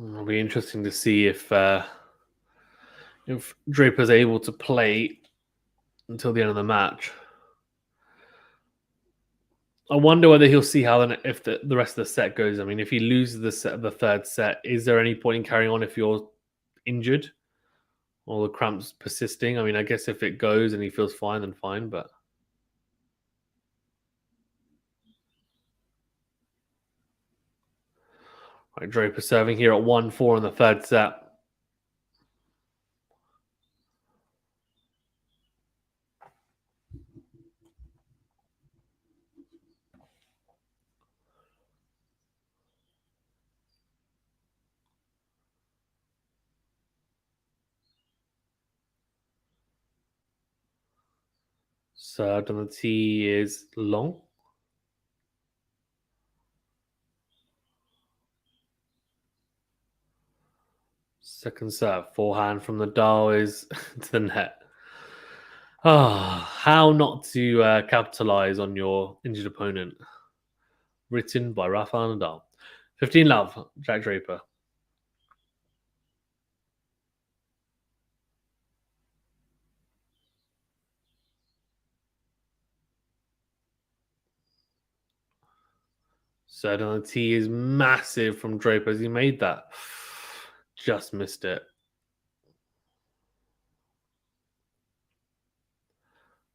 It'll be interesting to see if Draper's able to play until the end of the match. I wonder whether he'll see how if the rest of the set goes. I mean, if he loses the third set, is there any point in carrying on if you're injured or the cramps persisting? I mean, I guess if it goes and he feels fine, then fine. But right, Draper serving here at 1-4 in the third set. Served on the tee is Long. Second serve, forehand from NADAL is to the net. How not to capitalize on your injured opponent. Written by Rafael NADAL. 15 love, Jack Draper. Third on the tee is massive from Draper as he made that. Just missed it.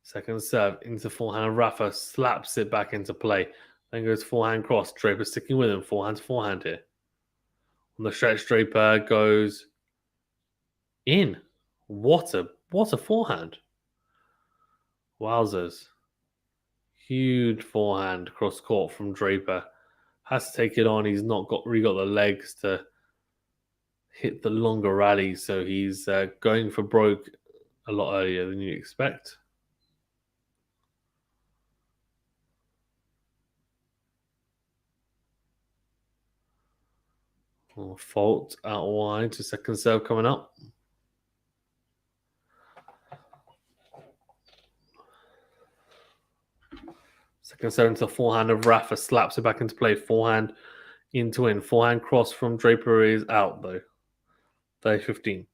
Second serve into forehand. Rafa slaps it back into play. Then goes forehand cross. Draper sticking with him. Forehand to forehand here. On the stretch, Draper goes in. What a forehand. Wowzers. Huge forehand cross court from Draper. Has to take it on. He's not really got the legs to hit the longer rally, so he's going for broke a lot earlier than you expect. Fault out wide to second serve coming up. Second serve into forehand of Rafa, slaps it back into play. Forehand into in. Forehand cross from Draper is out though. 30-15.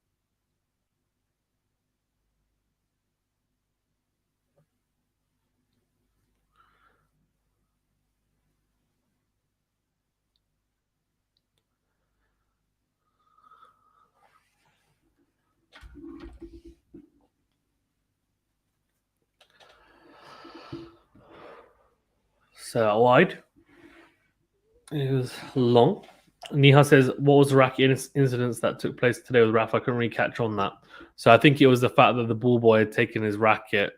So out wide. It was Long. Niha says, what was the racket incidents that took place today with Rafa? I couldn't really catch on that. So I think it was the fact that the ball boy had taken his racket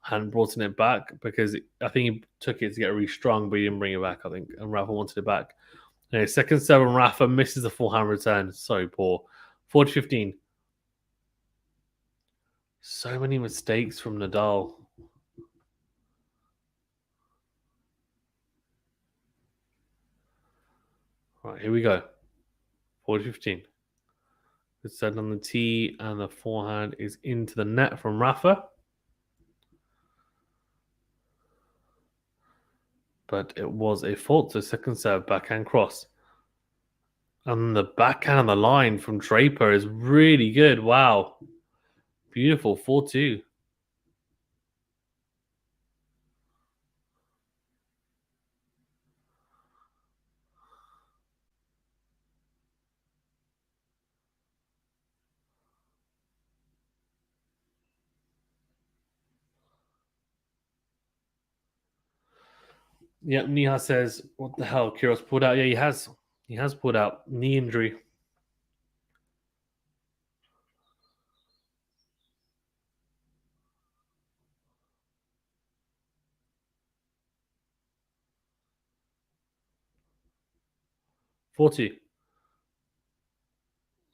and brought it back because I think he took it to get restrung, but he didn't bring it back, I think. And Rafa wanted it back. Anyway, second serve, Rafa misses the forehand return. So poor. 40-15. So many mistakes from NADAL. Right, here we go. 40-15. It's set on the tee, and the forehand is into the net from Rafa. But it was a fault. So second serve, backhand cross. And the backhand on the line from Draper is really good. Wow. Beautiful. 4-2. Yep, Niha says, what the hell? Kyrgios pulled out. Yeah, he has. He has pulled out. Knee injury.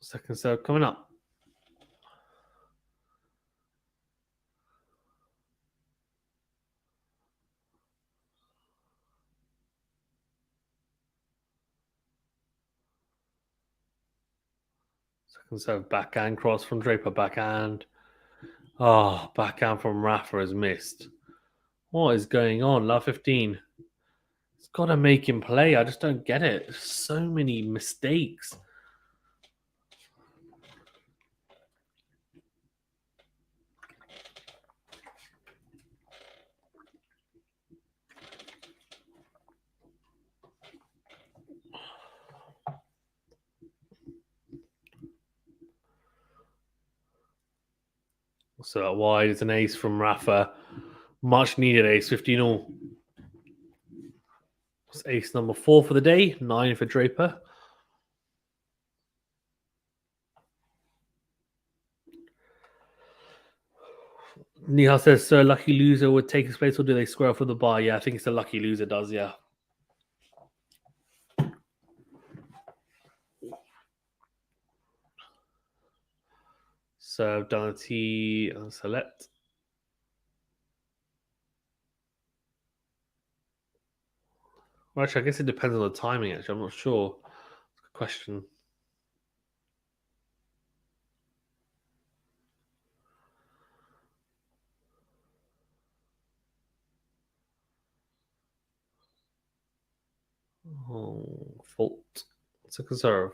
Second serve coming up. Second serve, backhand cross from Draper. Backhand. Oh, backhand from Rafa is missed. What is going on? Love 15. It's got to make him play. I just don't get it. So many mistakes. So that wide is an ace from Rafa. Much needed ace, 15 all. It's ace number 4 for the day, 9 for Draper. Nihal says, "So lucky loser would take his place, or do they square off with the bar?" Yeah, I think it's a lucky loser does, yeah. So I've done a T and select. Well, actually, I guess it depends on the timing, actually. I'm not sure. Good question. Oh, fault. It's a conserve.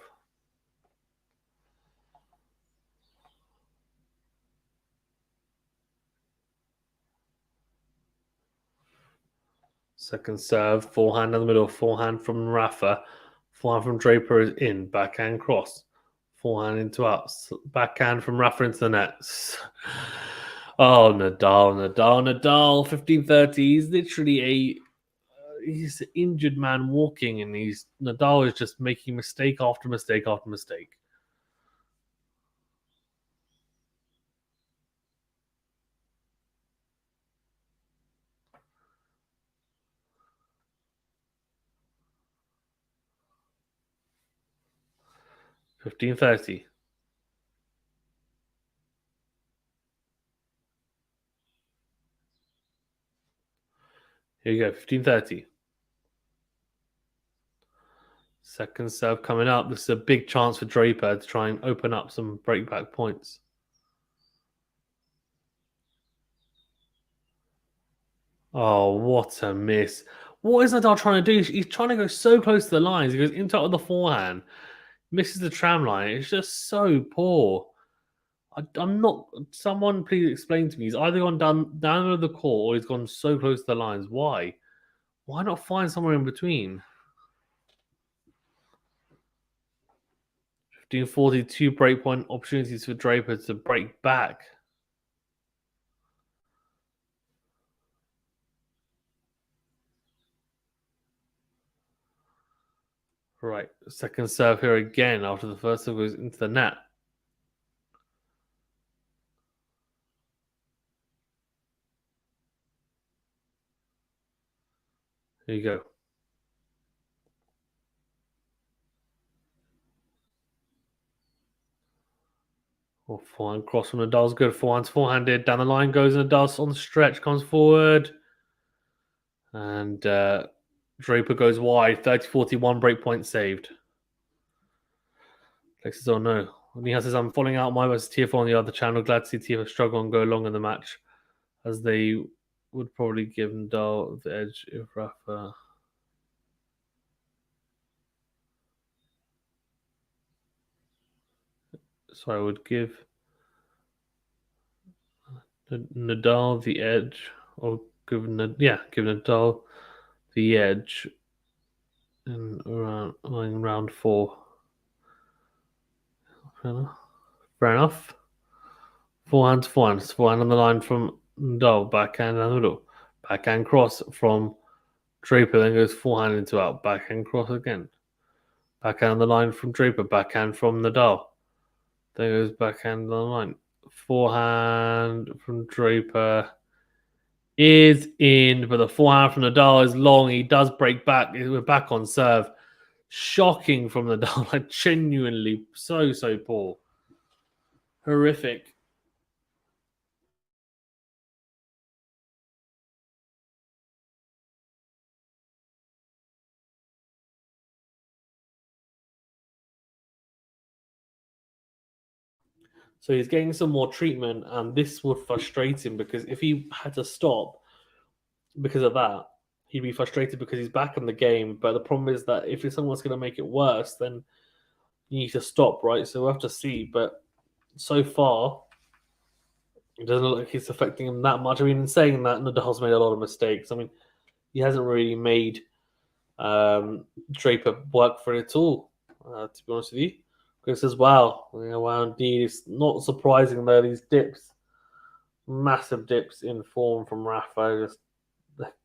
Second serve, forehand in the middle, forehand from Rafa, forehand from Draper is in, backhand cross, forehand into outs, backhand from Rafa into the nets. Oh, Nadal, 15-30. He's literally he's an injured man walking, and Nadal is just making mistake after mistake after mistake. $15.30. Here you go, 15.30. Second serve coming up. This is a big chance for Draper to try and open up some breakback points. Oh, what a miss. What is Nadal trying to do? He's trying to go so close to the lines. He goes into it with the forehand, misses the tram line. It's just so poor. I'm not. Someone please explain to me. He's either gone down the court or he's gone so close to the lines. Why? Why not find somewhere in between? 15-42 breakpoint opportunities for Draper to break back. Right, second serve here again after the first serve goes into the net. Here you go. Oh, forehand cross from Nadal's good. Forehanded. Down the line goes Nadal on the stretch, comes forward. And Draper goes wide. 30-41 breakpoint saved. Lex says, "Oh no." Nihal says, "I'm following out my versus TFO on the other channel. Glad to see TFO struggle and go long in the match, as they would probably give Nadal the edge if Rafa." So I would give Nadal the edge, or give Nadal the edge in round 4. Fair enough. Forehand on the line from Nadal, backhand and middle, backhand cross from Draper, then goes forehand into out, backhand cross again, backhand on the line from Draper, backhand from Nadal, then goes backhand on the line, forehand from Draper is in, but the forehand from Nadal is long. He does break back. We're back on serve. Shocking from Nadal. Like genuinely so poor. Horrific. So he's getting some more treatment, and this would frustrate him because if he had to stop because of that, he'd be frustrated because he's back in the game. But the problem is that if someone's going to make it worse, then you need to stop, right? So we'll have to see. But so far, it doesn't look like it's affecting him that much. I mean, in saying that, Nadal's made a lot of mistakes. I mean, he hasn't really made Draper work for it at all, to be honest with you. Because says, wow, wow, indeed. It's not surprising, though, these dips Massive dips in form from Rafa, just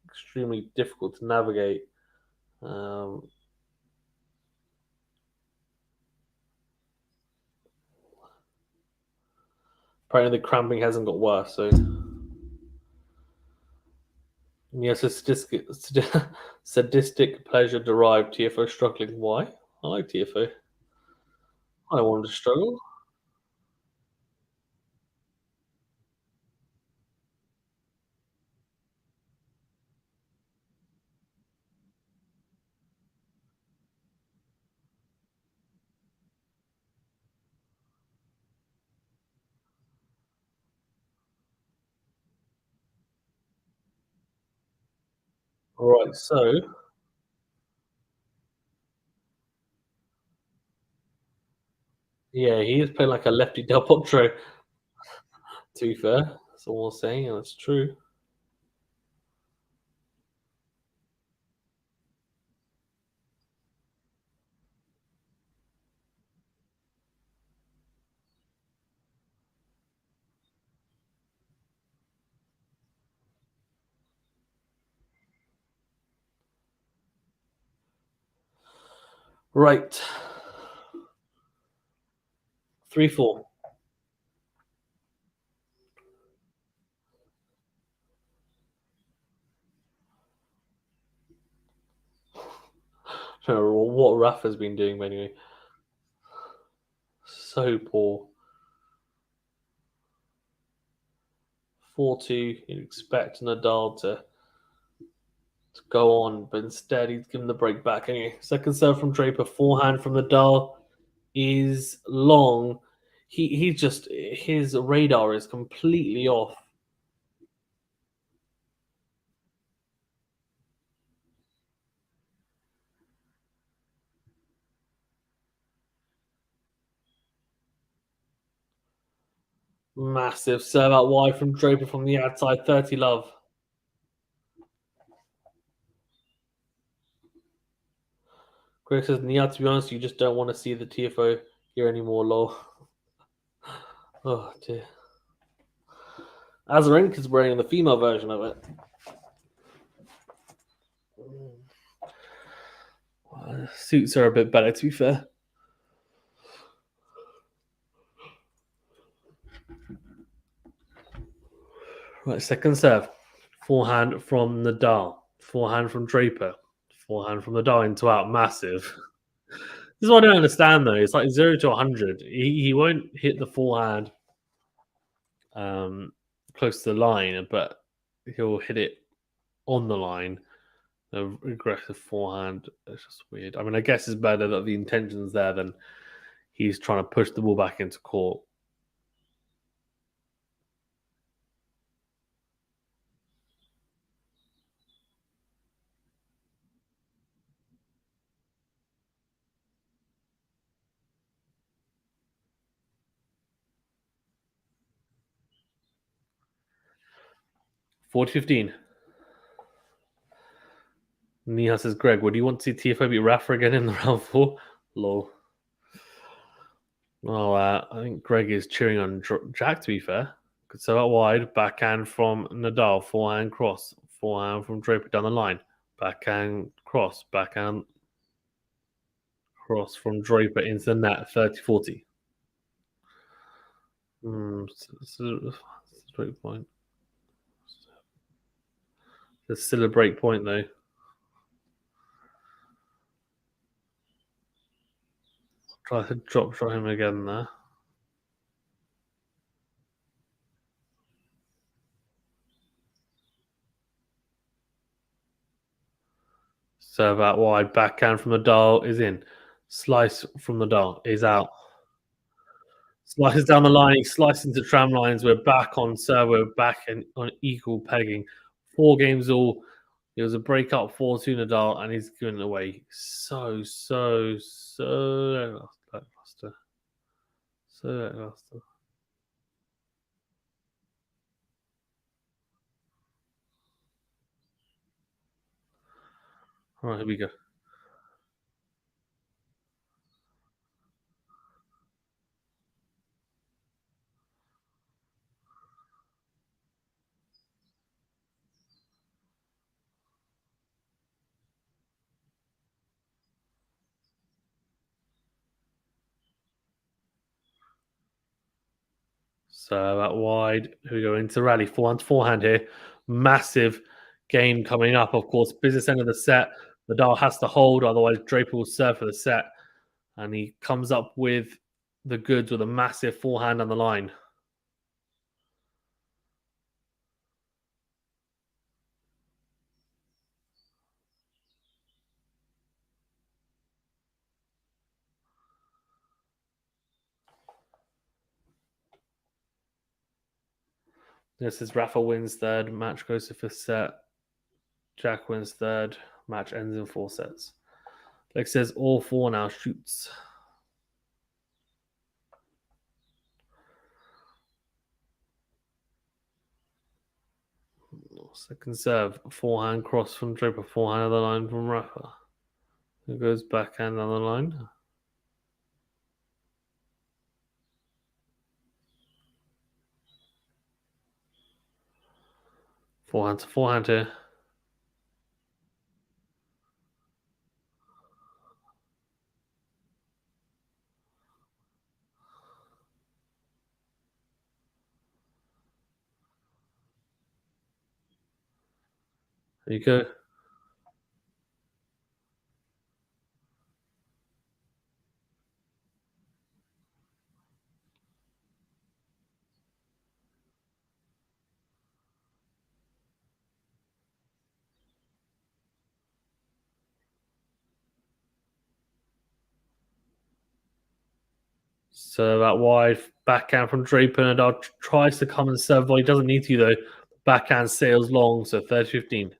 extremely difficult to navigate. Um, Apparently, the cramping hasn't got worse. So, yes, a sadistic pleasure derived TFO struggling. Why? I like TFO. I don't want him to struggle. Right, so yeah, he is playing like a lefty Del Potro. To be fair, that's all I'm saying, and that's true. Right, 3-4. I don't know what Rafa's been doing, but anyway, so poor. 4-2. You'd expect Nadal to go on, but instead he's given the break back. Anyway, second serve from Draper, forehand from Nadal is long. He just his radar is completely off. Massive serve out wide from Draper from the outside, 30 love. Greg says, Nia, to be honest, you just don't want to see the TFO here anymore, lol. Oh dear. Azarenka's wearing the female version of it. Suits are a bit better, to be fair. Right, second serve. Forehand from Nadal. Forehand from Draper. Forehand from Nadal into out. Massive. This is what I don't understand, though. It's like 0 to 100. He won't hit the forehand um, close to the line, but he'll hit it on the line. The aggressive forehand. It's just weird. I mean, I guess it's better that the intention's there than he's trying to push the ball back into court. Forty 15. Nia says, Greg, would you want to see TFO beat Rafa again in the round four? Lol. Well, I think Greg is cheering on Jack, to be fair. Good serve out wide. Backhand from Nadal. Forehand cross. Forehand from Draper down the line. Backhand cross. Backhand cross from Draper into the net. 30-40. Straight point. There's still a break point, though. Try to drop shot him again there. Serve out wide. Backhand from Nadal is in. Slice from Nadal is out. Slices down the line, slices into tram lines. We're back on serve. We're back on equal pegging. 4 games all. It was a breakup 4-2 Nadal, and he's giving away so lackluster. So lackluster. All right, here we go. So out wide, we go into rally. Forehand here. Massive game coming up, of course. Business end of the set. Nadal has to hold, otherwise Draper will serve for the set. And he comes up with the goods with a massive forehand on the line. This is Rafa wins third. Match goes to fifth set. Jack wins third. Match ends in 4 sets. Like says all 4 now shoots. Second serve. Forehand cross from Draper. Forehand on the line from Rafa. It goes backhand on the line. Forehand to forehand here. There you go. So that wide backhand from Draper. Nadal tries to come and serve. Well, he doesn't need to, though. Backhand sails long, so 30-15.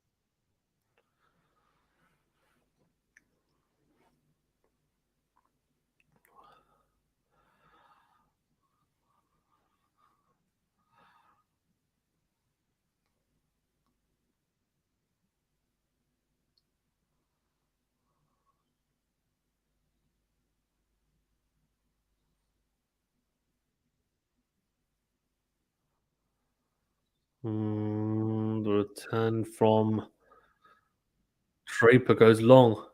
The return from Draper goes long.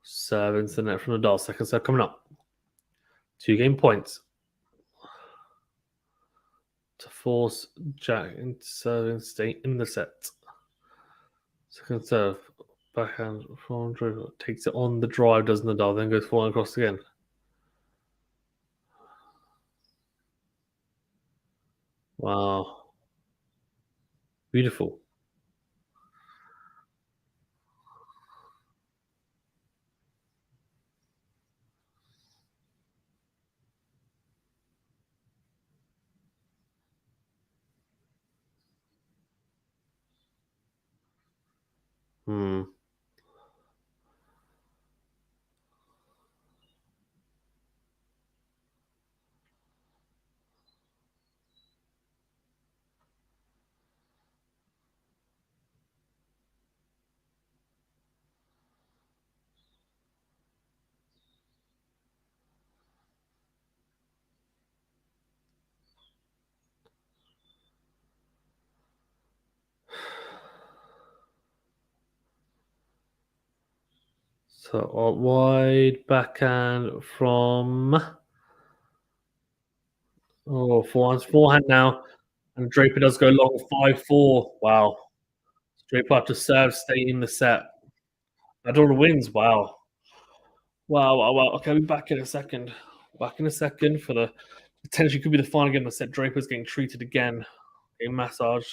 Serve into the net from Nadal. Second serve coming up. 2 game points. To force Jack into serving, stay in the set. Second serve. Backhand from Draper. Takes it on the drive, does Nadal, then goes forward across again. Wow. Beautiful. Hmm. So out wide backhand from forehand now, and Draper does go long 5-4. Wow, Draper have to serve, stay in the set. Nadal wins. Wow, wow, wow, wow. Okay, I'll be back in a second. Back in a second for the potentially could be the final game of the set. Draper's getting treated again, getting massage.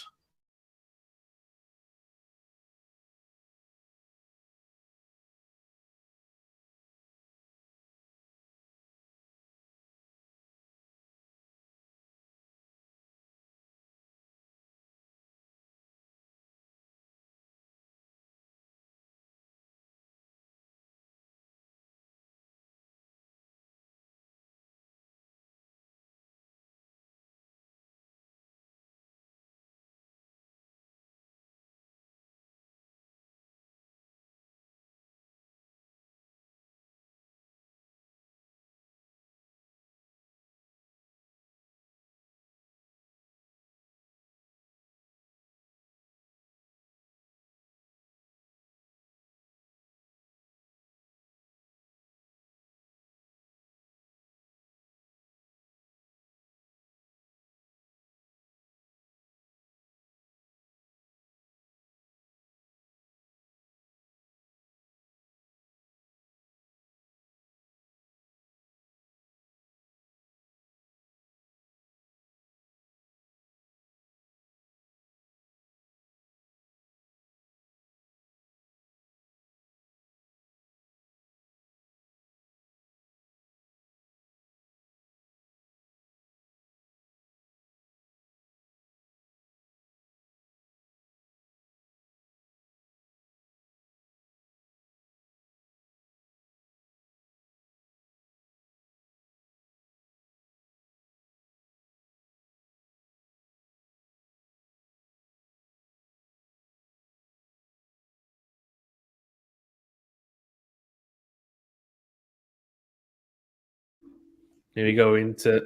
Here we go into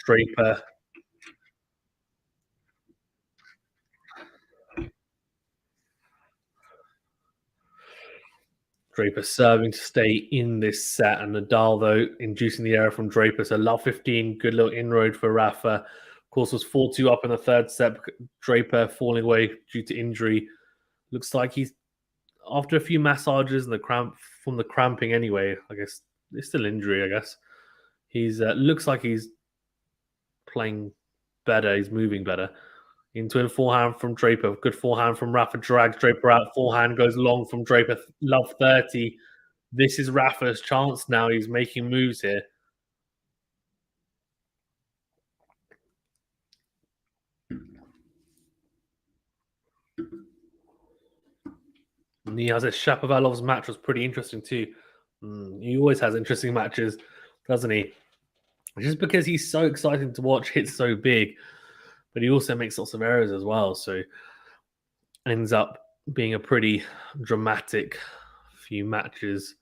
Draper. Draper serving to stay in this set, and Nadal, though, inducing the error from Draper. So love 15, good little inroad for Rafa. Of course, was 4-2 up in the third set. Draper falling away due to injury. Looks like he's, after a few massages and the cramping anyway, I guess it's still injury, I guess. He's looks like he's playing better, he's moving better. Into a forehand from Draper. Good forehand from Rafa. Drags Draper out. Forehand goes long from Draper. Love 30. This is Rafa's chance now. He's making moves here. Niaz's Shapovalov's match was pretty interesting too. He always has interesting matches, doesn't he? Just because he's so exciting to watch, hits so big, but he also makes lots of errors as well. So ends up being a pretty dramatic few matches.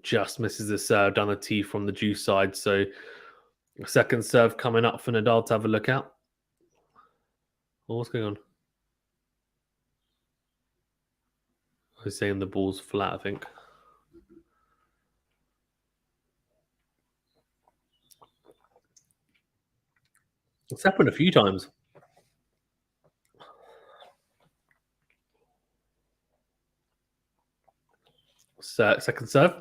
Just misses the serve down the tee from the juice side. So second serve coming up for Nadal to have a look at. Oh, what's going on? I was saying the ball's flat, I think. It's happened a few times. So, second serve.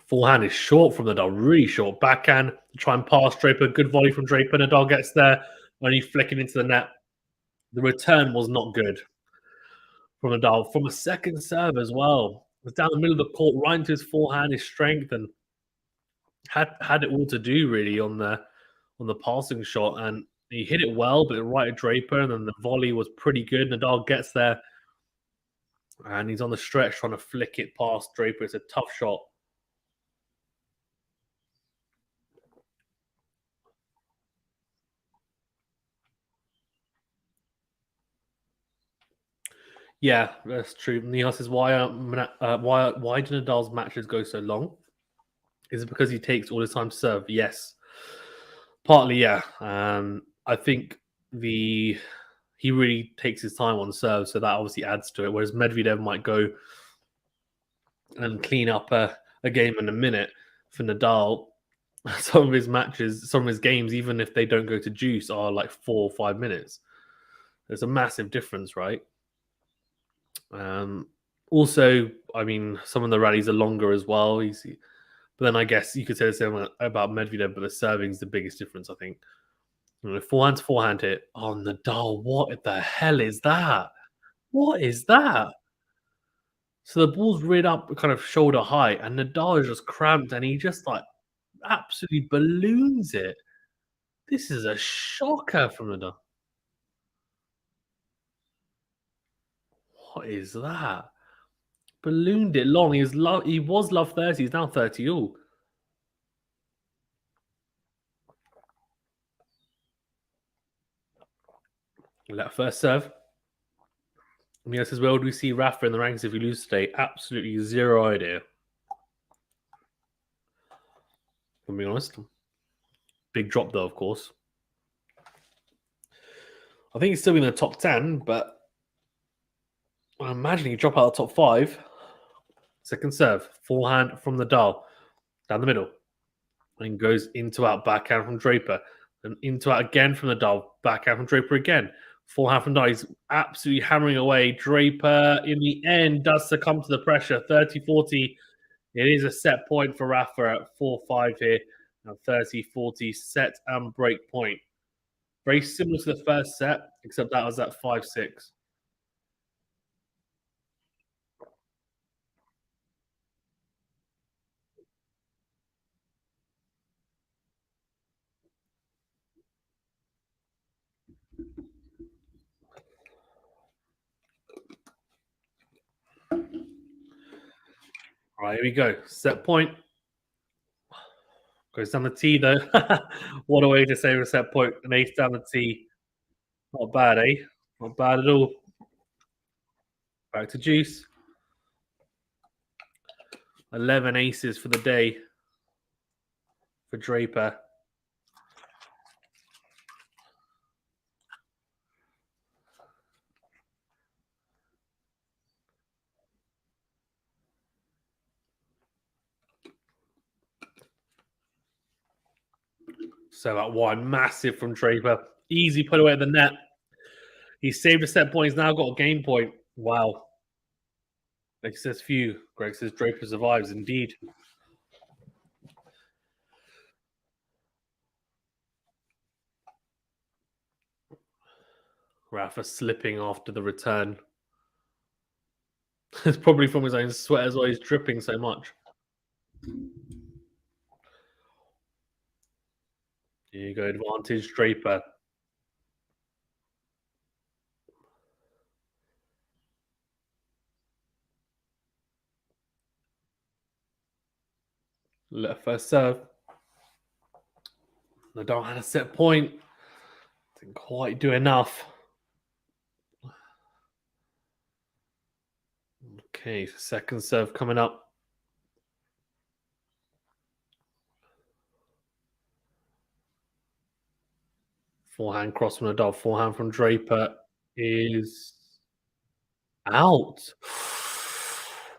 Forehand is short from Nadal, really short. Backhand, try and pass Draper. Good volley from Draper. Nadal gets there, only flicking into the net. The return was not good from Nadal. From a second serve as well. It was down the middle of the court, right into his forehand, his strength, and had it all to do really on the passing shot. And he hit it well, but right at Draper, and then the volley was pretty good. Nadal gets there, and he's on the stretch trying to flick it past Draper. It's a tough shot. Yeah, that's true. Neil says, why do Nadal's matches go so long? Is it because he takes all his time to serve? Yes, partly. Yeah, I think he really takes his time on serve, so that obviously adds to it. Whereas Medvedev might go and clean up a game in a minute. For Nadal, some of his matches, some of his games, even if they don't go to juice, are like 4 or 5 minutes. There's a massive difference, right? Also, I mean, some of the rallies are longer as well. But then I guess you could say the same about Medvedev, but the serving's the biggest difference, I think. Forehand to forehand hit. Oh, Nadal, what the hell is that? What is that? So the ball's reared up kind of shoulder height, and Nadal is just cramped, and he just like absolutely balloons it. This is a shocker from Nadal. What is that? Ballooned it long. He was love 30. He's now 30 all. That first serve. Mia says, where would we see Rafa in the ranks if we lose today? Absolutely zero idea. To be honest. Big drop though, of course. I think he's still in the top 10, but I imagine he drop out of the top 5. Second serve. Forehand from Nadal. Down the middle. And goes into out backhand from Draper. And into out again from Nadal. Backhand from Draper again. Forehand from Nadal. He's absolutely hammering away. Draper, in the end, does succumb to the pressure. 30-40. It is a set point for Rafa at 4-5 here. Now 30-40 set and break point. Very similar to the first set, except that was at 5-6. All right, here we go. Set point. Goes down the tee, though. What a way to save a set point. An ace down the tee. Not bad, eh? Not bad at all. Back to juice. 11 aces for the day for Draper. So that one, massive from Draper. Easy put away at the net. He saved a set point. He's now got a game point. Wow. Greg says few. Greg says Draper survives. Indeed. Rafa slipping after the return. It's probably from his own sweat as well. He's dripping so much. Here you go, advantage Draper. Left first serve. Nadal had a set point. Didn't quite do enough. Okay, second serve coming up. Forehand cross from Nadal. Forehand from Draper is out.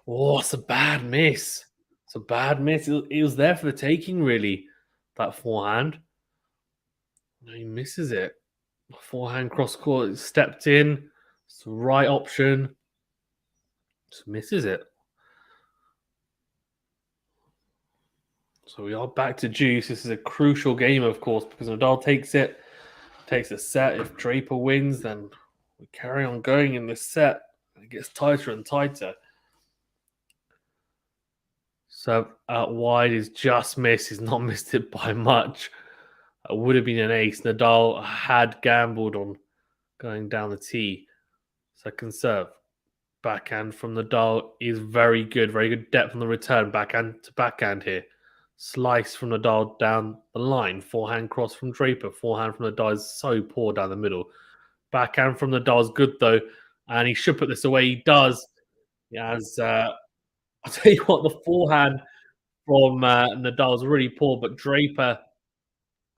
Oh, it's a bad miss. It's a bad miss. It was there for the taking, really, that forehand. No, he misses it. Forehand cross court stepped in. It's the right option. Just misses it. So we are back to juice. This is a crucial game, of course, because Nadal takes it, takes a set. If Draper wins, then we carry on going in this set. It gets tighter and tighter. So out wide is just missed. He's not missed it by much. It would have been an ace. Nadal had gambled on going down the tee. Second serve. Backhand from Nadal is very good. Very good depth on the return. Backhand to backhand here. Slice from Nadal down the line. Forehand cross from Draper. Forehand from Nadal is so poor down the middle. Backhand from Nadal is good though. And he should put this away. He does. He has, I'll tell you what, the forehand from Nadal is really poor, but Draper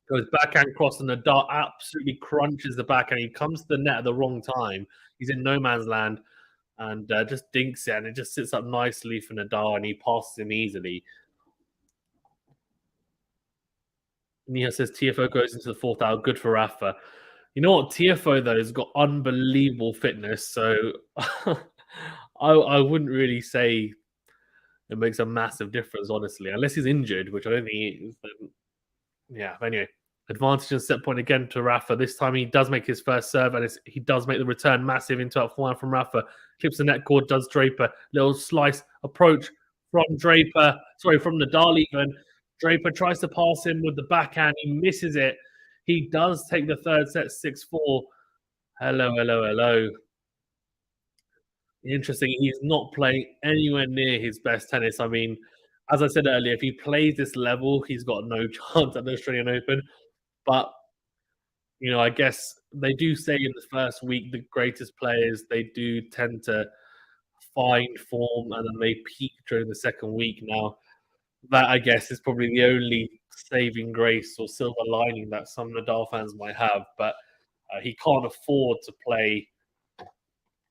goes backhand cross and Nadal absolutely crunches the backhand. He comes to the net at the wrong time. He's in no man's land and just dinks it, and it just sits up nicely for Nadal, and he passes him easily. Nia says TFO goes into the fourth hour. Good for Rafa. You know what? TFO, though, has got unbelievable fitness, so I wouldn't really say it makes a massive difference, honestly, unless he's injured, which I don't think he is. Then, yeah, anyway, advantage and set point again to Rafa. This time he does make his first serve, and he does make the return massive into a forehand from Rafa. Clips the net cord, does Draper. Little slice approach from Draper. Sorry, from Nadal even. Draper tries to pass him with the backhand. He misses it. He does take the third set 6-4. Hello, hello, hello. Interesting. He's not playing anywhere near his best tennis. I mean, as I said earlier, if he plays this level, he's got no chance at the Australian Open. But, you know, I guess they do say in the first week, the greatest players, they do tend to find form and then they peak during the second week. Now, that, I guess, is probably the only saving grace or silver lining that some Nadal fans might have. But he can't afford to play.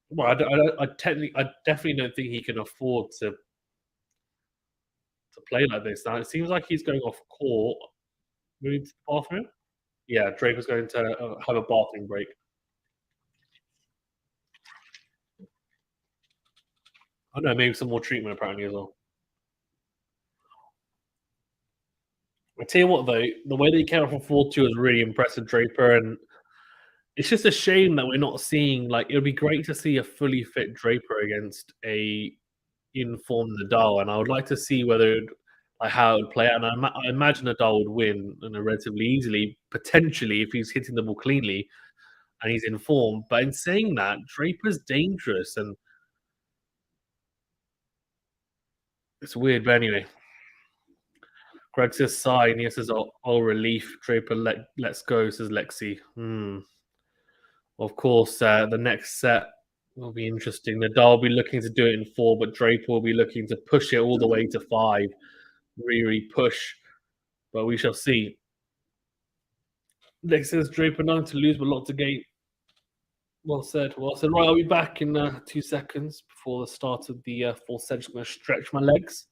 Well, I definitely don't think he can afford to play like this. Now it seems like he's going off court, moving to the bathroom. Yeah, Draper's going to have a bathroom break. I don't know, maybe some more treatment apparently as well. I tell you what, though, the way that he came out from 4-2 was really impressive, Draper, and it's just a shame that we're not seeing, like, it would be great to see a fully fit Draper against a informed Nadal, and I would like to see whether like how it would play out. And I imagine Nadal would win, you know, relatively easily, potentially if he's hitting the ball cleanly and he's in form. But in saying that, Draper's dangerous, and it's weird. But anyway, Greg says sigh, and he says, "Oh, relief." Draper let's go, says Lexi. Of course, the next set Will be interesting. Nadal will be looking to do it in 4, but Draper will be looking to push it all the way to 5. Really push, but we shall see. Next says Draper 9 to lose, but a lot to gain. Well said. Well said. Right, I'll be back in 2 seconds before the start of the full set. Just going to stretch my legs.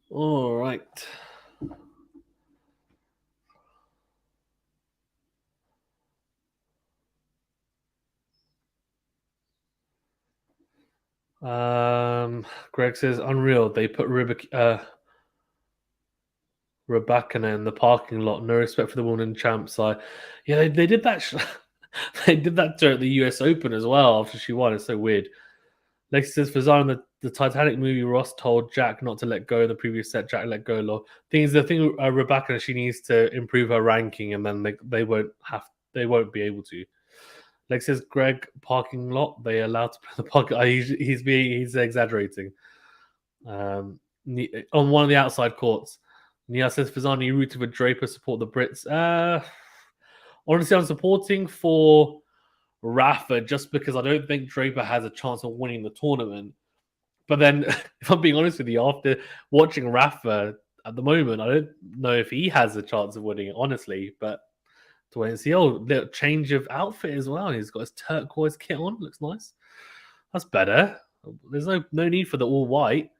All right. Greg says unreal. They put Rebecca in the parking lot. No respect for the woman champ side. Yeah, they did that. They did that to her at the US Open as well after she won. It's so weird. Lexi says for Zion, the Titanic movie, Ross told Jack not to let go in the previous set. Jack let go. The thing Rebecca, she needs to improve her ranking, and then they won't be able to. Lex says Greg parking lot. They allowed to put the parking. He's exaggerating. On one of the outside courts. Nia says Fazani rooted for Draper, support the Brits. Honestly, I'm supporting for Rafa just because I don't think Draper has a chance of winning the tournament. But then, if I'm being honest with you, after watching Rafa at the moment, I don't know if he has a chance of winning it, honestly. But to wait and see. Oh, little change of outfit as well. He's got his turquoise kit on. Looks nice. That's better. There's no need for the all white.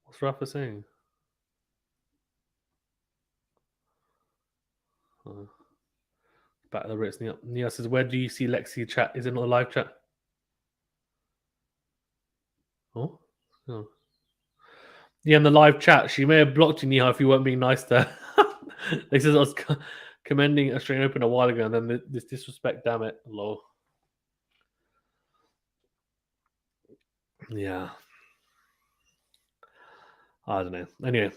What's Rafa saying? Back of the Ritz. Neil says, where do you see Lexi chat? Is it not a live chat? Oh. Yeah, in the live chat, she may have blocked you, Neha, if you weren't being nice to her. They says I was commending Australian Open a while ago, and then this disrespect, damn it. Lol. Yeah. I don't know. Anyway.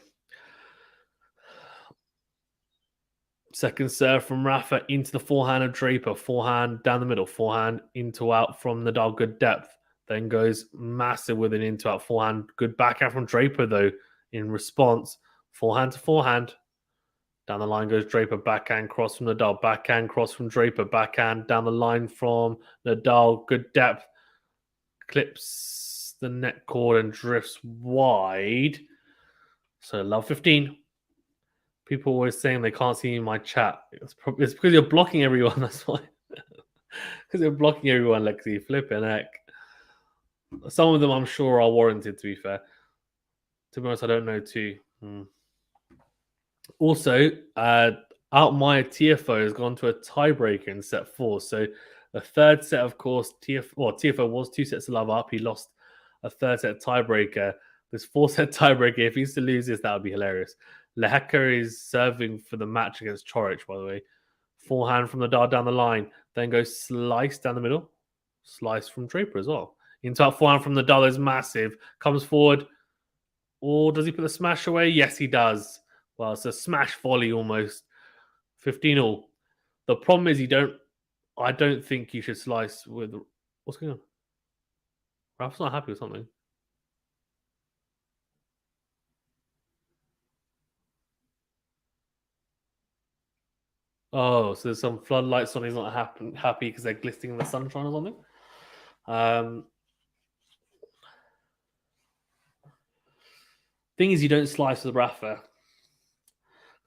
Second serve from Rafa into the forehand of Draper. Forehand down the middle. Forehand into out from Nadal. Good depth. Then goes massive with an into out forehand. Good backhand from Draper, though, in response. Forehand to forehand. Down the line goes Draper. Backhand cross from Nadal. Backhand cross from Draper. Backhand down the line from Nadal. Good depth. Clips the net cord and drifts wide. So love 15. People always saying they can't see my chat. It's because you're blocking everyone. That's why. Because you're blocking everyone, Lexi. Flipping heck. Some of them, I'm sure, are warranted, to be fair. To be honest, I don't know too. Also, Outmire TFO has gone to a tiebreaker in set 4. So the third set, of course, TFO was 2 sets to love up. He lost a third set tiebreaker. This 4-set tiebreaker, if he used to lose this, that would be hilarious. Lehecka is serving for the match against Chorich, by the way. Forehand from the dart down the line. Then goes slice down the middle. Slice from Draper as well. Into out forehand from the dart is massive. Comes forward. Or does he put the smash away? Yes, he does. Well, it's a smash volley almost. 15-all. The problem is I don't think you should slice with... What's going on? Ralph's not happy with something. Oh, so there's some floodlights on. He's not happy because they're glistening in the sunshine or something. Thing is, you don't slice with Rafa.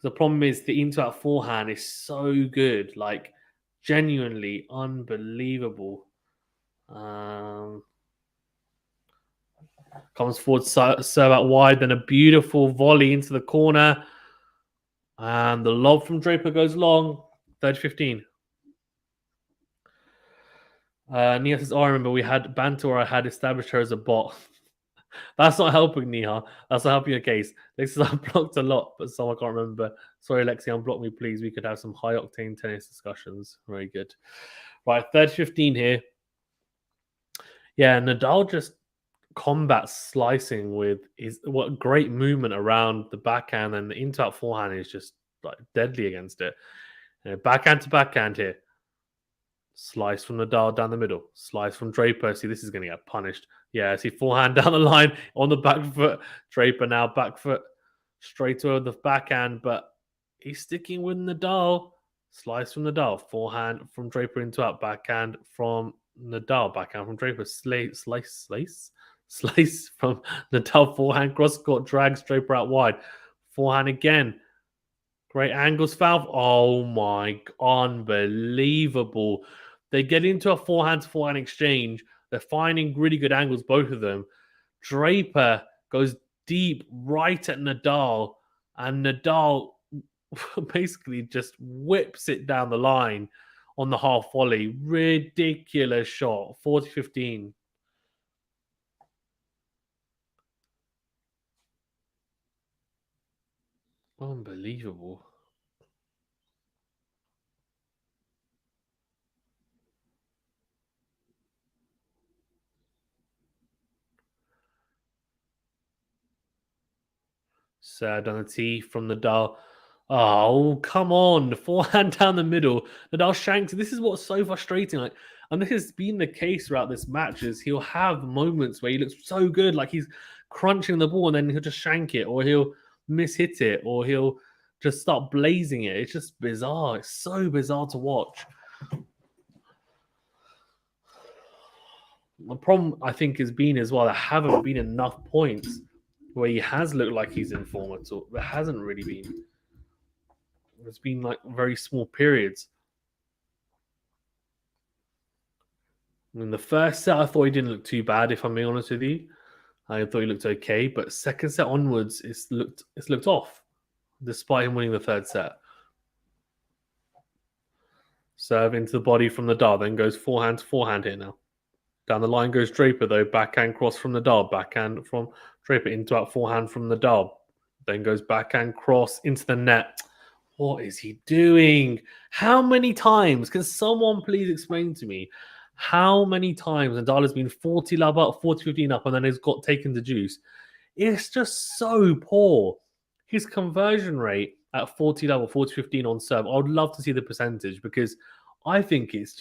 The problem is the into-out forehand is so good, like genuinely unbelievable. Comes forward, serve out wide, then a beautiful volley into the corner. And the lob from Draper goes long. 30-15. Nia says, I remember we had banter where I had established her as a bot. That's not helping, Nia. That's not helping your case. This is unblocked a lot, but some I can't remember. Sorry, Lexi, unblock me, please. We could have some high-octane tennis discussions. Very good. Right, 30-15 here. Yeah, Nadal just combats slicing with what great movement around the backhand, and the into-out forehand is just like deadly against it. Backhand to backhand here. Slice from Nadal down the middle. Slice from Draper. See, this is going to get punished. Yeah, see, forehand down the line on the back foot. Draper now back foot straight over the backhand, but he's sticking with Nadal. Slice from Nadal. Forehand from Draper into out. Backhand from Nadal. Backhand from Draper. Slice from Nadal. Forehand cross court. Drags Draper out wide. Forehand again. Great angles, foul. Oh my, unbelievable. They get into a forehand to forehand exchange. They're finding really good angles, both of them. Draper goes deep right at Nadal, and Nadal basically just whips it down the line on the half volley. Ridiculous shot. 40-15. Unbelievable. Sad on the tee from Nadal. Oh, come on. Forehand down the middle. Nadal shanks. This is what's so frustrating. Like, and this has been the case throughout this match, is he'll have moments where he looks so good, like he's crunching the ball, and then he'll just shank it, or he'll mishit it, or he'll just start blazing it. It's just bizarre. It's so bizarre to watch. The problem, I think, has been as well, there haven't been enough points where he has looked like he's in form at all. There hasn't really been. It's been like very small periods. I mean, the first set, I thought he didn't look too bad, if I'm being honest with you. I thought he looked okay, but second set onwards, it's looked off, despite him winning the third set. Serve into the body from Nadal, then goes forehand to forehand here now. Down the line goes Draper, though. Backhand cross from Nadal. Backhand from Draper into out forehand from Nadal. Then goes backhand cross into the net. What is he doing? How many times? Can someone please explain to me how many times Nadal has been 40 love up, 40-15 up, and then has got taken to juice? It's just so poor. His conversion rate at 40 level, 40-15 on serve, I would love to see the percentage because I think it's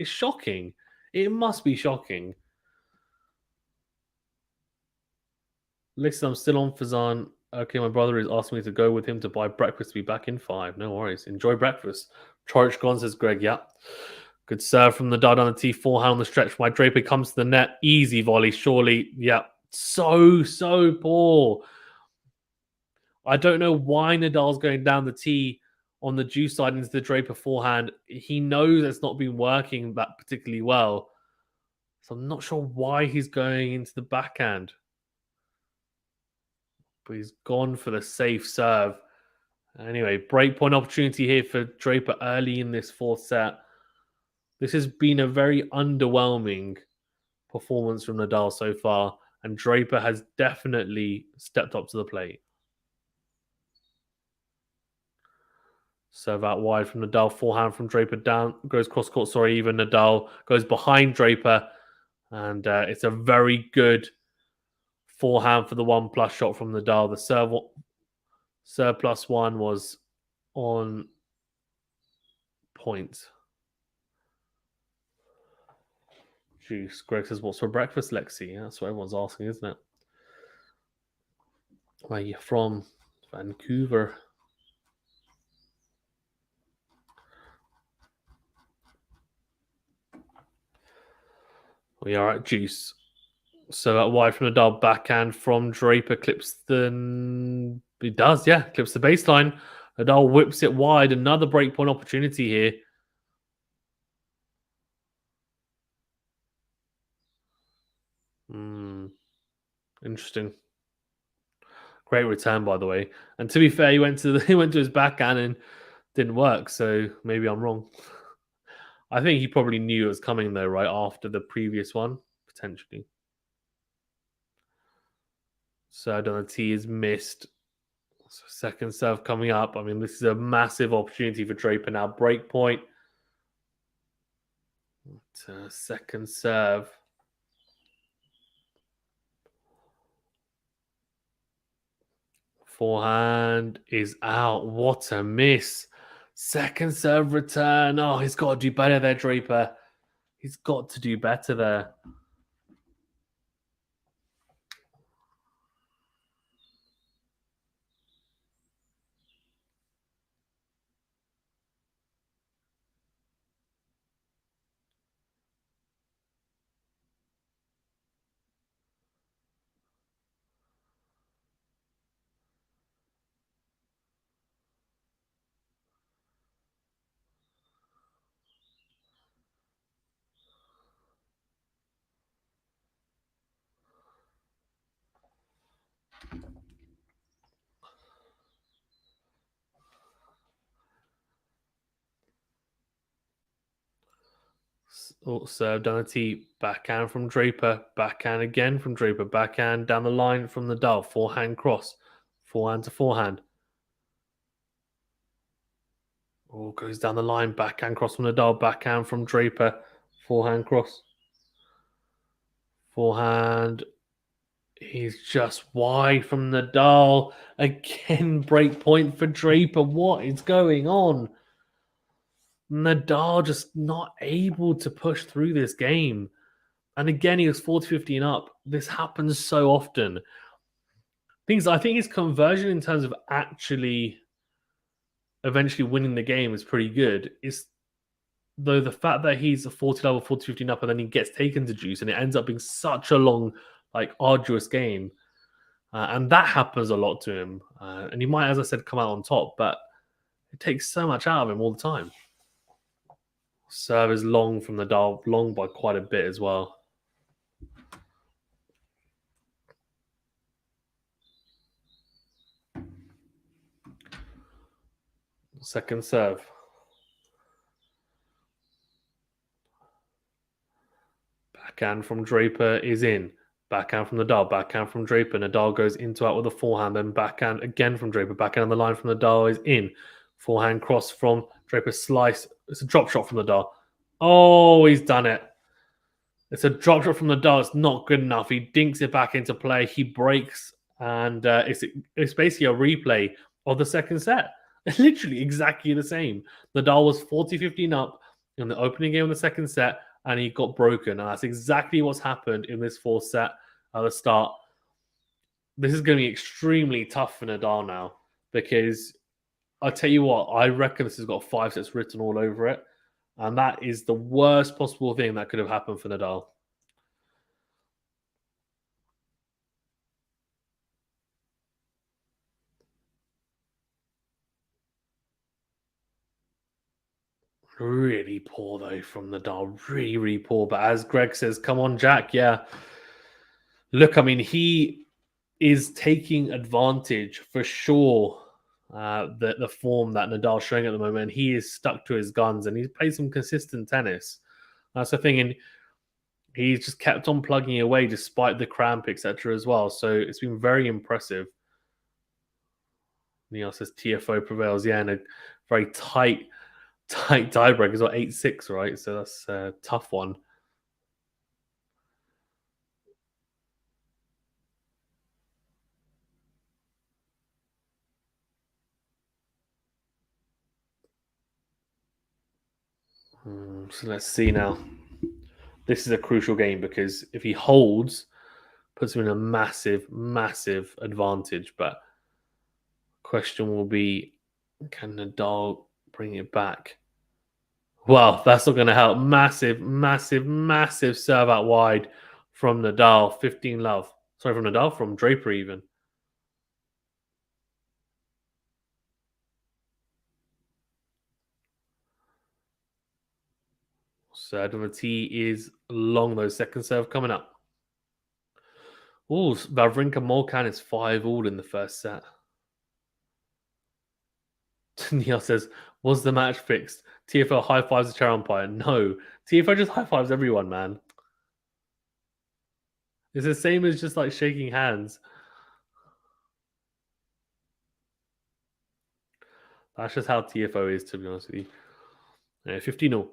shocking. It must be shocking. Listen, I'm still on Fazan. Okay, my brother is asking me to go with him to buy breakfast to be back in 5. No worries. Enjoy breakfast. Charge gone, says Greg. Yeah. Good serve from the dud on the tee. Forehand on the stretch. My Draper comes to the net. Easy volley, surely. Yeah. So poor. I don't know why Nadal's going down the tee on the juice side into the Draper forehand. He knows it's not been working that particularly well. So I'm not sure why he's going into the backhand. But he's gone for the safe serve. Anyway, breakpoint opportunity here for Draper early in this fourth set. This has been a very underwhelming performance from Nadal so far, and Draper has definitely stepped up to the plate. Serve out wide from Nadal, forehand from Draper down, goes cross court, even Nadal goes behind Draper, and it's a very good forehand for the 1+ shot from Nadal. The serve +1 was on point. Jeez, Greg says, what's for breakfast, Lexi? Yeah, that's what everyone's asking, isn't it? Where are you from? Vancouver. We are at juice. So at wide from Nadal, backhand from Draper clips the. He does, yeah, clips the baseline. Nadal whips it wide. Another breakpoint opportunity here. Interesting. Great return, by the way. And to be fair, he went to his backhand and didn't work. So maybe I'm wrong. I think he probably knew it was coming though, right after the previous one, potentially. Serve on the tee is missed. So second serve coming up. I mean, this is a massive opportunity for Draper now. Break point. Second serve. Forehand is out. What a miss. Second serve return. Oh, he's got to do better there, Draper. He's got to do better there. Serve down the tee. Backhand from Draper. Backhand again from Draper. Backhand down the line from Nadal. Forehand cross. Forehand to forehand. Oh, goes down the line. Backhand cross from Nadal. Backhand from Draper. Forehand cross. Forehand. He's just wide from Nadal. Again, break point for Draper. What is going on? Nadal just not able to push through this game. And again, he was 40-15 up. This happens so often. I think his conversion in terms of actually eventually winning the game is pretty good. It's though the fact that he's a 40 level, 40-15 up, and then he gets taken to juice, and it ends up being such a long, arduous game. And that happens a lot to him. And he might, as I said, come out on top, but it takes so much out of him all the time. Serve is long from Nadal, long by quite a bit as well. Second serve. Backhand from Draper is in. Backhand from Nadal. Backhand from Draper. Nadal goes into out with a forehand. Then backhand again from Draper. Backhand on the line from Nadal is in. Forehand cross from Draper. Slice. It's a drop shot from Nadal. Oh, he's done it. It's a drop shot from Nadal. It's not good enough. He dinks it back into play. He breaks. And it's basically a replay of the second set. Literally exactly the same. Nadal was 40-15 up in the opening game of the second set, and he got broken. And that's exactly what's happened in this fourth set at the start. This is going to be extremely tough for Nadal now because I'll tell you what, I reckon this has got 5 sets written all over it. And that is the worst possible thing that could have happened for Nadal. Really poor though from Nadal. Really, really poor. But as Greg says, come on, Jack. Yeah. Look, I mean, he is taking advantage for sure. The form that Nadal's showing at the moment, he is stuck to his guns and he's played some consistent tennis. That's the thing, and he's just kept on plugging away despite the cramp, etc. as well. So it's been very impressive. Neil says TFO prevails, yeah, in a very tight tiebreak as well, 8-6, right? So that's a tough one. So let's see now. This is a crucial game because if he holds, puts him in a massive, massive advantage. But question will be, can Nadal bring it back? Well, that's not going to help. Massive, massive, massive serve out wide from Nadal. 15 love. Sorry, from Nadal, from Draper even. Serve on the tee is long though. Second serve coming up. Oh, Wawrinka Molcan is 5-all in the first set. Neil says, was the match fixed? TFO high fives the chair umpire. No. TFO just high fives everyone, man. It's the same as just like shaking hands. That's just how TFO is, to be honest with you. 15-all.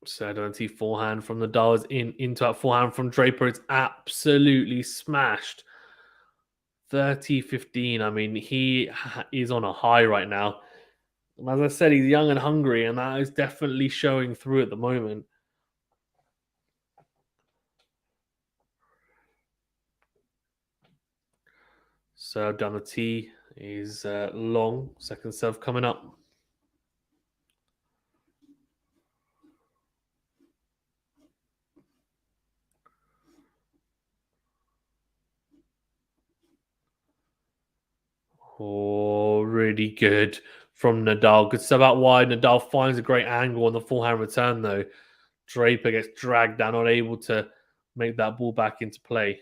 So I don't see forehand from the Nadal is into that forehand from Draper. It's absolutely smashed. 30-15. I mean, he is on a high right now. And as I said, he's young and hungry, and that is definitely showing through at the moment. Serve down the tee is long. Second serve coming up. Oh, really good from Nadal. Good serve out wide. Nadal finds a great angle on the forehand return, though. Draper gets dragged down, not able to make that ball back into play.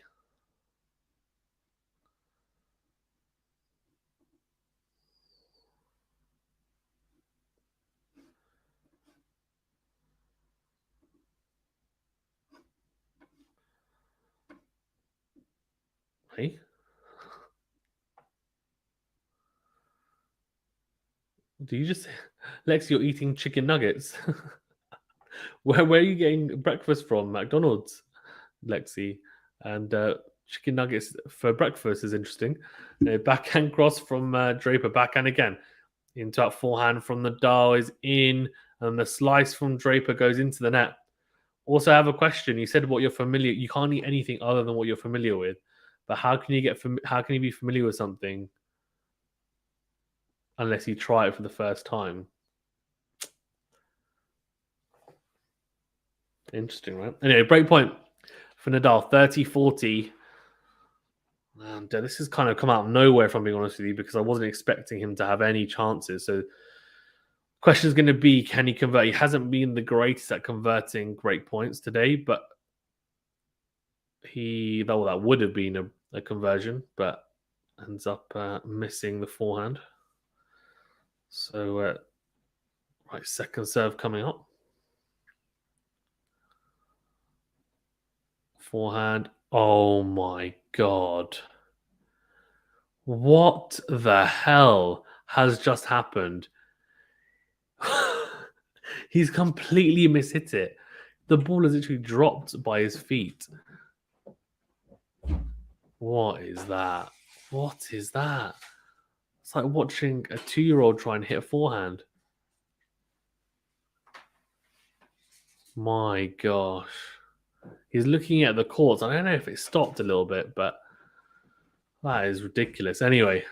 Hey? Do you just... Lex, you're eating chicken nuggets. Where are you getting breakfast from? McDonald's, Lexi. And chicken nuggets for breakfast is interesting. Backhand cross from Draper. Backhand again. Into that forehand from Nadal is in. And the slice from Draper goes into the net. Also, I have a question. You said what you're familiar. You can't eat anything other than what you're familiar with. But how can you be familiar with something unless you try it for the first time? Interesting, right? Anyway, break point for Nadal, 30-40. And this has kind of come out of nowhere, if I'm being honest with you, because I wasn't expecting him to have any chances. So, question is going to be, can he convert? He hasn't been the greatest at converting great points today, but that would have been a conversion, but ends up missing the forehand. So, right, second serve coming up. Forehand. Oh my god. What the hell has just happened? He's completely mishit it. The ball is literally dropped by his feet. What is that? What is that? It's like watching a 2-year-old try and hit a forehand. My gosh. He's looking at the courts. I don't know if it stopped a little bit, but that is ridiculous. Anyway,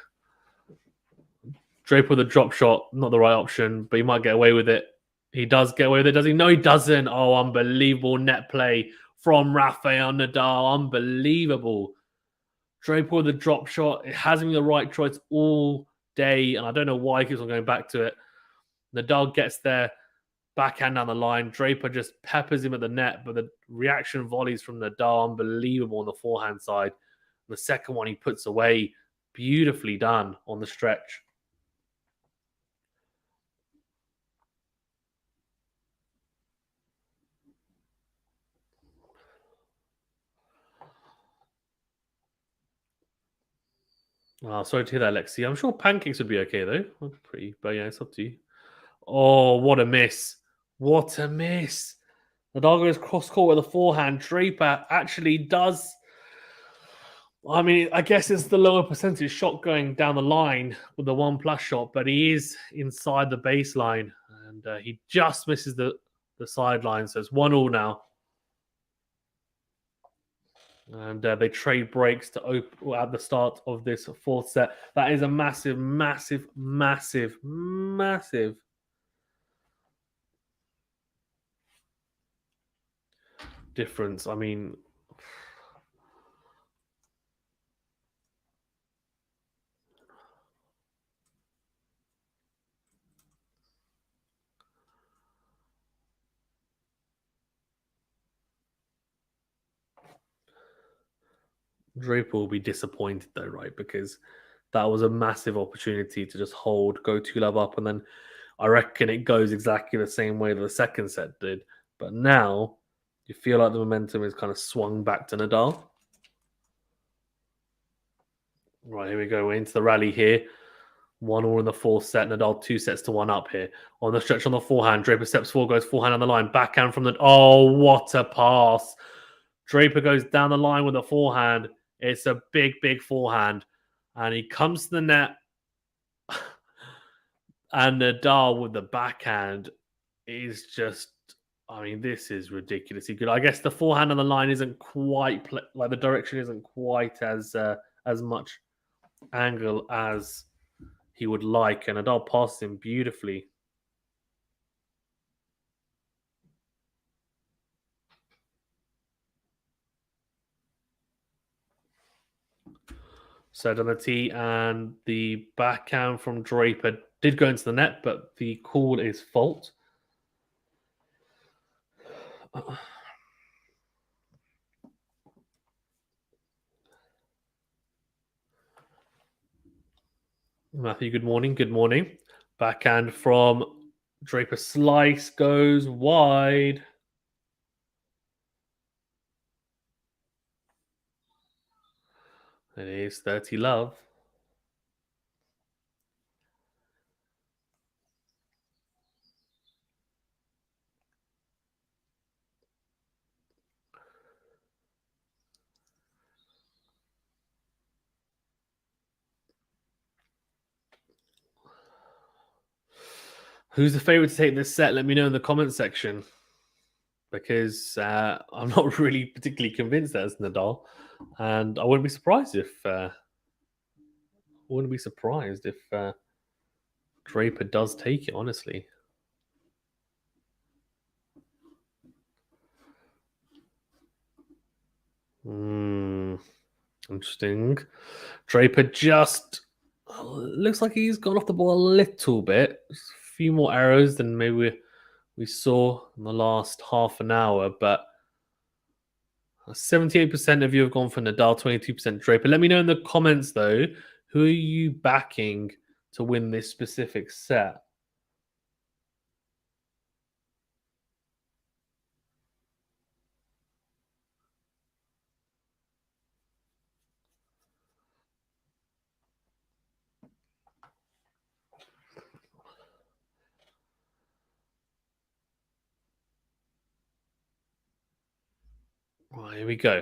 Draper with a drop shot, not the right option, but he might get away with it. He does get away with it, does he? No, he doesn't. Oh, unbelievable net play from Rafael Nadal. Unbelievable. Draper with a drop shot. It hasn't been the right choice all day, and I don't know why he keeps on going back to it. Nadal gets there, backhand down the line. Draper just peppers him at the net, but the reaction volleys from Nadal, unbelievable on the forehand side. The second one he puts away, beautifully done on the stretch. Oh, sorry to hear that, Lexi. I'm sure pancakes would be okay, though. Pretty, but yeah, it's up to you. Oh, what a miss. What a miss. Nadal goes cross court with a forehand. Draper actually does. I mean, I guess it's the lower percentage shot going down the line with the 1+ shot, but he is inside the baseline and he just misses the sideline. So it's 1-1 now. And they trade breaks to open at the start of this fourth set. That is a massive, massive, massive, massive difference. I mean, Draper will be disappointed though, right? Because that was a massive opportunity to just hold, go 2-love up, and then I reckon it goes exactly the same way that the second set did. But now you feel like the momentum is kind of swung back to Nadal. Right, here we go. We're into the rally here. 1-1 in the fourth set. Nadal 2-1 up here. On the stretch on the forehand. Draper steps forward, goes forehand on the line. Backhand from the... Oh, what a pass. Draper goes down the line with a forehand. It's a big, big forehand. And he comes to the net. And Nadal with the backhand is just... I mean, this is ridiculously good. I guess the forehand on the line isn't quite... like the direction isn't quite as much angle as he would like, and Nadal passes him beautifully. Set on the tee, and the backhand from Draper did go into the net, but the call is fault. Matthew, good morning. Good morning. Backhand from Draper, slice goes wide. It is 30-love. Who's the favorite to take this set? Let me know in the comment section, because I'm not really particularly convinced that it's Nadal, and I wouldn't be surprised if Draper does take it. Honestly, interesting. Draper just looks like he's gone off the ball a little bit. A few more arrows than maybe we saw in the last half an hour, but 78% of you have gone for Nadal, 22% Draper. Let me know in the comments, though, who are you backing to win this specific set? Here we go.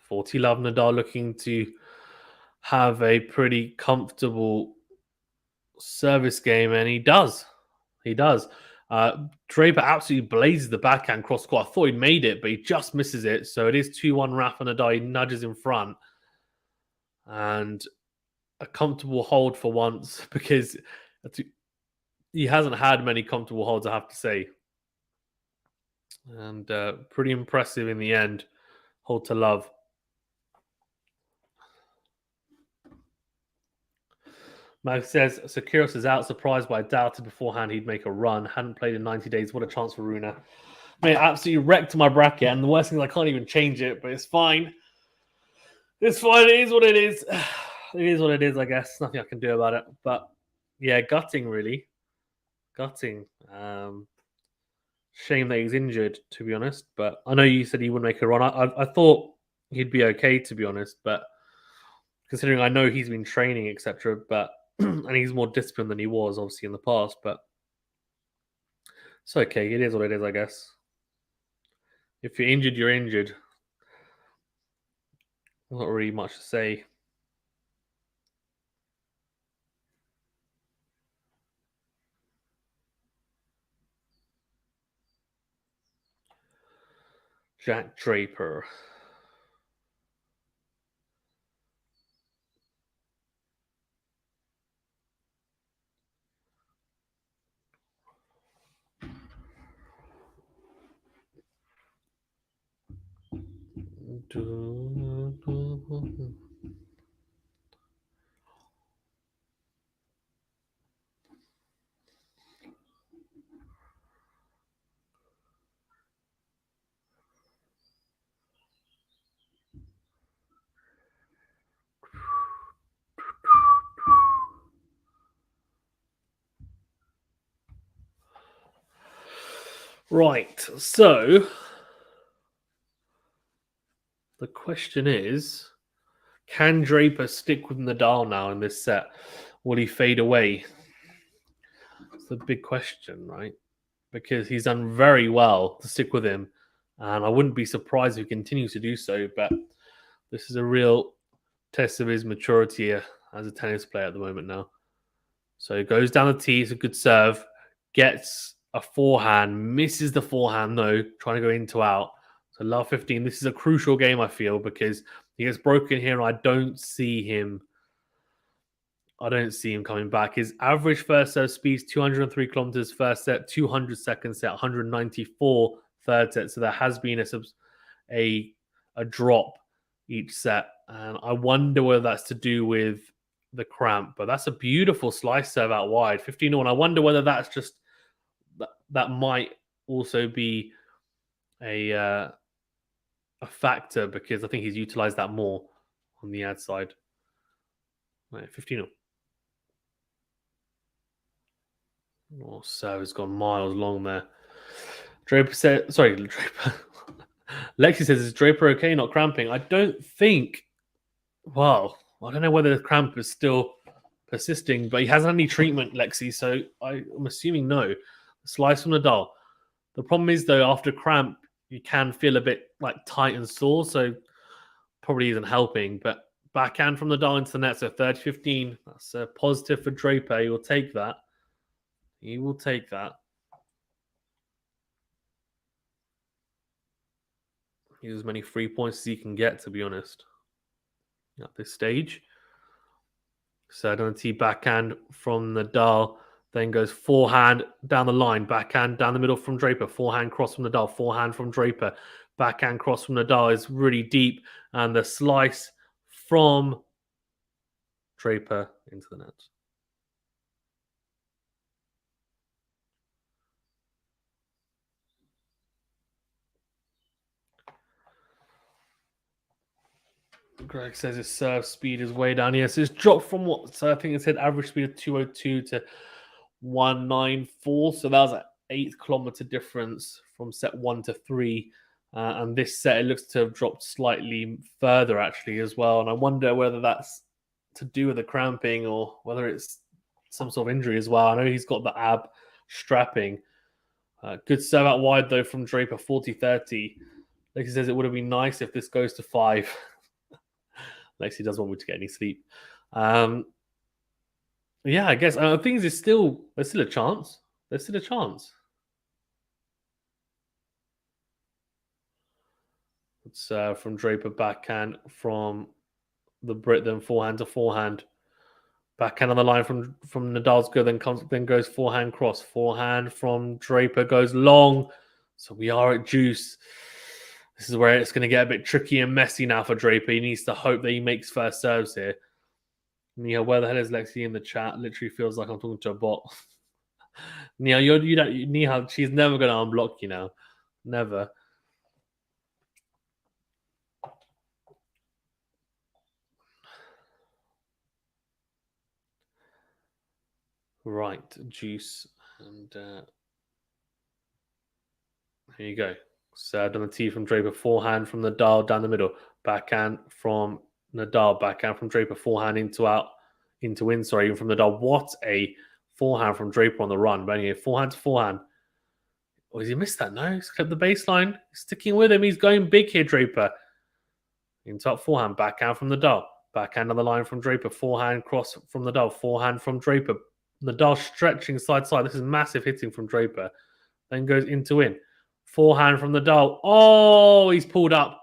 40 love Nadal looking to have a pretty comfortable service game, and he does. He does. Draper absolutely blazes the backhand cross court. I thought he'd made it, but he just misses it. So it is 2-1 Rafa Nadal. He nudges in front. And a comfortable hold for once, because he hasn't had many comfortable holds, I have to say. And pretty impressive in the end. Hold to love. Mag says, Sakiros is out, surprised, but I doubted beforehand he'd make a run. Hadn't played in 90 days. What a chance for Runa. I mean, absolutely wrecked my bracket, and the worst thing is I can't even change it, but it's fine. It's fine. It is what it is. It is what it is, I guess. Nothing I can do about it. But yeah, gutting, really. Gutting. Shame that he's injured, to be honest. But I know you said he wouldn't make a run. I thought he'd be okay, to be honest. But considering I know he's been training, etc., but and he's more disciplined than he was, obviously, in the past. But it's okay. It is what it is, I guess. If you're injured, you're injured. Not really much to say. Jack Draper. Right, so the question is, can Draper stick with Nadal now in this set? Will he fade away? It's the big question, right? Because he's done very well to stick with him, and I wouldn't be surprised if he continues to do so, but this is a real test of his maturity as a tennis player at the moment now. So he goes down the tee, it's a good serve, gets a forehand, misses the forehand though, trying to go into out. So love 15. This is a crucial game, I feel, because he gets broken here, and I don't see him coming back. His average first serve speed is 203 kilometers first set, 200 second set, 194 third set. So there has been a drop each set, and I wonder whether that's to do with the cramp. But that's a beautiful slice serve out wide, 15-1. I wonder whether that's just that might also be a factor, because I think he's utilized that more on the ad side. Right, 15-0. Oh, so it's gone miles long there. Draper said, sorry, Draper. Lexi says, is Draper okay, not cramping? I don't think, well, I don't know whether the cramp is still persisting, but he hasn't had any treatment, Lexi, so I'm assuming no. Slice from Nadal. The problem is, though, after cramp, you can feel a bit like tight and sore, so probably isn't helping. But backhand from Nadal into the net, so 30-15. That's a positive for Draper. He will take that. He will take that. He's as many 3 points as he can get, to be honest, at this stage. So on the tee, backhand from Nadal, then goes forehand down the line, backhand down the middle from Draper, forehand cross from Nadal, forehand from Draper, backhand cross from Nadal is really deep, and the slice from Draper into the net. Greg says his serve speed is way down. Yes, it's dropped from what? So I think it said average speed of 202 to 194. So that was an 8-kilometer difference from set 1 to 3. And this set, it looks to have dropped slightly further, actually, as well. And I wonder whether that's to do with the cramping or whether it's some sort of injury as well. I know he's got the ab strapping. Good serve out wide, though, from Draper, 40-30. Lexi says it would have been nice if this goes to 5. Lexi doesn't want me to get any sleep. Yeah, I guess things is still there's still a chance. There's still a chance. It's from Draper backhand from the Brit, then forehand to forehand. Backhand on the line from Nadal's good, then goes forehand cross. Forehand from Draper goes long. So we are at juice. This is where it's going to get a bit tricky and messy now for Draper. He needs to hope that he makes first serves here. Nia, where the hell is Lexi in the chat? Literally feels like I'm talking to a bot. Nia, you don't. Nia, she's never going to unblock you now. Never. Right, juice, and here you go. Served on the tee from Draper, forehand from Nadal down the middle, backhand from Nadal, backhand from Draper, forehand into in. Sorry, even from Nadal. What a forehand from Draper on the run. But anyway, forehand to forehand. Oh, has he missed that? No, he's clipped the baseline. He's sticking with him. He's going big here, Draper. Into up forehand, backhand from Nadal, backhand on the line from Draper, forehand cross from Nadal, forehand from Draper. Nadal stretching side to side. This is massive hitting from Draper. Then goes into in. Forehand from Nadal. Oh, he's pulled up.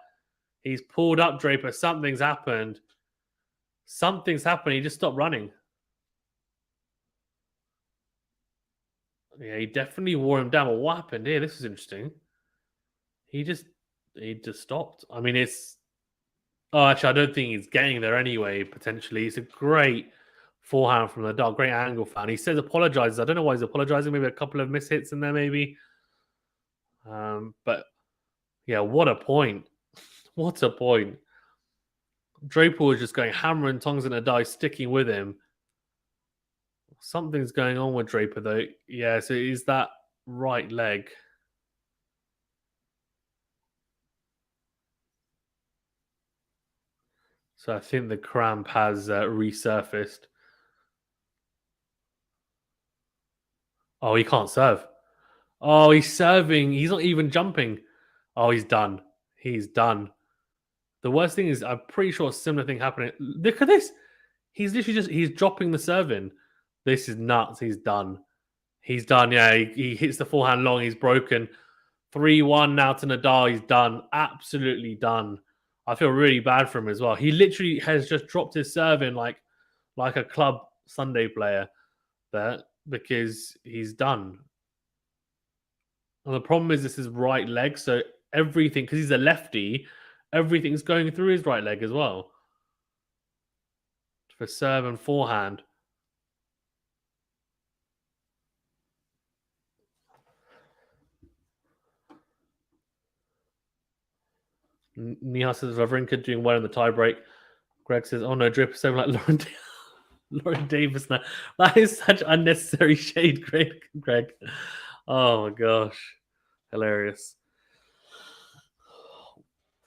He's pulled up, Draper. Something's happened. Something's happened. He just stopped running. Yeah, he definitely wore him down. But what happened here? This is interesting. He just stopped. I mean, it's... Oh, actually, I don't think he's getting there anyway, potentially. It's a great forehand from Nadal. Great angle fan. He says apologizes. I don't know why he's apologizing. Maybe a couple of mishits in there, maybe. But yeah, what a point. What a point. Draper was just going hammer and tongs in a die, sticking with him. Something's going on with Draper, though. Yeah, so it is that right leg. So I think the cramp has resurfaced. Oh, he can't serve. Oh, he's serving. He's not even jumping. Oh, he's done. He's done. The worst thing is, I'm pretty sure a similar thing happening. Look at this. He's literally he's dropping the serve in. This is nuts. He's done. He's done. Yeah, he hits the forehand long. He's broken. 3-1 now to Nadal. He's done. Absolutely done. I feel really bad for him as well. He literally has just dropped his serve in like a club Sunday player there because he's done. And the problem is this is right leg, so everything, because he's a lefty, everything's going through his right leg as well. For serve and forehand. Nihal says Wawrinka doing well in the tiebreak. Greg says, oh no, Drip serving like Lauren Davis now. That is such unnecessary shade, Greg. Oh my gosh. Hilarious.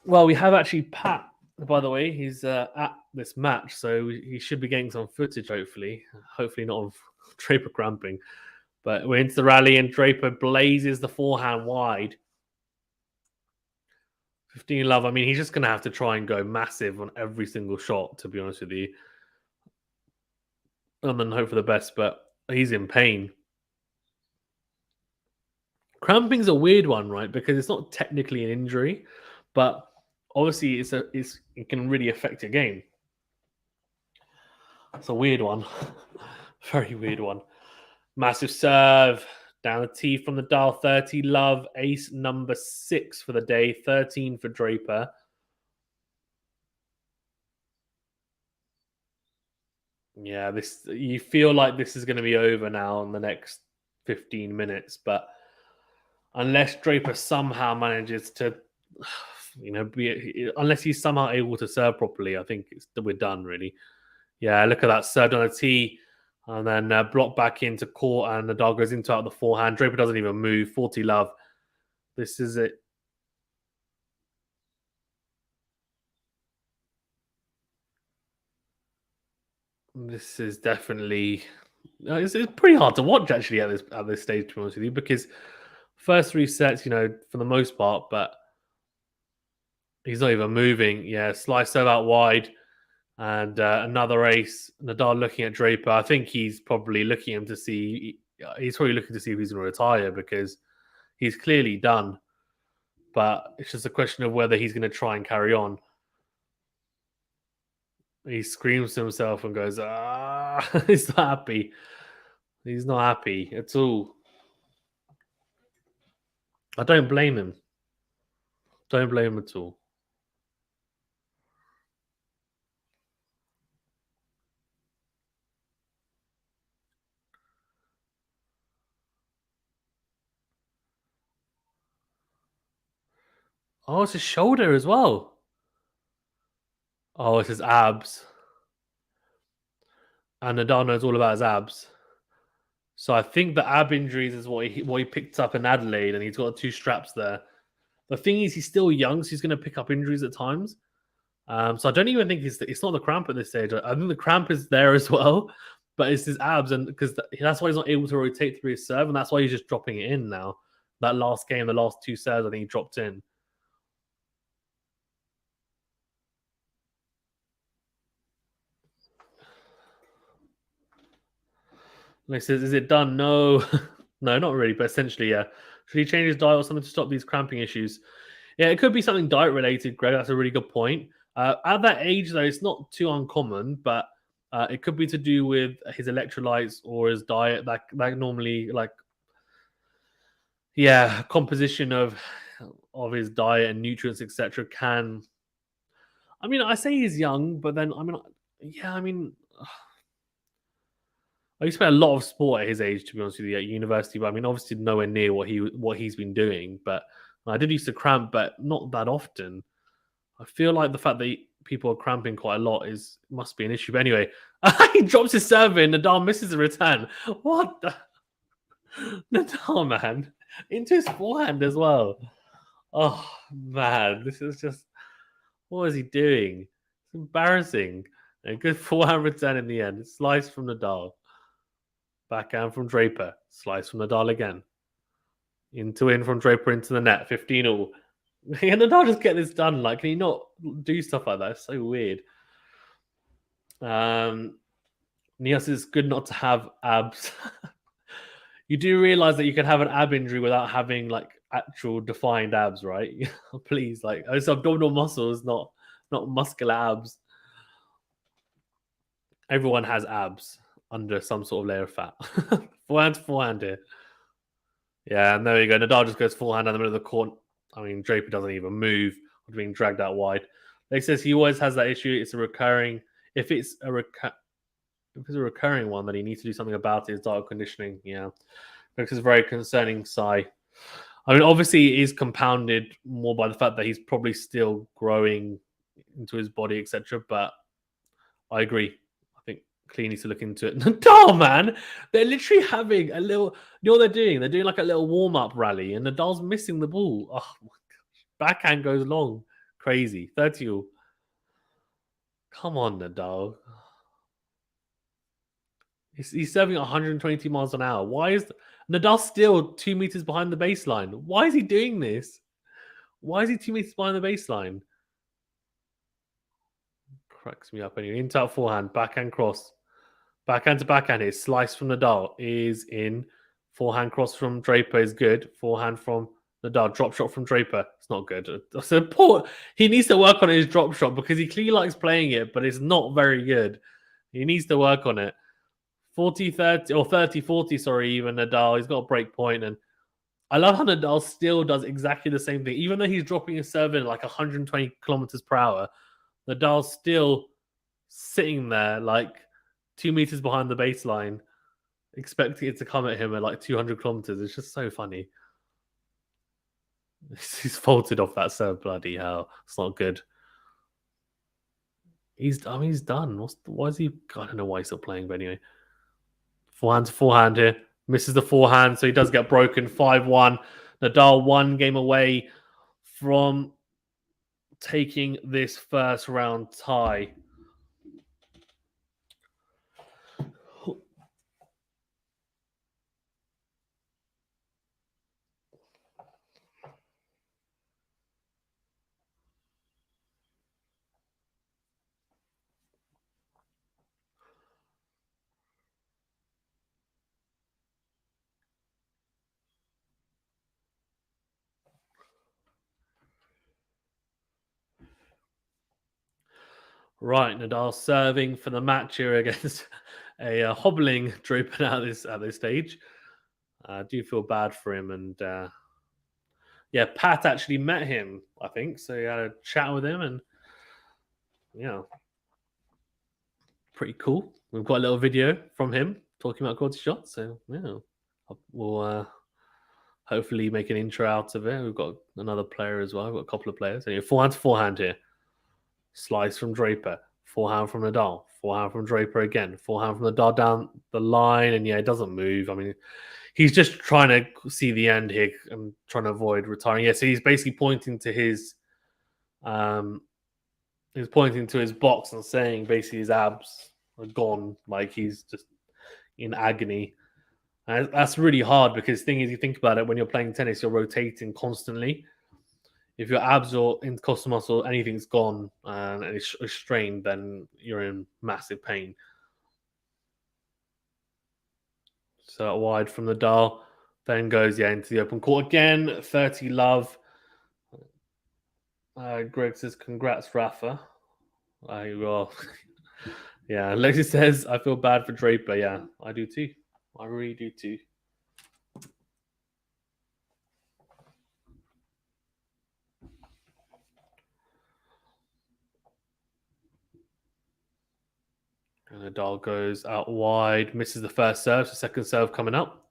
Well, we have actually Pat, by the way. He's at this match, so he should be getting some footage, hopefully. Hopefully not of Draper cramping. But we're into the rally, and Draper blazes the forehand wide. 15 love. I mean, he's just going to have to try and go massive on every single shot, to be honest with you. And then hope for the best, but he's in pain. Cramping's a weird one, right? Because it's not technically an injury, but obviously it can really affect your game. It's a weird one. Very weird one. Massive serve. Down the tee from the dial. 30 love. Ace number 6 for the day. 13 for Draper. Yeah, you feel like this is going to be over now in the next 15 minutes, but unless Draper somehow manages to, unless he's somehow able to serve properly, I think we're done, really. Yeah, look at that serve on a tee, and then block back into court, and Nadal goes into out the forehand. Draper doesn't even move. 40 love. This is it. This is definitely it's pretty hard to watch actually at this stage, to be honest with you, because first 3 sets, for the most part, but He's not even moving. Yeah, slice serve out wide. And another ace. Nadal looking at Draper. I think he's probably looking at him to see. He's probably looking to see if he's going to retire because he's clearly done. But it's just a question of whether he's going to try and carry on. He screams to himself and goes, "Ah!" He's not happy. He's not happy at all. I don't blame him. Don't blame him at all. Oh, it's his shoulder as well. Oh, it's his abs. And Nadal knows all about his abs. So I think the ab injuries is what he picked up in Adelaide, and he's got two straps there. The thing is, he's still young, so he's going to pick up injuries at times. So I don't even think it's not the cramp at this stage. I think the cramp is there as well, but it's his abs, and because that's why he's not able to rotate through his serve, and that's why he's just dropping it in now. That last game, the last two serves, I think he dropped in. And he says, "Is it done?" No, no, not really, but essentially, yeah. Should he change his diet or something to stop these cramping issues? Yeah, it could be something diet related, Greg. That's a really good point. At that age, though, it's not too uncommon, but it could be to do with his electrolytes or his diet. That normally, like, yeah, composition of his diet and nutrients, etc. Can, I mean, I say he's young, but then I mean, yeah, I mean, I used to play a lot of sport at his age, to be honest with you, at university. But I mean, obviously nowhere near what he's been doing. But I did used to cramp, but not that often. I feel like the fact that people are cramping quite a lot is must be an issue. But anyway, he drops his serve in. Nadal misses the return. What the Nadal, man, into his forehand as well. Oh man, this is just what is he doing? It's embarrassing. A good forehand return in the end. Slice from Nadal. Backhand from Draper. Slice from Nadal again. Into in from Draper into the net. 15 all. Can Nadal just get this done? Like, can he not do stuff like that? It's so weird. Nias is good not to have abs. You do realize that you can have an ab injury without having like actual defined abs, right? Please, like it's abdominal muscles, not muscular abs. Everyone has abs under some sort of layer of fat. Forehand here. Yeah, and there you go. Nadal just goes forehand in the middle of the court. I mean, Draper doesn't even move or being dragged out wide. They says he always has that issue. It's a recurring. If it's a recurring one, that he needs to do something about it. Is diet conditioning. Yeah, this is a very concerning sigh. I mean, obviously, it is compounded more by the fact that he's probably still growing into his body, etc. But I agree. I think Clean needs to look into it. Nadal, man, they're literally having a little. You know what they're doing? They're doing like a little warm up rally, and Nadal's missing the ball. Oh my gosh, backhand goes long, crazy. 30 all. Come on, Nadal. He's serving 120 miles an hour. Why is Nadal still 2 meters behind the baseline? Why is he doing this? Why is he 2 meters behind the baseline? Cracks me up anyway. Into out forehand, backhand cross. Backhand to backhand here. Slice from Nadal is in. Forehand cross from Draper is good. Forehand from Nadal. Drop shot from Draper. It's not good. So poor. He needs to work on his drop shot because he clearly likes playing it, but it's not very good. He needs to work on it. 40-30 or 30-40, sorry, even Nadal. He's got a break point, and I love how Nadal still does exactly the same thing. Even though he's dropping his serve in like 120 kilometers per hour, Nadal's still sitting there like 2 meters behind the baseline, expecting it to come at him at like 200 kilometers. It's just so funny. He's faulted off that serve. Bloody hell. It's not good. I mean, he's done. Why is he? I don't know why he's still playing, but anyway. Forehand to forehand here. Misses the forehand, so he does get broken. 5-1. Nadal 1 game away from taking this first round tie. Right, Nadal serving for the match here against a hobbling Draper at this stage. I do feel bad for him, and yeah, Pat actually met him, I think, so he had a chat with him, and yeah, pretty cool. We've got a little video from him talking about QualityShot, so yeah, we'll hopefully make an intro out of it. We've got another player as well. We've got a couple of players. Anyway, forehand to forehand here. Slice from Draper. Forehand from Nadal. Forehand from Draper again. Forehand from Nadal down the line. And yeah, it doesn't move. I mean, he's just trying to see the end here and trying to avoid retiring. Yeah, so he's basically pointing to his box and saying basically his abs are gone. Like he's just in agony. And that's really hard because the thing is, you think about it, when you're playing tennis, you're rotating constantly. If your abs or intercostal muscle, anything's gone and it's strained, then you're in massive pain. So wide from the dial, then goes into the open court again. 30 love. Greg says, "Congrats, Rafa." Well, yeah. Lexi says, "I feel bad for Draper." Yeah, I do too. I really do too. And Nadal goes out wide, misses the first serve, so second serve coming up.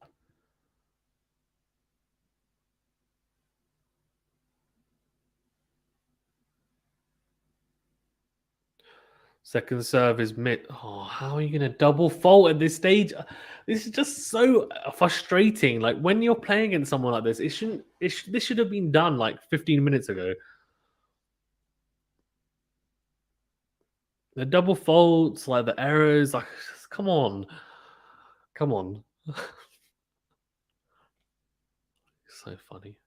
Second serve is mid. Oh, how are you going to double fault at this stage? This is just so frustrating. Like when you're playing against someone like this, this should have been done like 15 minutes ago. The double faults, like the errors, like come on. Come on. So funny.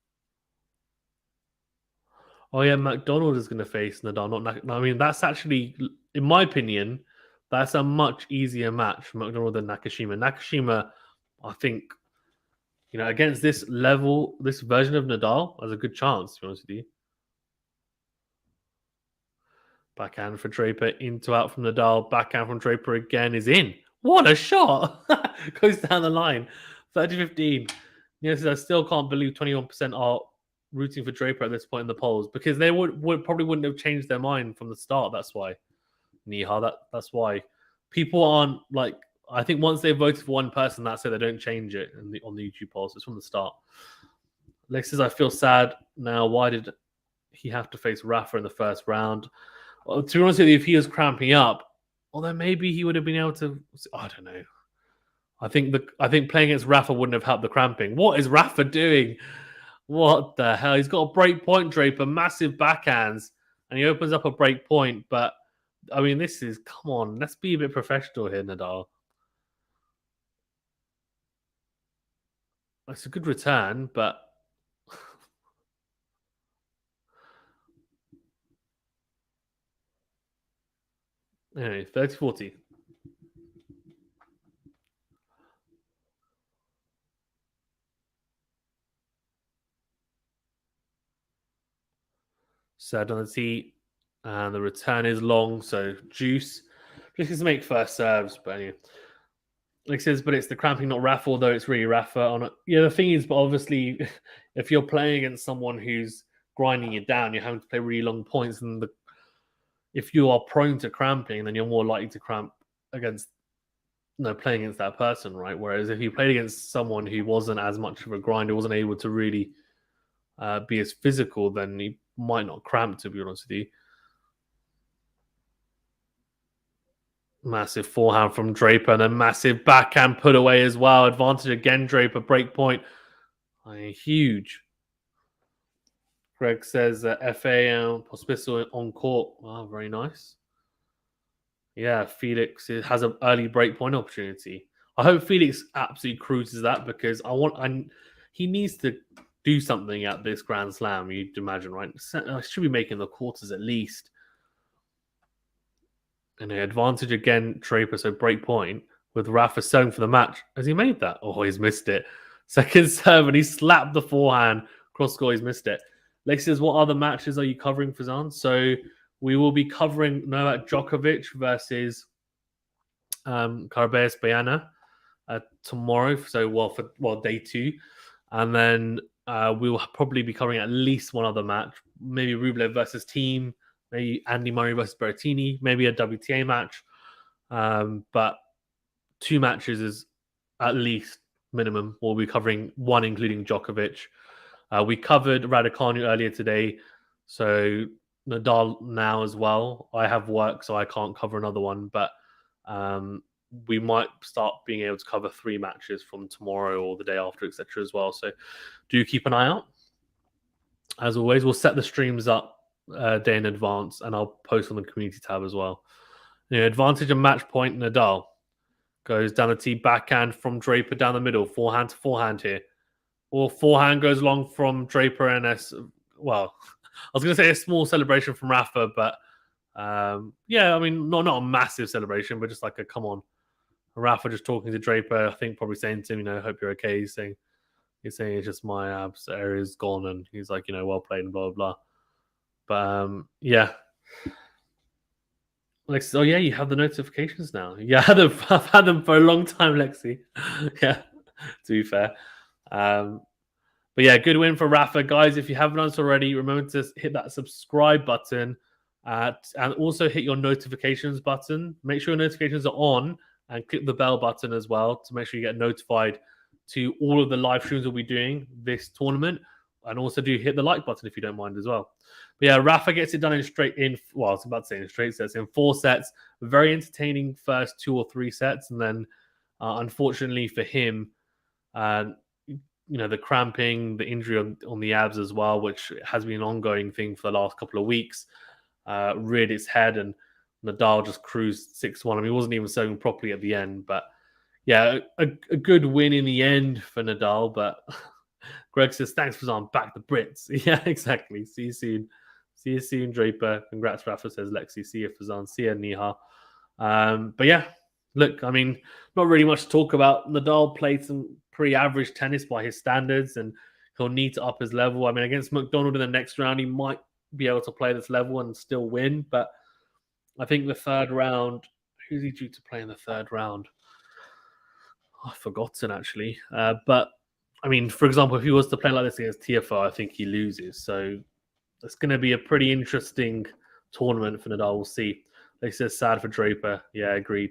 Oh yeah, McDonald is going to face Nadal. I mean, that's actually, in my opinion, that's a much easier match for McDonald than Nakashima. Nakashima, I think, against this level, this version of Nadal, has a good chance. To be honest with you. Backhand for Draper, into out from Nadal. Backhand from Draper again is in. What a shot! Goes down the line. 30-15. Yes, I still can't believe 21% are rooting for Draper at this point in the polls because they would probably wouldn't have changed their mind from the start. That's why. Niha, that's why. People aren't like, I think once they voted for one person, that's it. They don't change it on the YouTube polls. It's from the start. Lex says, "I feel sad now. Why did he have to face Rafa in the first round?" Well, to be honest with you, if he was cramping up, well, then maybe he would have been able to. I don't know. I think playing against Rafa wouldn't have helped the cramping. What is Rafa doing? What the hell? He's got a break point, Draper, massive backhands, and he opens up a break point. But I mean, come on. Let's be a bit professional here, Nadal. It's a good return, but anyway, 30-40. Served on the tee, and the return is long, so juice. Just to make first serves, but anyway. Like says, but it's the cramping, not Rafa, although it's really Rafa on it. Yeah, the thing is, but obviously, if you're playing against someone who's grinding you down, you're having to play really long points, and if you are prone to cramping, then you're more likely to cramp against playing against that person, right? Whereas if you played against someone who wasn't as much of a grinder, wasn't able to really be as physical, then you might not cramp, to be honest with you. Massive forehand from Draper and a massive backhand put away as well. Advantage again, Draper, break point. Huge. Greg says FA Pospisil on court. Wow, very nice. Yeah, Felix has an early break point opportunity. I hope Felix absolutely cruises that because he needs to do something at this Grand Slam, you'd imagine, right? I should be making the quarters at least. And the advantage again, Draper, so break point with Rafa serving for the match. Has he made that? Oh, he's missed it. Second serve, and he slapped the forehand. Cross score, he's missed it. Lex says, what other matches are you covering, Fazan? So we will be covering Novak Djokovic versus Carabas Bayana tomorrow. So, for day 2, and then we will probably be covering at least one other match, maybe Rublev versus Team, maybe Andy Murray versus Berrettini, maybe a WTA match. But 2 matches is at least minimum. We'll be covering 1, including Djokovic. We covered Raducanu earlier today, so Nadal now as well. I have work, so I can't cover another one, but we might start being able to cover 3 matches from tomorrow or the day after, etc. as well. So do keep an eye out. As always, we'll set the streams up day in advance, and I'll post on the community tab as well. Advantage and match point, Nadal goes down the tee, backhand from Draper down the middle, forehand to forehand here. Or forehand goes long from Draper, and I was going to say a small celebration from Rafa, but yeah, I mean, not a massive celebration, but just like a come on. Rafa just talking to Draper, I think probably saying to him, hope you're okay. He's saying it's just my abs area's gone, and he's like, well played and blah, blah, blah. But yeah. Lexi, oh yeah, you have the notifications now. Yeah, I've had them for a long time, Lexi. Yeah, to be fair. But yeah, good win for Rafa. Guys, if you haven't done so already, remember to hit that subscribe button and also hit your notifications button. Make sure your notifications are on and click the bell button as well to make sure you get notified to all of the live streams we'll be doing this tournament. And also do hit the like button if you don't mind as well. But yeah, Rafa gets it done in 4 sets. Very entertaining first 2 or 3 sets. And then unfortunately for him, the cramping, the injury on the abs as well, which has been an ongoing thing for the last couple of weeks, reared its head, and Nadal just cruised 6-1. I mean, he wasn't even serving properly at the end, but yeah, a good win in the end for Nadal. But Greg says, thanks, Fazan. Back the Brits. Yeah, exactly. See you soon. See you soon, Draper. Congrats, Rafa, says Lexi. See you, Fazan. See you, Niha. But yeah, look, I mean, not really much to talk about. Nadal played some pretty average tennis by his standards, and he'll need to up his level. I mean, against McDonald in the next round, he might be able to play this level and still win. But I think the third round, who's he due to play in the third round? I've forgotten, actually. But I mean, for example, if he was to play like this against TFO, I think he loses. So it's going to be a pretty interesting tournament for Nadal. We'll see. They said sad for Draper. Yeah, agreed.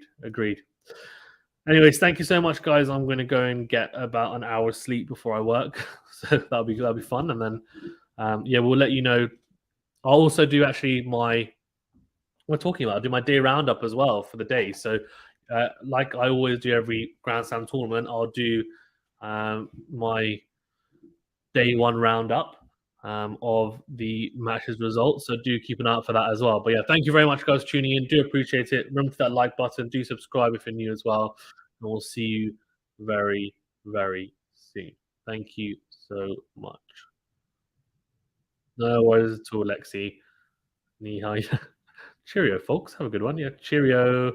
Anyways, thank you so much, guys. I'm going to go and get about an hour's sleep before I work. So that'll be fun. And then, we'll let you know. I'll also do actually I'll do my day roundup as well for the day. So like I always do every Grand Slam tournament, I'll do my day 1 roundup of the match's results. So do keep an eye out for that as well. But yeah, thank you very much, guys, for tuning in. Do appreciate it. Remember that like button. Do subscribe if you're new as well. And we'll see you very, very soon. Thank you so much. No worries at all, Lexi. Cheerio, folks. Have a good one. Yeah, cheerio.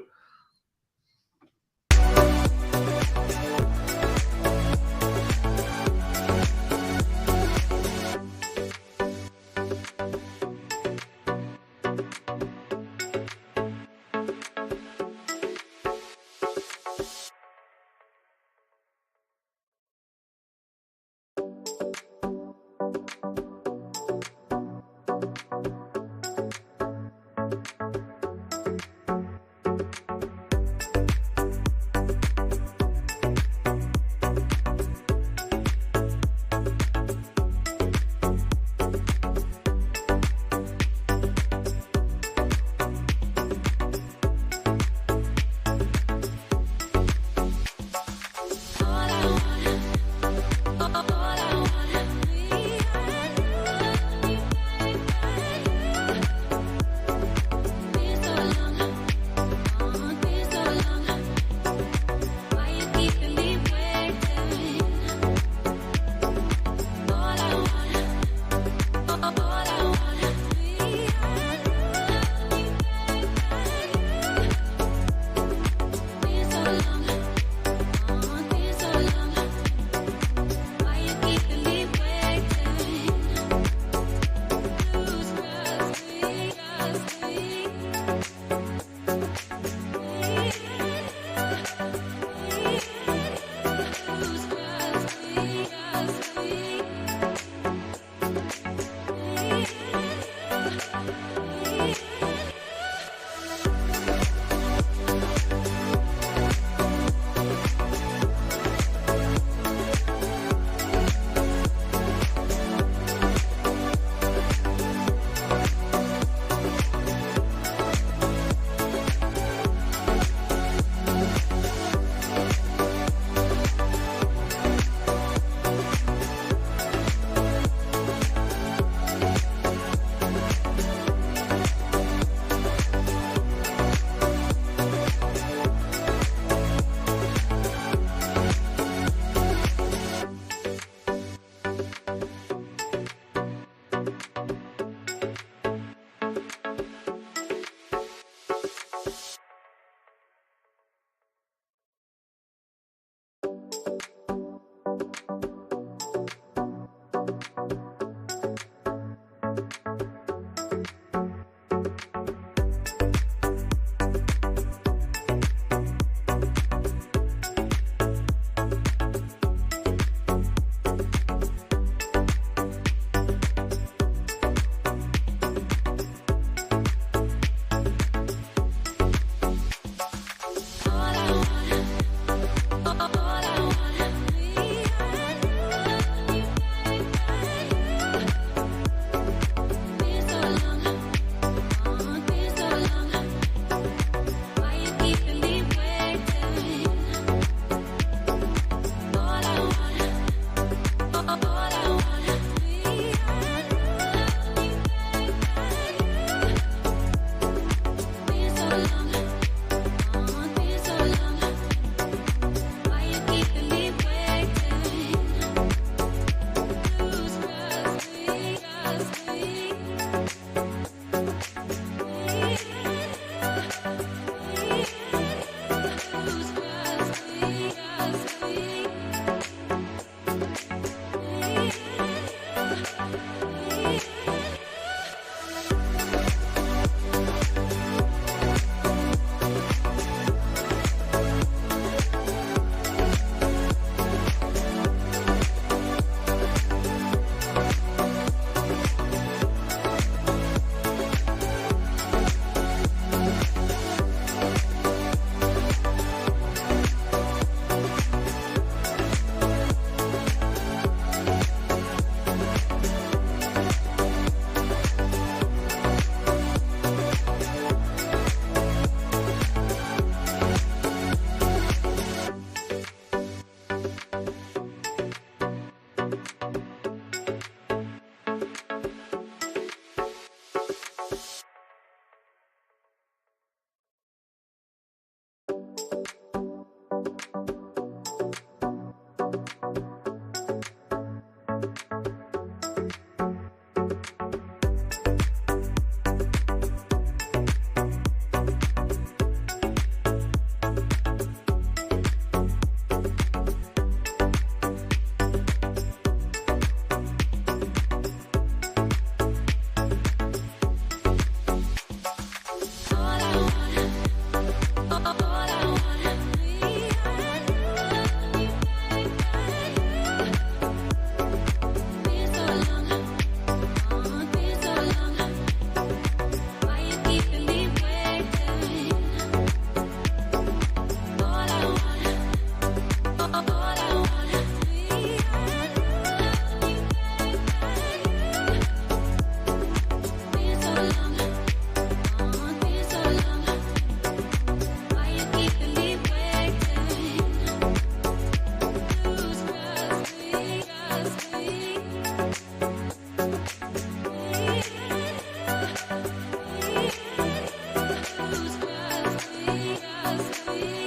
Yes,